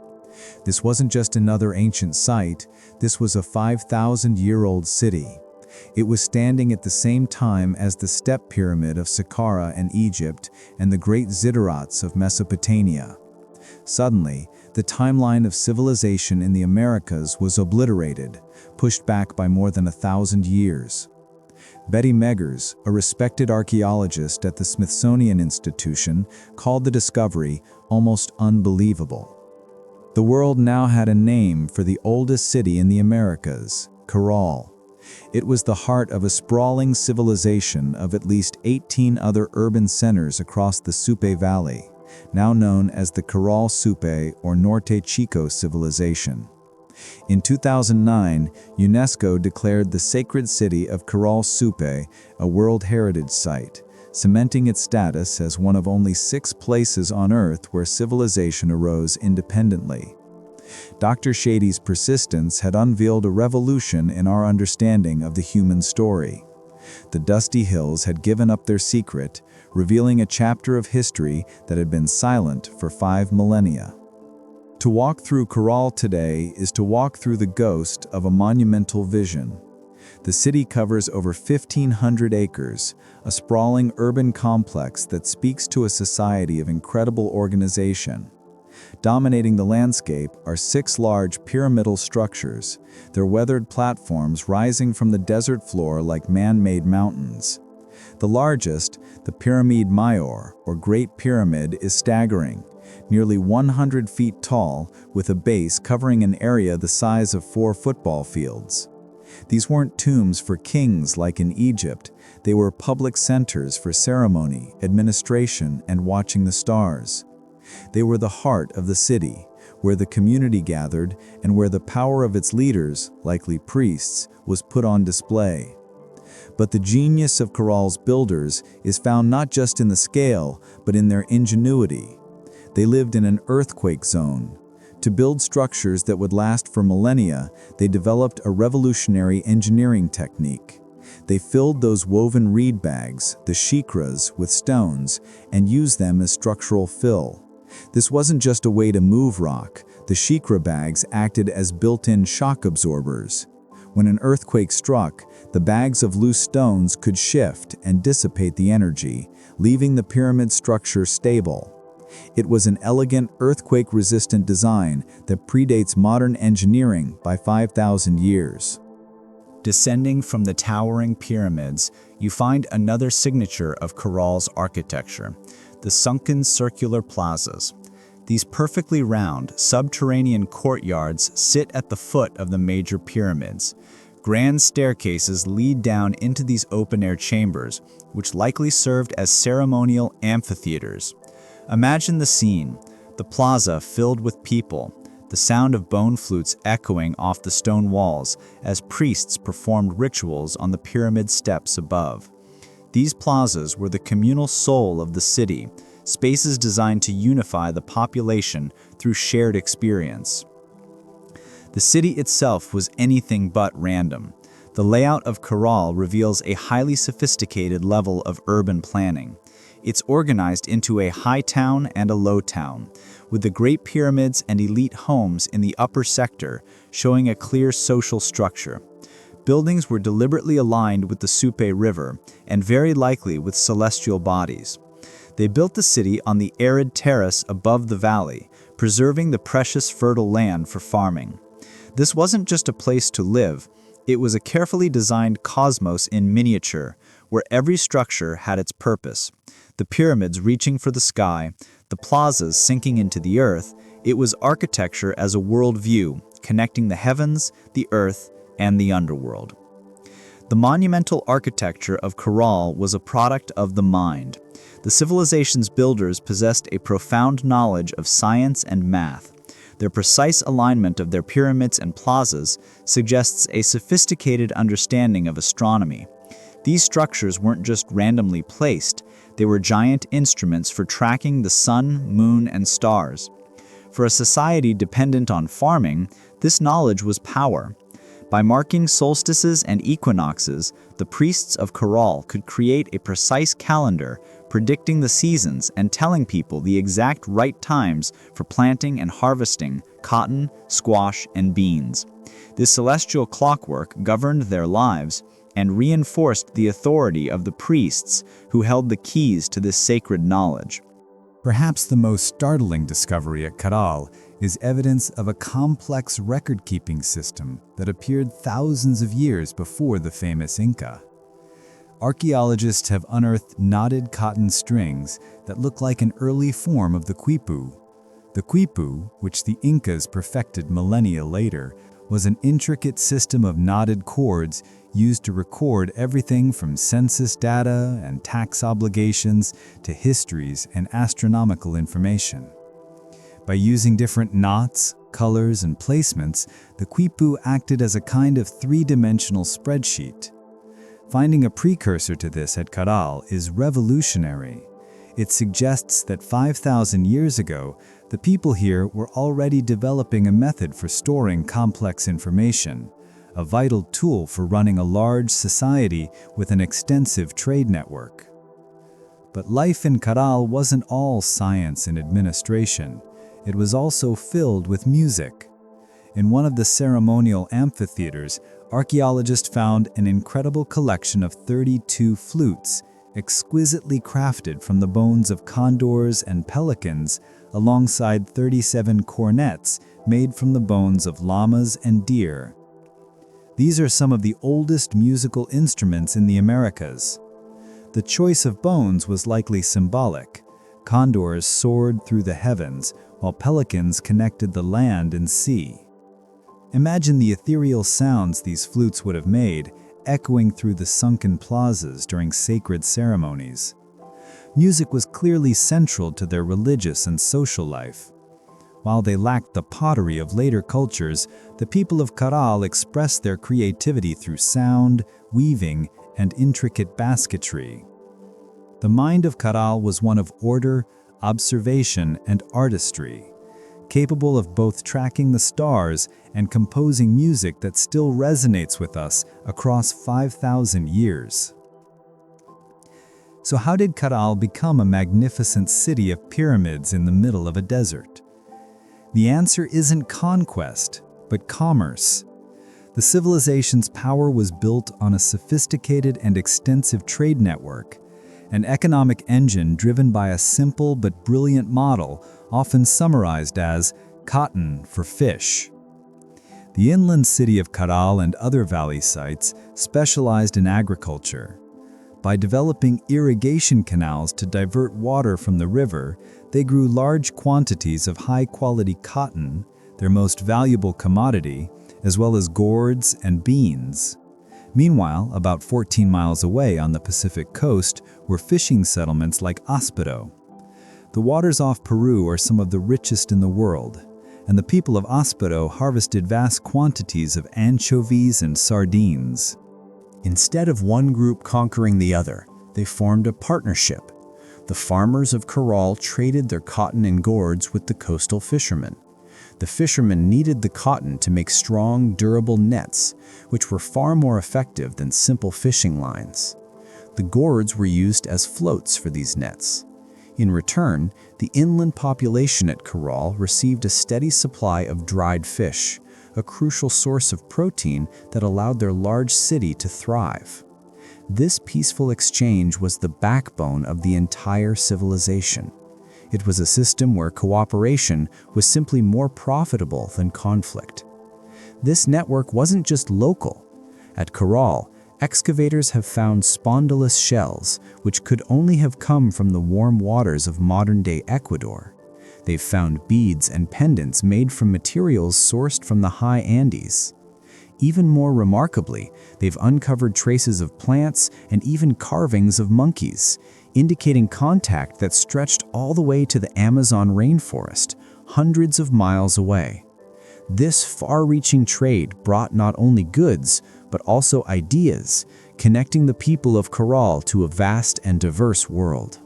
This wasn't just another ancient site, this was a 5,000-year-old city. It was standing at the same time as the Step Pyramid of Saqqara in Egypt and the great ziggurats of Mesopotamia. Suddenly, the timeline of civilization in the Americas was obliterated, pushed back by more than 1,000 years. Betty Meggers, a respected archaeologist at the Smithsonian Institution, called the discovery almost unbelievable. The world now had a name for the oldest city in the Americas, Caral. It was the heart of a sprawling civilization of at least 18 other urban centers across the Supe Valley, now known as the Caral-Supe or Norte Chico civilization. In 2009, UNESCO declared the sacred city of Caral-Supe a World Heritage Site, cementing its status as one of only 6 places on Earth where civilization arose independently. Dr. Shady's persistence had unveiled a revolution in our understanding of the human story. The dusty hills had given up their secret, revealing a chapter of history that had been silent for 5 millennia. To walk through Caral today is to walk through the ghost of a monumental vision. The city covers over 1,500 acres, a sprawling urban complex that speaks to a society of incredible organization. Dominating the landscape are 6 large pyramidal structures, their weathered platforms rising from the desert floor like man-made mountains. The largest, the Pyramid Mayor, or Great Pyramid, is staggering, nearly 100 feet tall, with a base covering an area the size of 4 football fields. These weren't tombs for kings like in Egypt, they were public centers for ceremony, administration, and watching the stars. They were the heart of the city, where the community gathered and where the power of its leaders, likely priests, was put on display. But the genius of Caral's builders is found not just in the scale, but in their ingenuity. They lived in an earthquake zone. To build structures that would last for millennia, they developed a revolutionary engineering technique. They filled those woven reed bags, the shikras, with stones and used them as structural fill. This wasn't just a way to move rock. The shikra bags acted as built-in shock absorbers. When an earthquake struck, the bags of loose stones could shift and dissipate the energy, leaving the pyramid structure stable. It was an elegant, earthquake-resistant design that predates modern engineering by 5,000 years. Descending from the towering pyramids, you find another signature of Caral's architecture, the sunken circular plazas. These perfectly round, subterranean courtyards sit at the foot of the major pyramids. Grand staircases lead down into these open-air chambers, which likely served as ceremonial amphitheaters. Imagine the scene, the plaza filled with people, the sound of bone flutes echoing off the stone walls as priests performed rituals on the pyramid steps above. These plazas were the communal soul of the city, spaces designed to unify the population through shared experience. The city itself was anything but random. The layout of Caral reveals a highly sophisticated level of urban planning. It's organized into a high town and a low town, with the Great Pyramids and elite homes in the upper sector, showing a clear social structure. Buildings were deliberately aligned with the Supe River, and very likely with celestial bodies. They built the city on the arid terrace above the valley, preserving the precious fertile land for farming. This wasn't just a place to live, it was a carefully designed cosmos in miniature, where every structure had its purpose. The pyramids reaching for the sky, the plazas sinking into the earth, it was architecture as a worldview, connecting the heavens, the earth, and the underworld. The monumental architecture of Caral was a product of the mind. The civilization's builders possessed a profound knowledge of science and math. Their precise alignment of their pyramids and plazas suggests a sophisticated understanding of astronomy. These structures weren't just randomly placed, they were giant instruments for tracking the sun, moon, and stars. For a society dependent on farming, this knowledge was power. By marking solstices and equinoxes, the priests of Caral could create a precise calendar, predicting the seasons and telling people the exact right times for planting and harvesting cotton, squash, and beans. This celestial clockwork governed their lives and reinforced the authority of the priests who held the keys to this sacred knowledge. Perhaps the most startling discovery at Caral is evidence of a complex record-keeping system that appeared thousands of years before the famous Inca. Archaeologists have unearthed knotted cotton strings that look like an early form of the quipu. The quipu, which the Incas perfected millennia later, was an intricate system of knotted cords used to record everything from census data and tax obligations to histories and astronomical information. By using different knots, colors, and placements, the quipu acted as a kind of three-dimensional spreadsheet. Finding a precursor to this at Caral is revolutionary. It suggests that 5,000 years ago, the people here were already developing a method for storing complex information, a vital tool for running a large society with an extensive trade network. But life in Caral wasn't all science and administration. It was also filled with music. In one of the ceremonial amphitheaters, archaeologists found an incredible collection of 32 flutes, exquisitely crafted from the bones of condors and pelicans, alongside 37 cornets made from the bones of llamas and deer. These are some of the oldest musical instruments in the Americas. The choice of bones was likely symbolic. Condors soared through the heavens, while pelicans connected the land and sea. Imagine the ethereal sounds these flutes would have made, echoing through the sunken plazas during sacred ceremonies. Music was clearly central to their religious and social life. While they lacked the pottery of later cultures, the people of Caral expressed their creativity through sound, weaving, and intricate basketry. The mind of Caral was one of order, observation, and artistry, capable of both tracking the stars and composing music that still resonates with us across 5,000 years. So how did Caral become a magnificent city of pyramids in the middle of a desert? The answer isn't conquest, but commerce. The civilization's power was built on a sophisticated and extensive trade network, an economic engine driven by a simple but brilliant model, often summarized as cotton for fish. The inland city of Caral and other valley sites specialized in agriculture. By developing irrigation canals to divert water from the river, they grew large quantities of high-quality cotton, their most valuable commodity, as well as gourds and beans. Meanwhile, about 14 miles away on the Pacific coast were fishing settlements like Hospital. The waters off Peru are some of the richest in the world, and the people of Hospital harvested vast quantities of anchovies and sardines. Instead of one group conquering the other, they formed a partnership. The farmers of Caral traded their cotton and gourds with the coastal fishermen. The fishermen needed the cotton to make strong, durable nets, which were far more effective than simple fishing lines. The gourds were used as floats for these nets. In return, the inland population at Caral received a steady supply of dried fish, a crucial source of protein that allowed their large city to thrive. This peaceful exchange was the backbone of the entire civilization. It was a system where cooperation was simply more profitable than conflict. This network wasn't just local. At Caral, excavators have found spondylus shells, which could only have come from the warm waters of modern-day Ecuador. They've found beads and pendants made from materials sourced from the high Andes. Even more remarkably, they've uncovered traces of plants and even carvings of monkeys, indicating contact that stretched all the way to the Amazon rainforest, hundreds of miles away. This far-reaching trade brought not only goods, but also ideas, connecting the people of Caral to a vast and diverse world.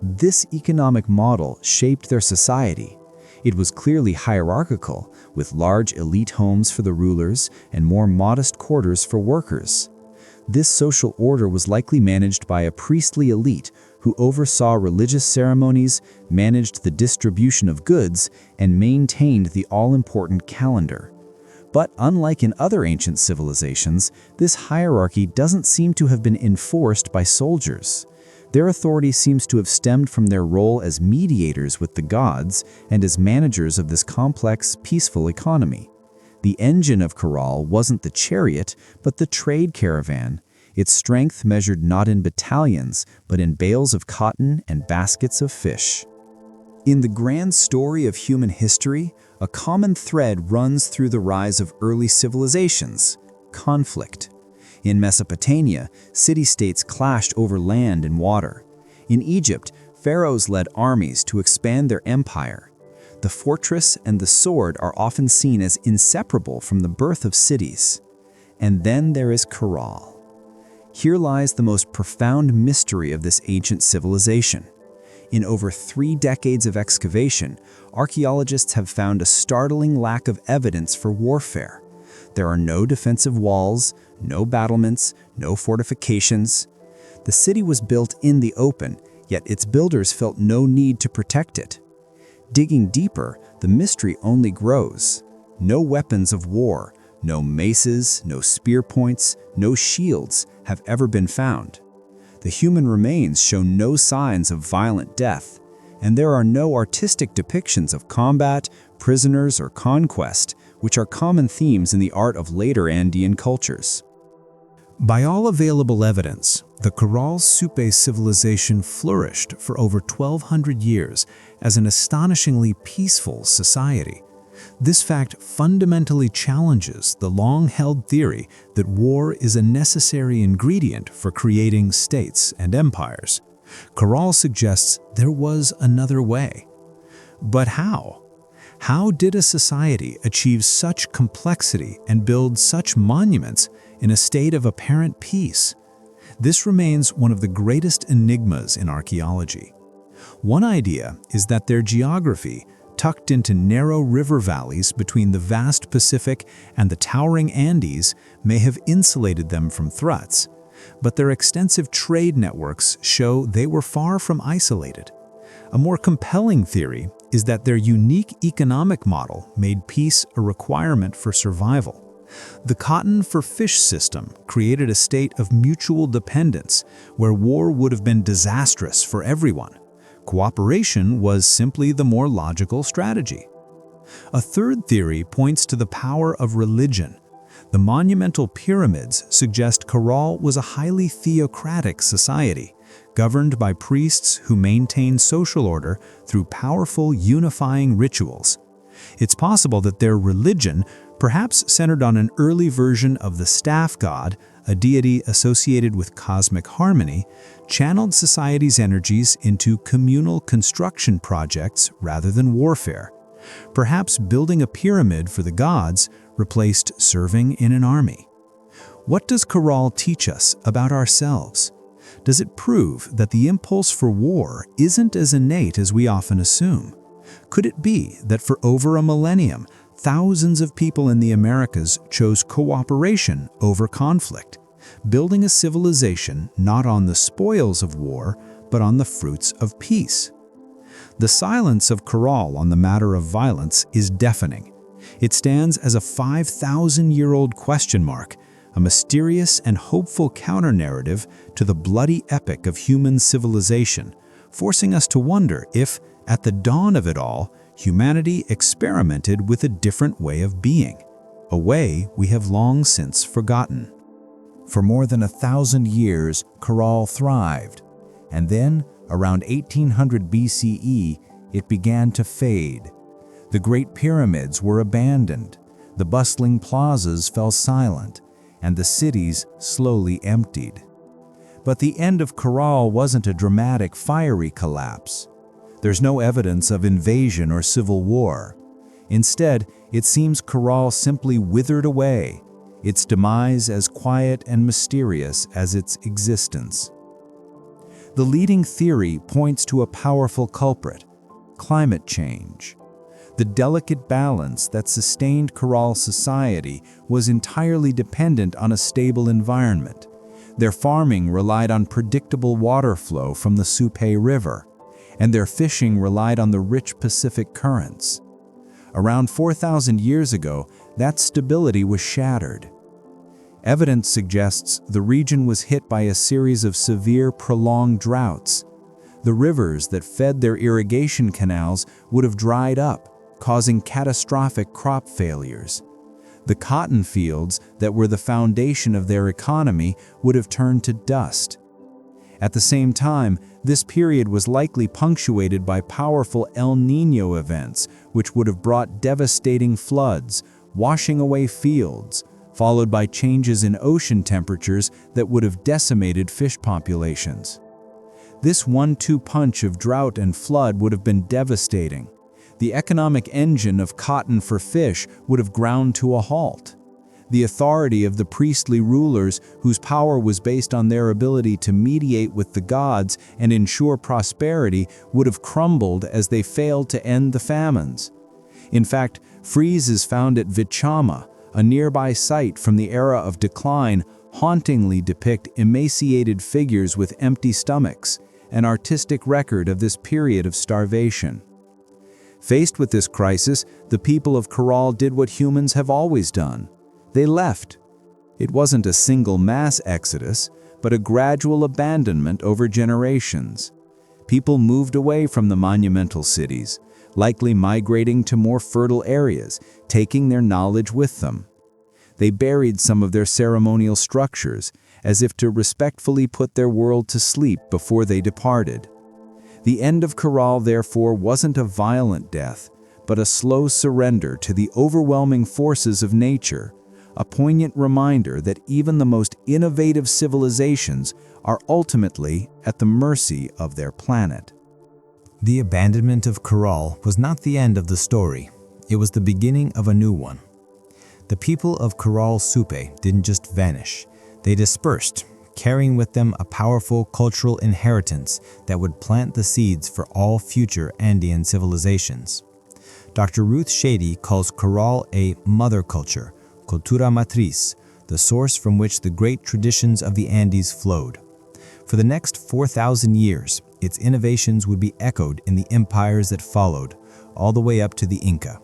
This economic model shaped their society. It was clearly hierarchical, with large elite homes for the rulers and more modest quarters for workers. This social order was likely managed by a priestly elite who oversaw religious ceremonies, managed the distribution of goods, and maintained the all-important calendar. But unlike in other ancient civilizations, this hierarchy doesn't seem to have been enforced by soldiers. Their authority seems to have stemmed from their role as mediators with the gods and as managers of this complex, peaceful economy. The engine of Caral wasn't the chariot, but the trade caravan, its strength measured not in battalions, but in bales of cotton and baskets of fish. In the grand story of human history, a common thread runs through the rise of early civilizations: conflict. In Mesopotamia, city-states clashed over land and water. In Egypt, pharaohs led armies to expand their empire. The fortress and the sword are often seen as inseparable from the birth of cities. And then there is Caral. Here lies the most profound mystery of this ancient civilization. In over 3 decades of excavation, archaeologists have found a startling lack of evidence for warfare. There are no defensive walls, no battlements, no fortifications. The city was built in the open, yet its builders felt no need to protect it. Digging deeper, the mystery only grows. No weapons of war, no maces, no spear points, no shields have ever been found. The human remains show no signs of violent death, and there are no artistic depictions of combat, prisoners, or conquest, which are common themes in the art of later Andean cultures. By all available evidence, the Caral-Supe civilization flourished for over 1,200 years as an astonishingly peaceful society. This fact fundamentally challenges the long-held theory that war is a necessary ingredient for creating states and empires. Caral suggests there was another way. But how? How did a society achieve such complexity and build such monuments in a state of apparent peace? This remains one of the greatest enigmas in archaeology. One idea is that their geography, tucked into narrow river valleys between the vast Pacific and the towering Andes, may have insulated them from threats. But their extensive trade networks show they were far from isolated. A more compelling theory is that their unique economic model made peace a requirement for survival. The cotton for fish system created a state of mutual dependence where war would have been disastrous for everyone. Cooperation was simply the more logical strategy. A third theory points to the power of religion. The monumental pyramids suggest Caral was a highly theocratic society, governed by priests who maintained social order through powerful unifying rituals. It's possible that their religion, perhaps centered on an early version of the staff god, a deity associated with cosmic harmony, channeled society's energies into communal construction projects rather than warfare. Perhaps building a pyramid for the gods replaced serving in an army. What does Caral teach us about ourselves? Does it prove that the impulse for war isn't as innate as we often assume? Could it be that for over a millennium, thousands of people in the Americas chose cooperation over conflict, building a civilization not on the spoils of war, but on the fruits of peace? The silence of Caral on the matter of violence is deafening. It stands as a 5,000-year-old question mark, a mysterious and hopeful counter-narrative to the bloody epic of human civilization, forcing us to wonder if, at the dawn of it all, humanity experimented with a different way of being, a way we have long since forgotten. For more than 1,000 years, Caral thrived, and then, around 1800 BCE, it began to fade. The Great Pyramids were abandoned, the bustling plazas fell silent, and the cities slowly emptied. But the end of Caral wasn't a dramatic, fiery collapse. There's no evidence of invasion or civil war. Instead, it seems Caral simply withered away, its demise as quiet and mysterious as its existence. The leading theory points to a powerful culprit: climate change. The delicate balance that sustained Caral society was entirely dependent on a stable environment. Their farming relied on predictable water flow from the Supe River, and their fishing relied on the rich Pacific currents. Around 4,000 years ago, that stability was shattered. Evidence suggests the region was hit by a series of severe, prolonged droughts. The rivers that fed their irrigation canals would have dried up, causing catastrophic crop failures. The cotton fields that were the foundation of their economy would have turned to dust. At the same time, this period was likely punctuated by powerful El Niño events, which would have brought devastating floods, washing away fields, followed by changes in ocean temperatures that would have decimated fish populations. This 1-2 punch of drought and flood would have been devastating. The economic engine of cotton for fish would have ground to a halt. The authority of the priestly rulers, whose power was based on their ability to mediate with the gods and ensure prosperity, would have crumbled as they failed to end the famines. In fact, friezes found at Vichama, a nearby site from the era of decline, hauntingly depict emaciated figures with empty stomachs, an artistic record of this period of starvation. Faced with this crisis, the people of Caral did what humans have always done. They left. It wasn't a single mass exodus, but a gradual abandonment over generations. People moved away from the monumental cities, likely migrating to more fertile areas, taking their knowledge with them. They buried some of their ceremonial structures, as if to respectfully put their world to sleep before they departed. The end of Caral, therefore, wasn't a violent death, but a slow surrender to the overwhelming forces of nature, a poignant reminder that even the most innovative civilizations are ultimately at the mercy of their planet. The abandonment of Caral was not the end of the story. It was the beginning of a new one. The people of Caral-Supe didn't just vanish. They dispersed, carrying with them a powerful cultural inheritance that would plant the seeds for all future Andean civilizations. Dr. Ruth Shady calls Caral a mother culture, cultura matriz, the source from which the great traditions of the Andes flowed. For the next 4,000 years, its innovations would be echoed in the empires that followed, all the way up to the Inca.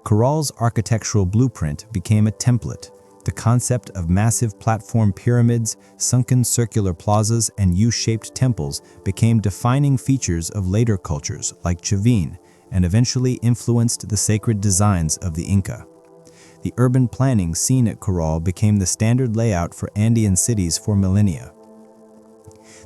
Caral's architectural blueprint became a template. The concept of massive platform pyramids, sunken circular plazas, and U-shaped temples became defining features of later cultures like Chavin, and eventually influenced the sacred designs of the Inca. The urban planning seen at Caral became the standard layout for Andean cities for millennia.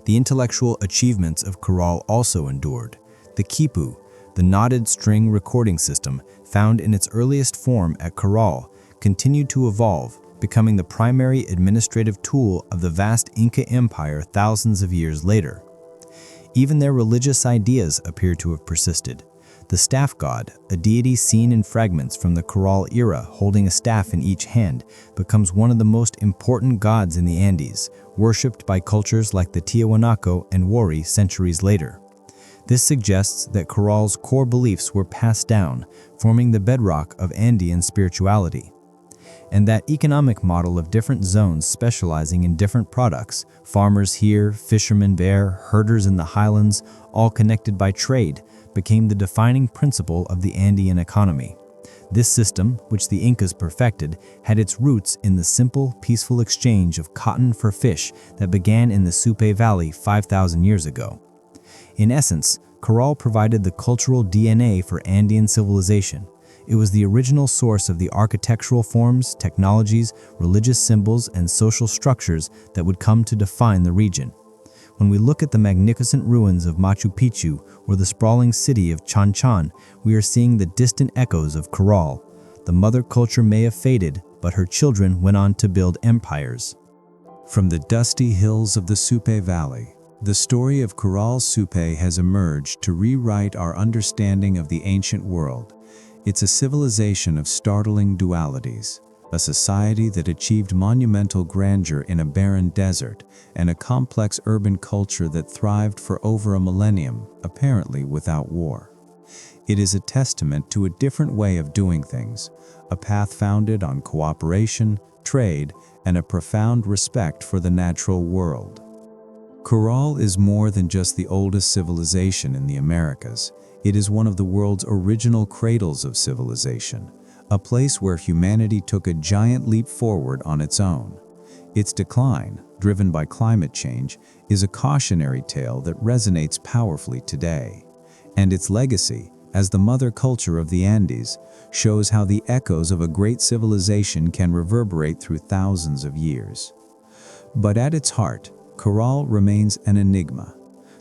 The intellectual achievements of Caral also endured. The quipu, the knotted string recording system found in its earliest form at Caral, continued to evolve, becoming the primary administrative tool of the vast Inca Empire thousands of years later. Even their religious ideas appear to have persisted. The staff god, a deity seen in fragments from the Caral era holding a staff in each hand, becomes one of the most important gods in the Andes, worshipped by cultures like the Tiahuanaco and Wari centuries later. This suggests that Caral's core beliefs were passed down, forming the bedrock of Andean spirituality. And that economic model of different zones specializing in different products, farmers here, fishermen there, herders in the highlands, all connected by trade, became the defining principle of the Andean economy. This system, which the Incas perfected, had its roots in the simple, peaceful exchange of cotton for fish that began in the Supe Valley 5,000 years ago. In essence, Caral provided the cultural DNA for Andean civilization. It was the original source of the architectural forms, technologies, religious symbols, and social structures that would come to define the region. When we look at the magnificent ruins of Machu Picchu or the sprawling city of Chan Chan, we are seeing the distant echoes of Caral. The mother culture may have faded, but her children went on to build empires. From the dusty hills of the Supe Valley, the story of Caral-Supe has emerged to rewrite our understanding of the ancient world. It's a civilization of startling dualities, a society that achieved monumental grandeur in a barren desert and a complex urban culture that thrived for over a millennium, apparently without war. It is a testament to a different way of doing things, a path founded on cooperation, trade, and a profound respect for the natural world. Caral is more than just the oldest civilization in the Americas. It is one of the world's original cradles of civilization, a place where humanity took a giant leap forward on its own. Its decline, driven by climate change, is a cautionary tale that resonates powerfully today. And its legacy, as the mother culture of the Andes, shows how the echoes of a great civilization can reverberate through thousands of years. But at its heart, Caral remains an enigma.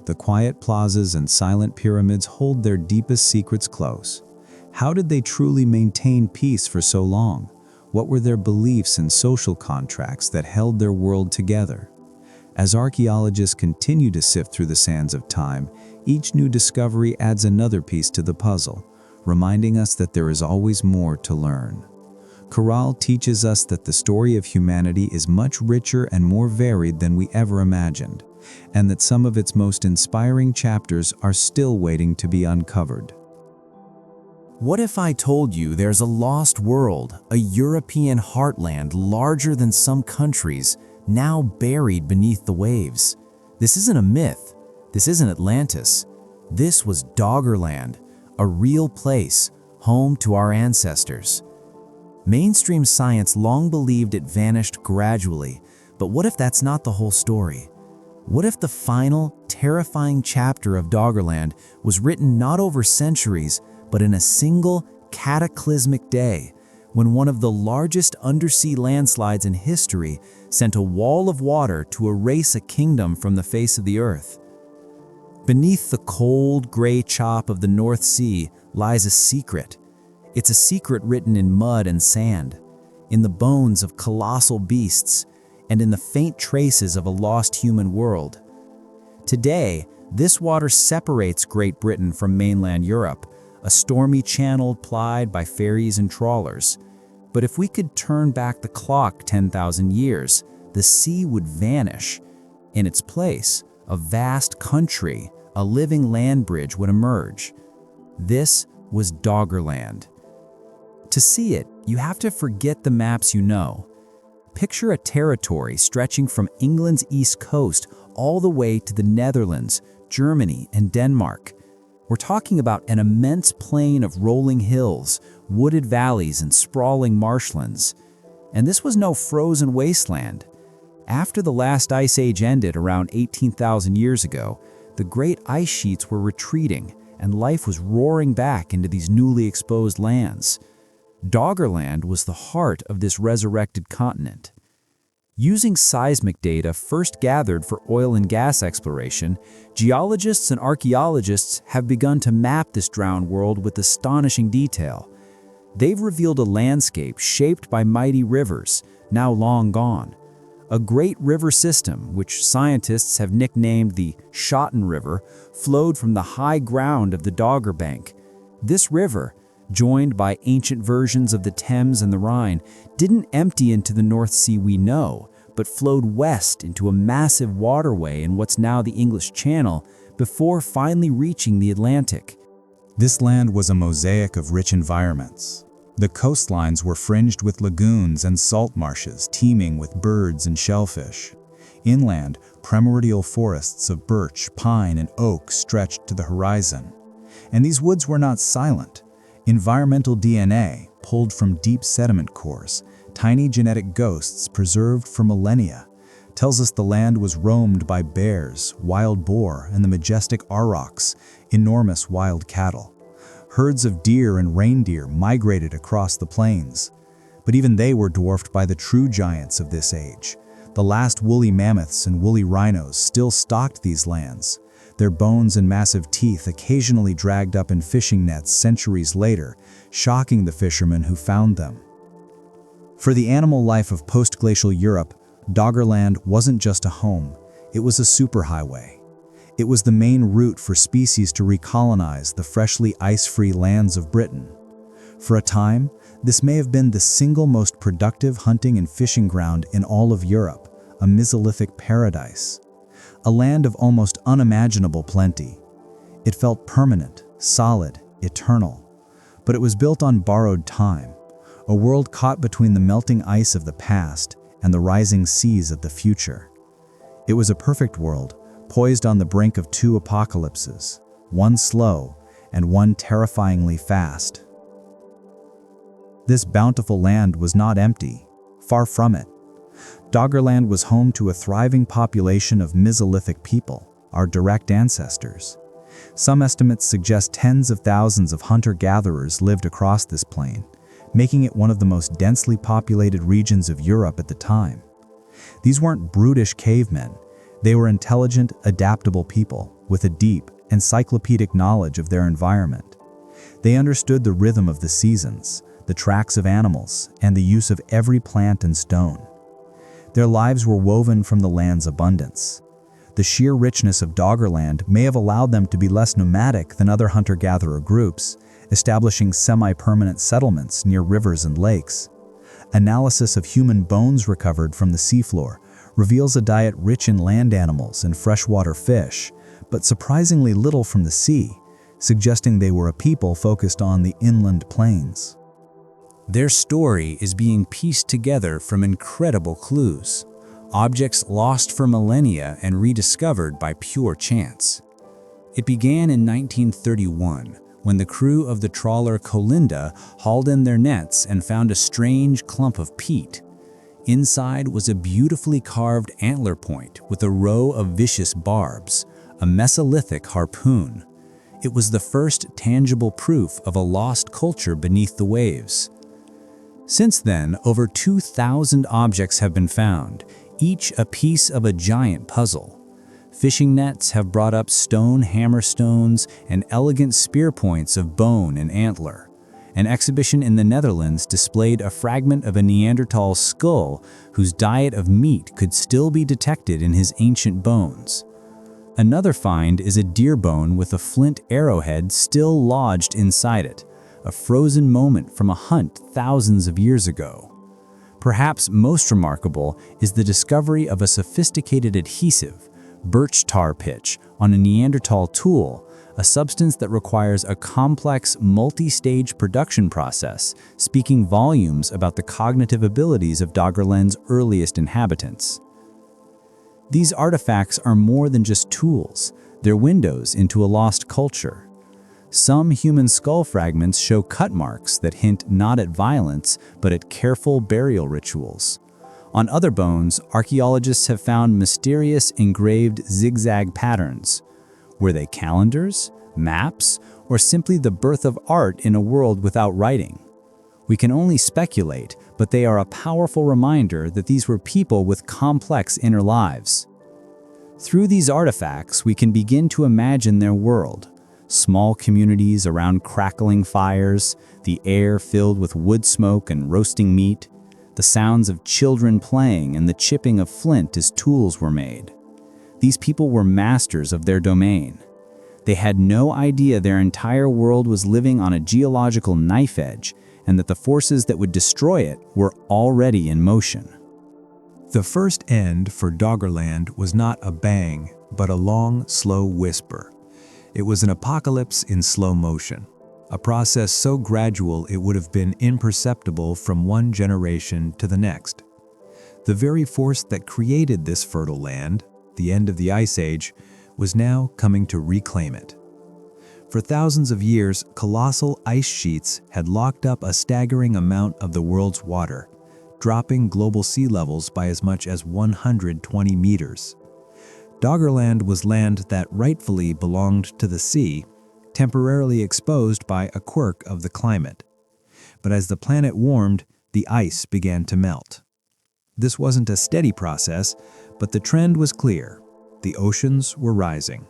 The quiet plazas and silent pyramids hold their deepest secrets close. How did they truly maintain peace for so long? What were their beliefs and social contracts that held their world together? As archaeologists continue to sift through the sands of time, each new discovery adds another piece to the puzzle, reminding us that there is always more to learn. Caral teaches us that the story of humanity is much richer and more varied than we ever imagined, and that some of its most inspiring chapters are still waiting to be uncovered. What if I told you there's a lost world, a European heartland larger than some countries, now buried beneath the waves? This isn't a myth. This isn't Atlantis. This was Doggerland, a real place, home to our ancestors. Mainstream science long believed it vanished gradually, but what if that's not the whole story? What if the final, terrifying chapter of Doggerland was written not over centuries, but in a single, cataclysmic day, when one of the largest undersea landslides in history sent a wall of water to erase a kingdom from the face of the earth? Beneath the cold, gray chop of the North Sea lies a secret. It's a secret written in mud and sand, in the bones of colossal beasts, and in the faint traces of a lost human world. Today, this water separates Great Britain from mainland Europe, a stormy channel plied by ferries and trawlers. But if we could turn back the clock 10,000 years, the sea would vanish. In its place, a vast country, a living land bridge would emerge. This was Doggerland. To see it, you have to forget the maps you know. Picture a territory stretching from England's east coast all the way to the Netherlands, Germany, and Denmark. We're talking about an immense plain of rolling hills, wooded valleys, and sprawling marshlands. And this was no frozen wasteland. After the last ice age ended around 18,000 years ago, the great ice sheets were retreating, and life was roaring back into these newly exposed lands. Doggerland was the heart of this resurrected continent. Using seismic data first gathered for oil and gas exploration, geologists and archaeologists have begun to map this drowned world with astonishing detail. They've revealed a landscape shaped by mighty rivers, now long gone. A great river system, which scientists have nicknamed the Schotten River, flowed from the high ground of the Dogger Bank. This river, joined by ancient versions of the Thames and the Rhine, didn't empty into the North Sea we know, but flowed west into a massive waterway in what's now the English Channel, before finally reaching the Atlantic. This land was a mosaic of rich environments. The coastlines were fringed with lagoons and salt marshes teeming with birds and shellfish. Inland, primordial forests of birch, pine, and oak stretched to the horizon. And these woods were not silent. Environmental DNA, pulled from deep sediment cores, tiny genetic ghosts preserved for millennia, tells us the land was roamed by bears, wild boar, and the majestic aurochs, enormous wild cattle. Herds of deer and reindeer migrated across the plains. But even they were dwarfed by the true giants of this age. The last woolly mammoths and woolly rhinos still stalked these lands, their bones and massive teeth occasionally dragged up in fishing nets centuries later, shocking the fishermen who found them. For the animal life of post-glacial Europe, Doggerland wasn't just a home, it was a superhighway. It was the main route for species to recolonize the freshly ice-free lands of Britain. For a time, this may have been the single most productive hunting and fishing ground in all of Europe, a Mesolithic paradise. A land of almost unimaginable plenty. It felt permanent, solid, eternal. But it was built on borrowed time, a world caught between the melting ice of the past and the rising seas of the future. It was a perfect world, poised on the brink of two apocalypses, one slow and one terrifyingly fast. This bountiful land was not empty, far from it. Doggerland was home to a thriving population of Mesolithic people, our direct ancestors. Some estimates suggest tens of thousands of hunter-gatherers lived across this plain, making it one of the most densely populated regions of Europe at the time. These weren't brutish cavemen. They were intelligent, adaptable people with a deep, encyclopedic knowledge of their environment. They understood the rhythm of the seasons, the tracks of animals, and the use of every plant and stone. Their lives were woven from the land's abundance. The sheer richness of Doggerland may have allowed them to be less nomadic than other hunter-gatherer groups, establishing semi-permanent settlements near rivers and lakes. Analysis of human bones recovered from the seafloor reveals a diet rich in land animals and freshwater fish, but surprisingly little from the sea, suggesting they were a people focused on the inland plains. Their story is being pieced together from incredible clues, objects lost for millennia and rediscovered by pure chance. It began in 1931, when the crew of the trawler Colinda hauled in their nets and found a strange clump of peat. Inside was a beautifully carved antler point with a row of vicious barbs, a Mesolithic harpoon. It was the first tangible proof of a lost culture beneath the waves. Since then, over 2,000 objects have been found, each a piece of a giant puzzle. Fishing nets have brought up stone hammerstones and elegant spear points of bone and antler. An exhibition in the Netherlands displayed a fragment of a Neanderthal skull whose diet of meat could still be detected in his ancient bones. Another find is a deer bone with a flint arrowhead still lodged inside it, a frozen moment from a hunt thousands of years ago. Perhaps most remarkable is the discovery of a sophisticated adhesive, birch tar pitch, on a Neanderthal tool, a substance that requires a complex, multi-stage production process, speaking volumes about the cognitive abilities of Doggerland's earliest inhabitants. These artifacts are more than just tools, they're windows into a lost culture. Some human skull fragments show cut marks that hint not at violence, but at careful burial rituals. On other bones, archaeologists have found mysterious engraved zigzag patterns. Were they calendars, maps, or simply the birth of art in a world without writing? We can only speculate, but they are a powerful reminder that these were people with complex inner lives. Through these artifacts, we can begin to imagine their world. Small communities around crackling fires, the air filled with wood smoke and roasting meat, the sounds of children playing and the chipping of flint as tools were made. These people were masters of their domain. They had no idea their entire world was living on a geological knife edge and that the forces that would destroy it were already in motion. The first end for Doggerland was not a bang, but a long, slow whisper. It was an apocalypse in slow motion, a process so gradual it would have been imperceptible from one generation to the next. The very force that created this fertile land, the end of the Ice Age, was now coming to reclaim it. For thousands of years, colossal ice sheets had locked up a staggering amount of the world's water, dropping global sea levels by as much as 120 meters. Doggerland was land that rightfully belonged to the sea, temporarily exposed by a quirk of the climate. But as the planet warmed, the ice began to melt. This wasn't a steady process, but the trend was clear. The oceans were rising.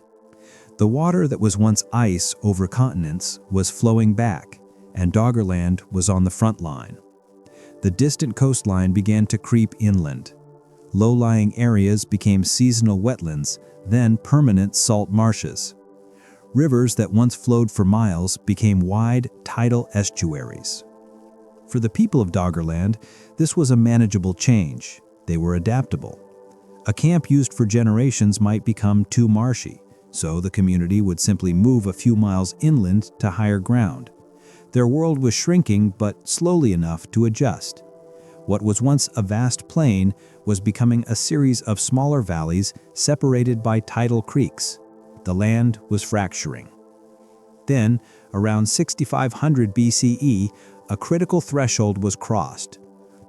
The water that was once ice over continents was flowing back, and Doggerland was on the front line. The distant coastline began to creep inland. Low-lying areas became seasonal wetlands, then permanent salt marshes. Rivers that once flowed for miles became wide, tidal estuaries. For the people of Doggerland, this was a manageable change. They were adaptable. A camp used for generations might become too marshy, so the community would simply move a few miles inland to higher ground. Their world was shrinking, but slowly enough to adjust. What was once a vast plain was becoming a series of smaller valleys separated by tidal creeks. The land was fracturing. Then, around 6500 BCE, a critical threshold was crossed.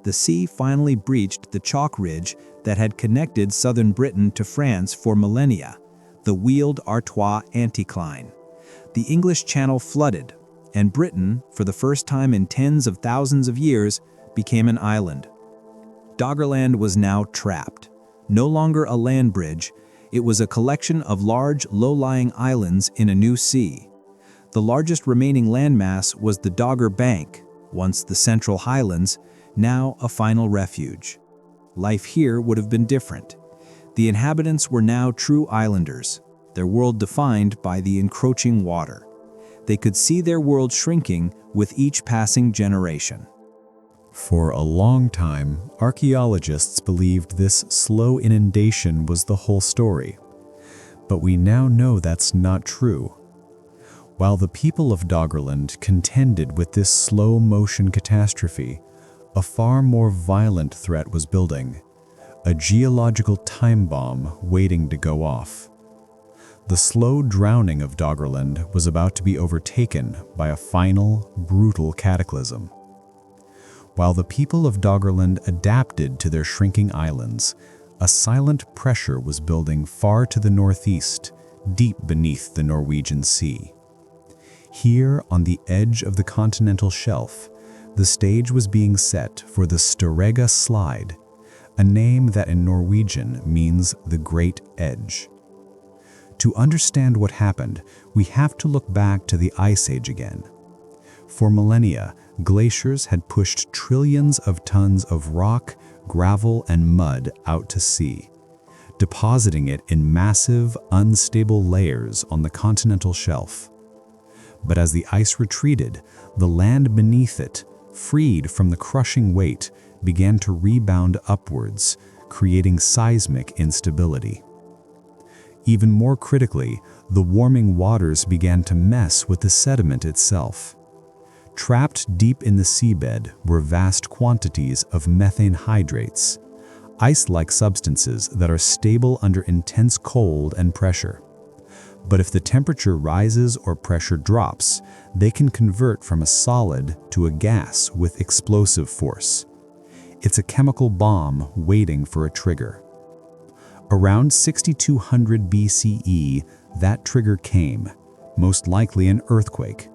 The sea finally breached the chalk ridge that had connected southern Britain to France for millennia, the Weald Artois anticline. The English Channel flooded, and Britain, for the first time in tens of thousands of years, became an island. Doggerland was now trapped. No longer a land bridge, it was a collection of large, low-lying islands in a new sea. The largest remaining landmass was the Dogger Bank, once the Central Highlands, now a final refuge. Life here would have been different. The inhabitants were now true islanders, their world defined by the encroaching water. They could see their world shrinking with each passing generation. For a long time, archaeologists believed this slow inundation was the whole story. But we now know that's not true. While the people of Doggerland contended with this slow-motion catastrophe, a far more violent threat was building, a geological time bomb waiting to go off. The slow drowning of Doggerland was about to be overtaken by a final, brutal cataclysm. While the people of Doggerland adapted to their shrinking islands, a silent pressure was building far to the northeast, deep beneath the Norwegian Sea. Here, on the edge of the continental shelf, the stage was being set for the Storega Slide, a name that in Norwegian means the Great Edge. To understand what happened, we have to look back to the Ice Age again. For millennia, glaciers had pushed trillions of tons of rock, gravel, and mud out to sea, depositing it in massive, unstable layers on the continental shelf. But as the ice retreated, the land beneath it, freed from the crushing weight, began to rebound upwards, creating seismic instability. Even more critically, the warming waters began to mess with the sediment itself. Trapped deep in the seabed were vast quantities of methane hydrates, ice-like substances that are stable under intense cold and pressure. But if the temperature rises or pressure drops, they can convert from a solid to a gas with explosive force. It's a chemical bomb waiting for a trigger. Around 6200 BCE, that trigger came, most likely an earthquake.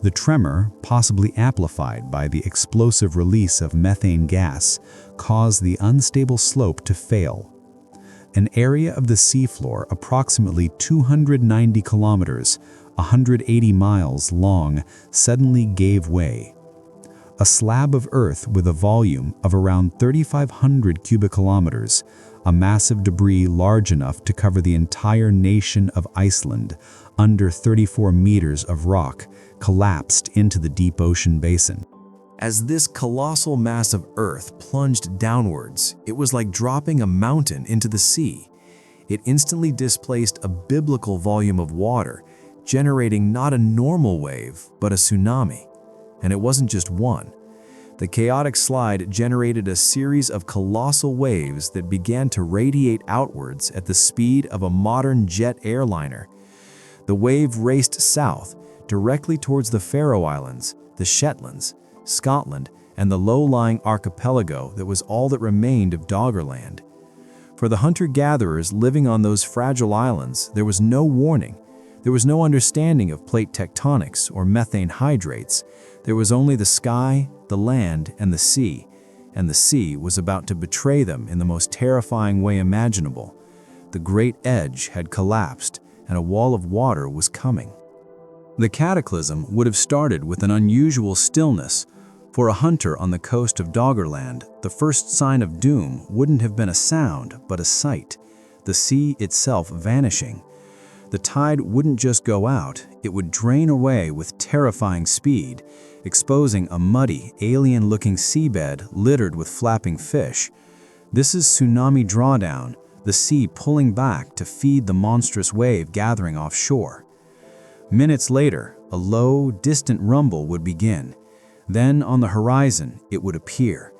The tremor, possibly amplified by the explosive release of methane gas, caused the unstable slope to fail. An area of the seafloor approximately 290 kilometers, 180 miles long, suddenly gave way. A slab of earth with a volume of around 3,500 cubic kilometers, a massive debris large enough to cover the entire nation of Iceland, under 34 meters of rock, collapsed into the deep ocean basin. As this colossal mass of earth plunged downwards, it was like dropping a mountain into the sea. It instantly displaced a biblical volume of water, generating not a normal wave, but a tsunami. And it wasn't just one. The chaotic slide generated a series of colossal waves that began to radiate outwards at the speed of a modern jet airliner. The wave raced south, directly towards the Faroe Islands, the Shetlands, Scotland, and the low-lying archipelago that was all that remained of Doggerland. For the hunter-gatherers living on those fragile islands, there was no warning. There was no understanding of plate tectonics or methane hydrates. There was only the sky, the land, and the sea was about to betray them in the most terrifying way imaginable. The great edge had collapsed, and a wall of water was coming. The cataclysm would have started with an unusual stillness. For a hunter on the coast of Doggerland, the first sign of doom wouldn't have been a sound, but a sight, the sea itself vanishing. The tide wouldn't just go out, it would drain away with terrifying speed, exposing a muddy, alien-looking seabed littered with flapping fish. This is tsunami drawdown, the sea pulling back to feed the monstrous wave gathering offshore. Minutes later, a low, distant rumble would begin. Then on the horizon, it would appear.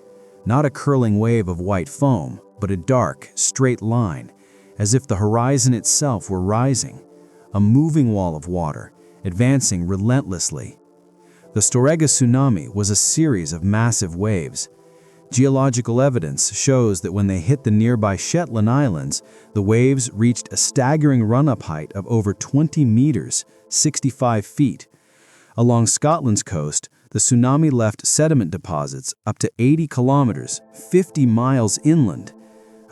Not a curling wave of white foam, but a dark, straight line, as if the horizon itself were rising, a moving wall of water, advancing relentlessly. The Storegga tsunami was a series of massive waves. Geological evidence shows that when they hit the nearby Shetland Islands, the waves reached a staggering run-up height of over 20 meters, 65 feet. Along Scotland's coast, the tsunami left sediment deposits up to 80 kilometers, 50 miles inland.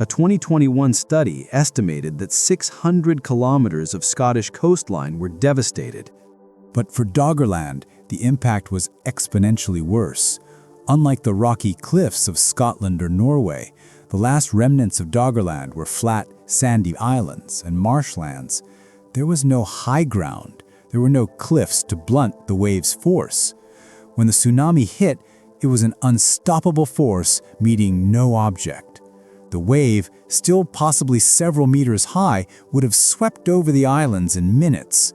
A 2021 study estimated that 600 kilometers of Scottish coastline were devastated. But for Doggerland, the impact was exponentially worse. Unlike the rocky cliffs of Scotland or Norway, the last remnants of Doggerland were flat, sandy islands and marshlands. There was no high ground. There were no cliffs to blunt the wave's force. When the tsunami hit, it was an unstoppable force meeting no object. The wave, still possibly several meters high, would have swept over the islands in minutes.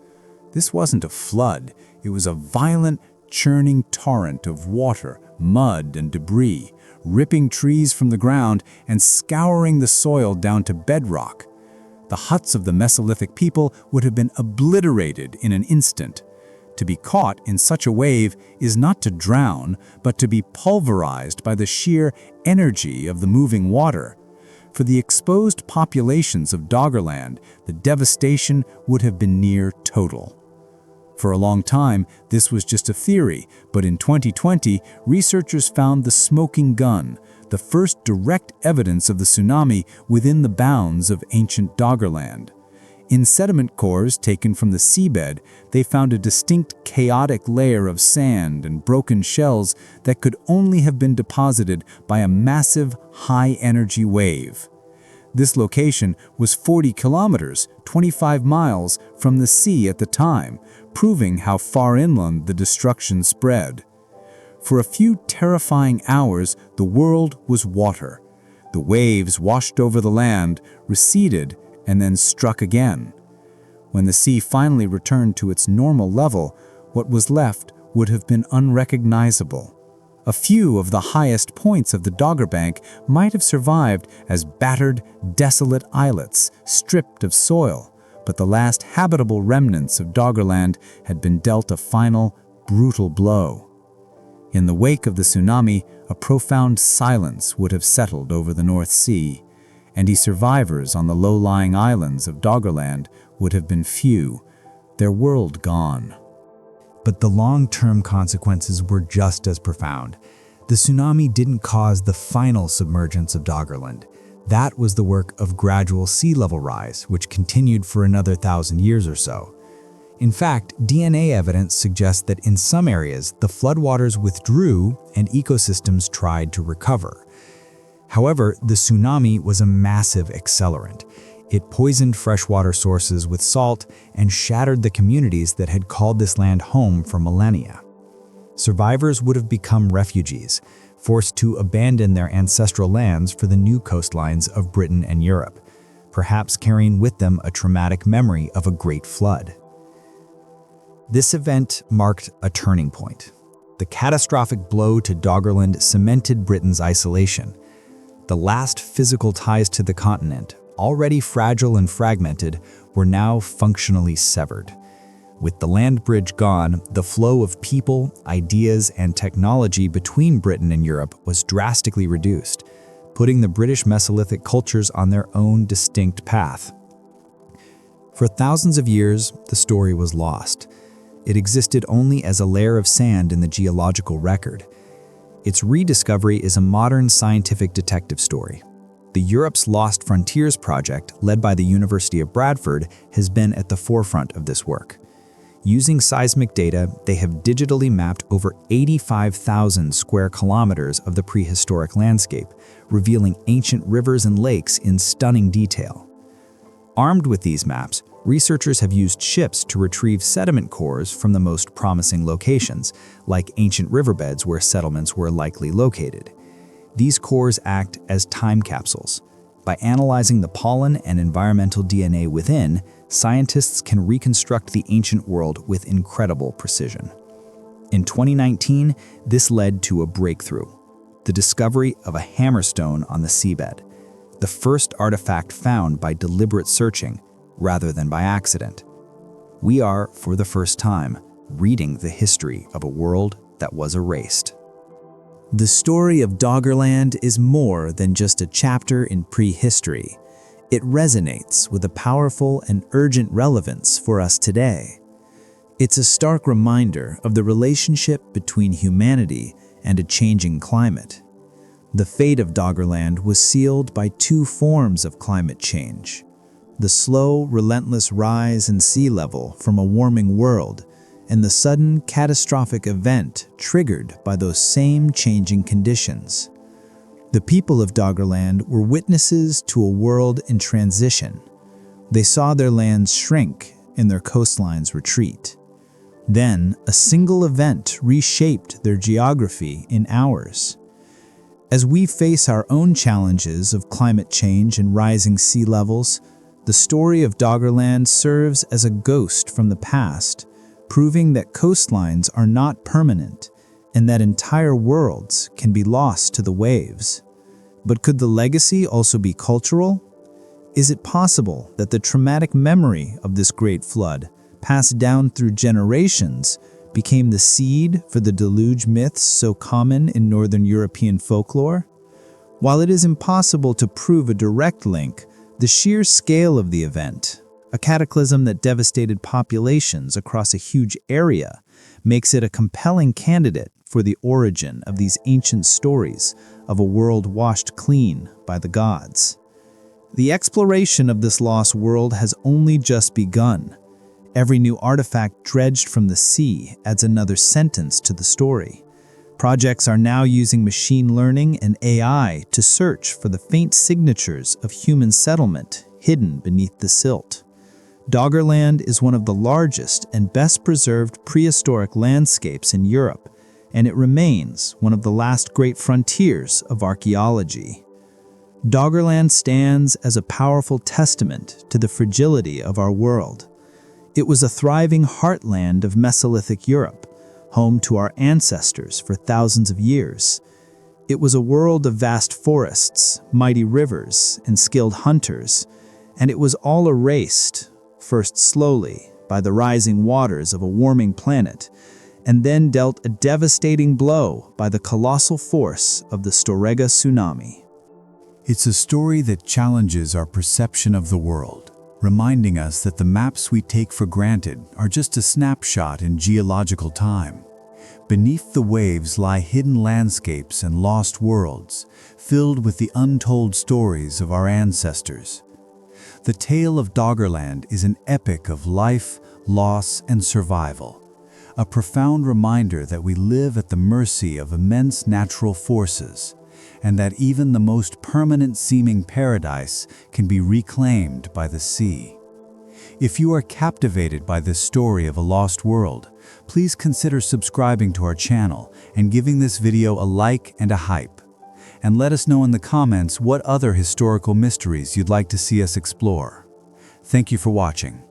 This wasn't a flood. It was a violent, churning torrent of water, mud, and debris, ripping trees from the ground and scouring the soil down to bedrock. The huts of the Mesolithic people would have been obliterated in an instant. To be caught in such a wave is not to drown, but to be pulverized by the sheer energy of the moving water. For the exposed populations of Doggerland, the devastation would have been near total. For a long time, this was just a theory, but in 2020, researchers found the smoking gun, the first direct evidence of the tsunami within the bounds of ancient Doggerland. In sediment cores taken from the seabed, they found a distinct chaotic layer of sand and broken shells that could only have been deposited by a massive, high-energy wave. This location was 40 kilometers, 25 miles, from the sea at the time, proving how far inland the destruction spread. For a few terrifying hours, the world was water. The waves washed over the land, receded, and then struck again. When the sea finally returned to its normal level, what was left would have been unrecognizable. A few of the highest points of the Doggerbank might have survived as battered, desolate islets, stripped of soil, but the last habitable remnants of Doggerland had been dealt a final, brutal blow. In the wake of the tsunami, a profound silence would have settled over the North Sea, and the survivors on the low-lying islands of Doggerland would have been few, their world gone. But the long-term consequences were just as profound. The tsunami didn't cause the final submergence of Doggerland. That was the work of gradual sea level rise, which continued for another 1,000 years or so. In fact, DNA evidence suggests that in some areas, the floodwaters withdrew and ecosystems tried to recover. However, the tsunami was a massive accelerant. It poisoned freshwater sources with salt and shattered the communities that had called this land home for millennia. Survivors would have become refugees, forced to abandon their ancestral lands for the new coastlines of Britain and Europe, perhaps carrying with them a traumatic memory of a great flood. This event marked a turning point. The catastrophic blow to Doggerland cemented Britain's isolation. The last physical ties to the continent, already fragile and fragmented, were now functionally severed. With the land bridge gone, the flow of people, ideas, and technology between Britain and Europe was drastically reduced, putting the British Mesolithic cultures on their own distinct path. For thousands of years, the story was lost. It existed only as a layer of sand in the geological record. Its rediscovery is a modern scientific detective story. The Europe's Lost Frontiers project, led by the University of Bradford, has been at the forefront of this work. Using seismic data, they have digitally mapped over 85,000 square kilometers of the prehistoric landscape, revealing ancient rivers and lakes in stunning detail. Armed with these maps, Researchers have used ships to retrieve sediment cores from the most promising locations, like ancient riverbeds where settlements were likely located. These cores act as time capsules. By analyzing the pollen and environmental DNA within, scientists can reconstruct the ancient world with incredible precision. In 2019, this led to a breakthrough: the discovery of a hammerstone on the seabed, the first artifact found by deliberate searching rather than by accident. We are, for the first time, reading the history of a world that was erased. The story of Doggerland is more than just a chapter in prehistory. It resonates with a powerful and urgent relevance for us today. It's a stark reminder of the relationship between humanity and a changing climate. The fate of Doggerland was sealed by two forms of climate change: the slow, relentless rise in sea level from a warming world, and the sudden, catastrophic event triggered by those same changing conditions. The people of Doggerland were witnesses to a world in transition. They saw their lands shrink and their coastlines retreat. Then, a single event reshaped their geography in hours. As we face our own challenges of climate change and rising sea levels, the story of Doggerland serves as a ghost from the past, proving that coastlines are not permanent and that entire worlds can be lost to the waves. But could the legacy also be cultural? Is it possible that the traumatic memory of this great flood, passed down through generations, became the seed for the deluge myths so common in Northern European folklore? While it is impossible to prove a direct link, the sheer scale of the event, a cataclysm that devastated populations across a huge area, makes it a compelling candidate for the origin of these ancient stories of a world washed clean by the gods. The exploration of this lost world has only just begun. Every new artifact dredged from the sea adds another sentence to the story. Projects are now using machine learning and AI to search for the faint signatures of human settlement hidden beneath the silt. Doggerland is one of the largest and best preserved prehistoric landscapes in Europe, and it remains one of the last great frontiers of archaeology. Doggerland stands as a powerful testament to the fragility of our world. It was a thriving heartland of Mesolithic Europe, home to our ancestors for thousands of years. It was a world of vast forests, mighty rivers, and skilled hunters, and it was all erased, first slowly, by the rising waters of a warming planet, and then dealt a devastating blow by the colossal force of the Storegga tsunami. It's a story that challenges our perception of the world, reminding us that the maps we take for granted are just a snapshot in geological time. Beneath the waves lie hidden landscapes and lost worlds, filled with the untold stories of our ancestors. The tale of Doggerland is an epic of life, loss, and survival, a profound reminder that we live at the mercy of immense natural forces, and that even the most permanent-seeming paradise can be reclaimed by the sea. If you are captivated by this story of a lost world, please consider subscribing to our channel and giving this video a like and a hype. And let us know in the comments what other historical mysteries you'd like to see us explore. Thank you for watching.